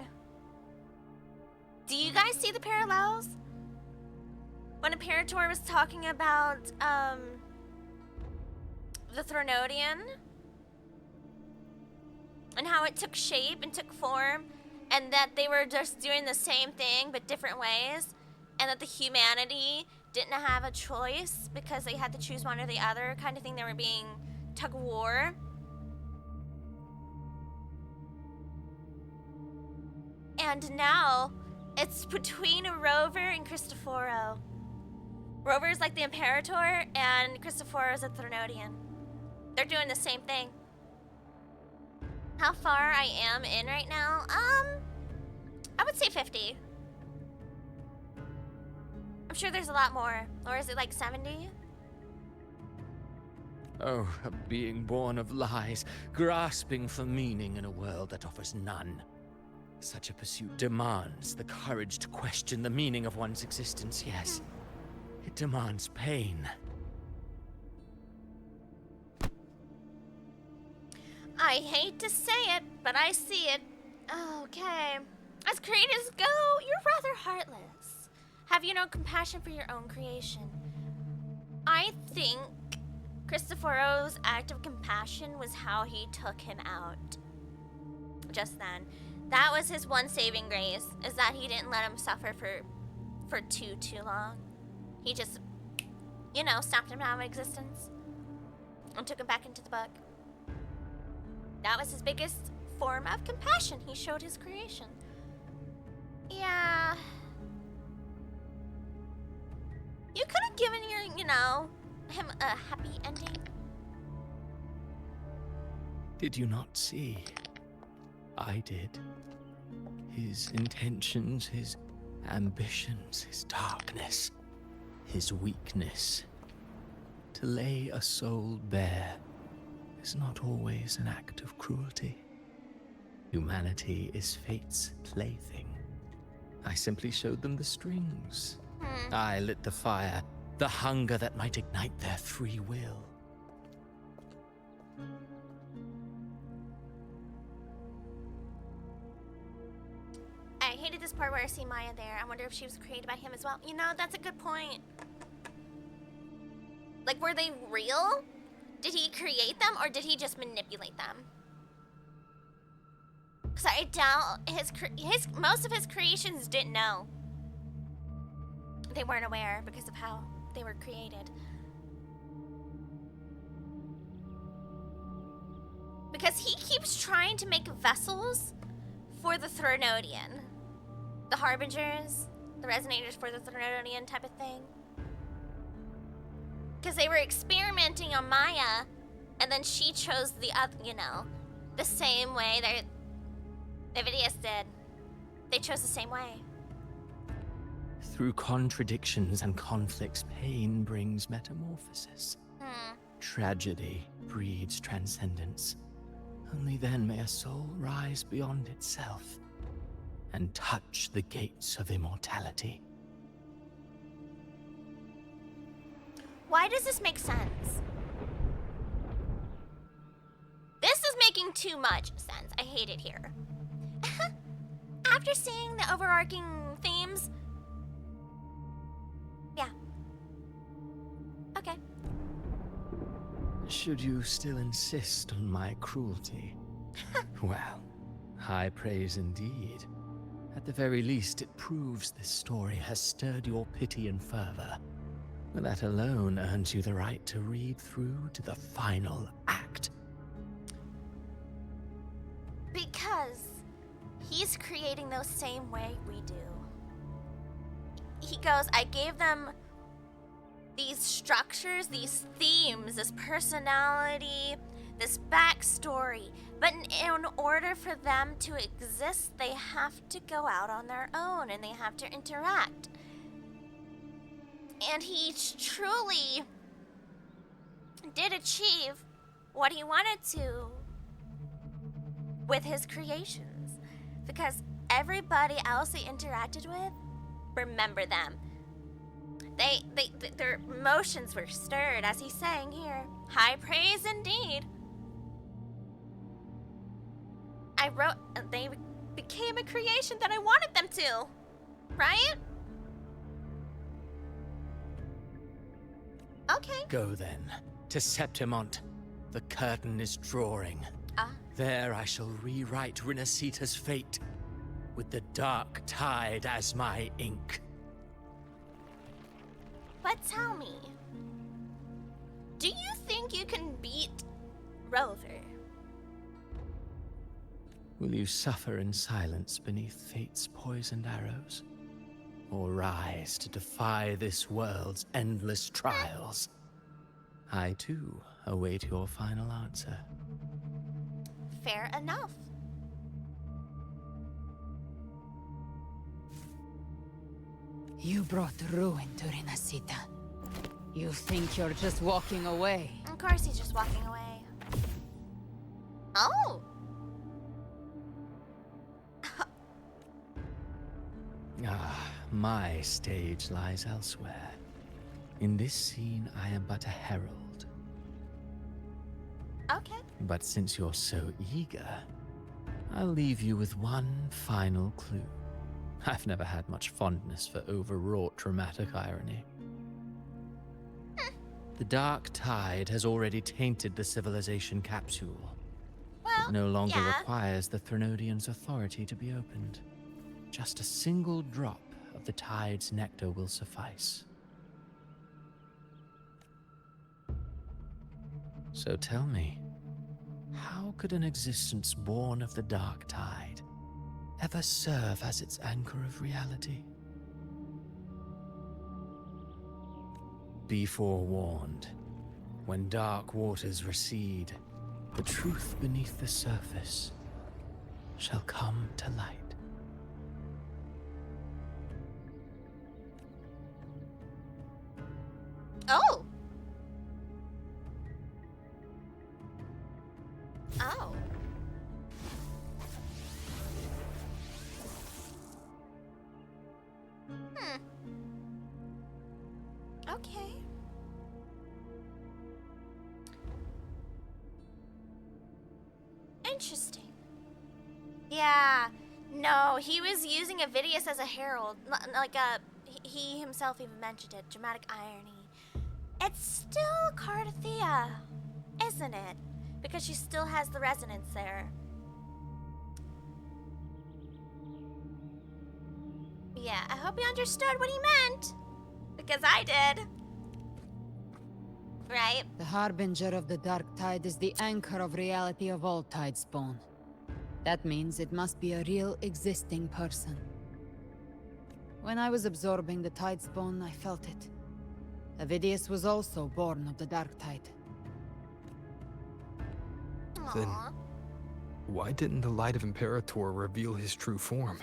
Do you guys see the parallels? When Imperator was talking about, the Thronodian, and how it took shape and took form, and that they were just doing the same thing but different ways, and that the humanity didn't have a choice because they had to choose one or the other kind of thing. They were being tug of war. And now it's between Rover and Cristoforo. Rover is like the Imperator and Cristoforo is a Thronodian. They're doing the same thing. How far I am in right now? I would say 50. I'm sure there's a lot more. Or is it like 70? Oh, a being born of lies, grasping for meaning in a world that offers none. Such a pursuit demands the courage to question the meaning of one's existence, yes. It demands pain. I hate to say it, but I see it. Okay. As creators go, you're rather heartless. Have you no compassion for your own creation? I think Cristoforo's act of compassion was how he took him out. Just then. That was his one saving grace, is that he didn't let him suffer for too long. He just you know, snapped him out of existence and took him back into the book. That was his biggest form of compassion he showed his creation. Yeah. You could have given your, you know, him a happy ending. Did you not see? I did. His intentions, his ambitions, his darkness, his weakness. To lay a soul bare is not always an act of cruelty. Humanity is fate's plaything. I simply showed them the strings. I lit the fire, the hunger that might ignite their free will. I hated this part where I see Maya there. I wonder if she was created by him as well. You know, that's a good point. Like, were they real? Did he create them, or did he just manipulate them? Because I doubt most of his creations didn't know. They weren't aware because of how they were created. Because he keeps trying to make vessels for the Thronodian. The Harbingers, the Resonators for the Thronodian type of thing. Because they were experimenting on Maya, and then she chose the other, you know, the same way that Vidius did. They chose the same way. Through contradictions and conflicts, pain brings metamorphosis. Tragedy breeds transcendence. Only then may a soul rise beyond itself and touch the gates of immortality. Why does this make sense? This is making too much sense. I hate it here. After seeing the overarching themes, yeah. Okay. Should you still insist on my cruelty? Well, high praise indeed. At the very least, it proves this story has stirred your pity and fervor. That alone earns you the right to read through to the final act. Because he's creating those same way we do. He goes, I gave them these structures, these themes, this personality, this backstory. But in order for them to exist, they have to go out on their own and they have to interact. And he truly did achieve what he wanted to with his creations. Because everybody else he interacted with, remember them. Their emotions were stirred, as he's saying here. High praise indeed. I wrote, they became a creation that I wanted them to, right? Okay. Go then, to Septimont. The curtain is drawing. There I shall rewrite Rinasita's fate, with the dark tide as my ink. But tell me, do you think you can beat Rover? Will you suffer in silence beneath fate's poisoned arrows? Or rise to defy this world's endless trials? I, too, await your final answer. Fair enough. You brought ruin to Rinasita. You think you're just walking away? Of course he's just walking away. Oh! My stage lies elsewhere. In this scene, I am but a herald. Okay. But since you're so eager, I'll leave you with one final clue. I've never had much fondness for overwrought dramatic irony. The dark tide has already tainted the civilization capsule. Well, it no longer requires the Threnodian's authority to be opened. Just a single drop of the tide's nectar will suffice. So tell me, how could an existence born of the dark tide ever serve as its anchor of reality? Be forewarned. When dark waters recede, the truth beneath the surface shall come to light. Oh! Oh. Okay. Interesting. Yeah. No, he was using Avidius as a herald. Like he himself even mentioned it. Dramatic irony. It's still Cardathea, isn't it? Because she still has the resonance there. Yeah, I hope you understood what he meant. Because I did. Right? The Harbinger of the Dark Tide is the anchor of reality of all Tidespawn. That means it must be a real existing person. When I was absorbing the Tidespawn, I felt it. Avidius was also born of the Dark Tide. Then, why didn't the Light of Imperator reveal his true form?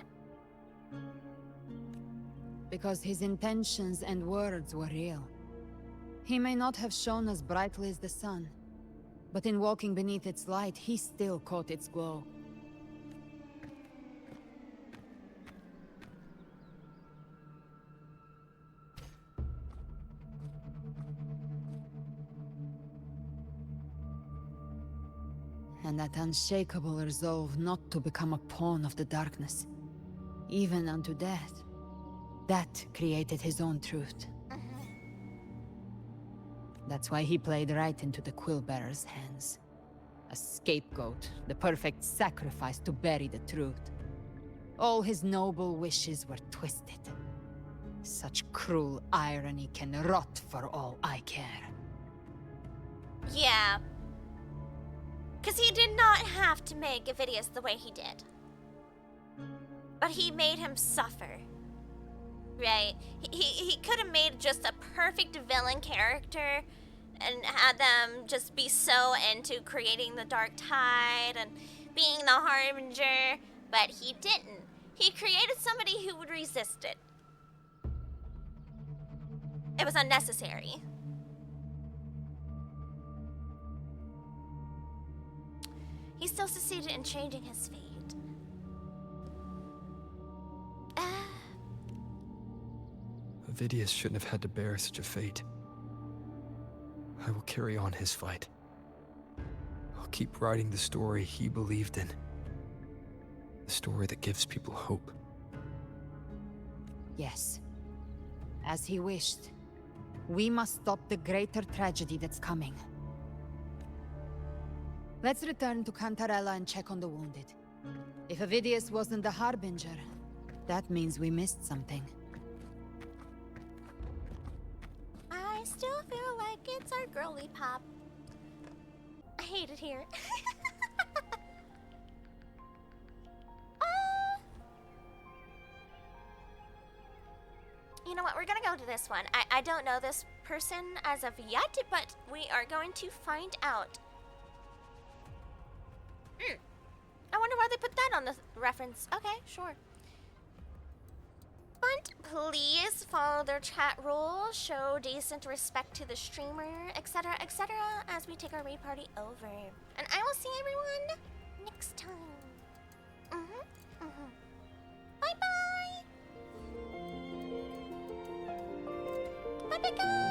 Because his intentions and words were real. He may not have shone as brightly as the sun, but in walking beneath its light, he still caught its glow. And that unshakable resolve not to become a pawn of the darkness, even unto death, that created his own truth. That's why he played right into the Quillbearer's hands. A scapegoat, the perfect sacrifice to bury the truth. All his noble wishes were twisted. Such cruel irony can rot for all I care. Yeah. Because he did not have to make Avidius the way he did. But he made him suffer. Right? He could have made just a perfect villain character and had them just be so into creating the Dark Tide and being the Harbinger, but he didn't. He created somebody who would resist it. It was unnecessary. He still succeeded in changing his fate. Avidius shouldn't have had to bear such a fate. I will carry on his fight. I'll keep writing the story he believed in. The story that gives people hope. Yes. As he wished. We must stop the greater tragedy that's coming. Let's return to Cantarella and check on the wounded. If Avidius wasn't the Harbinger, that means we missed something. I still feel like it's our girly pop. I hate it here. You know what? We're gonna go to this one. I don't know this person as of yet, but we are going to find out. I wonder why they put that on the reference. Okay, sure. But please follow their chat rules, show decent respect to the streamer, etc., etc., as we take our raid party over. And I will see everyone next time. Bye-bye! Bye-bye, guys!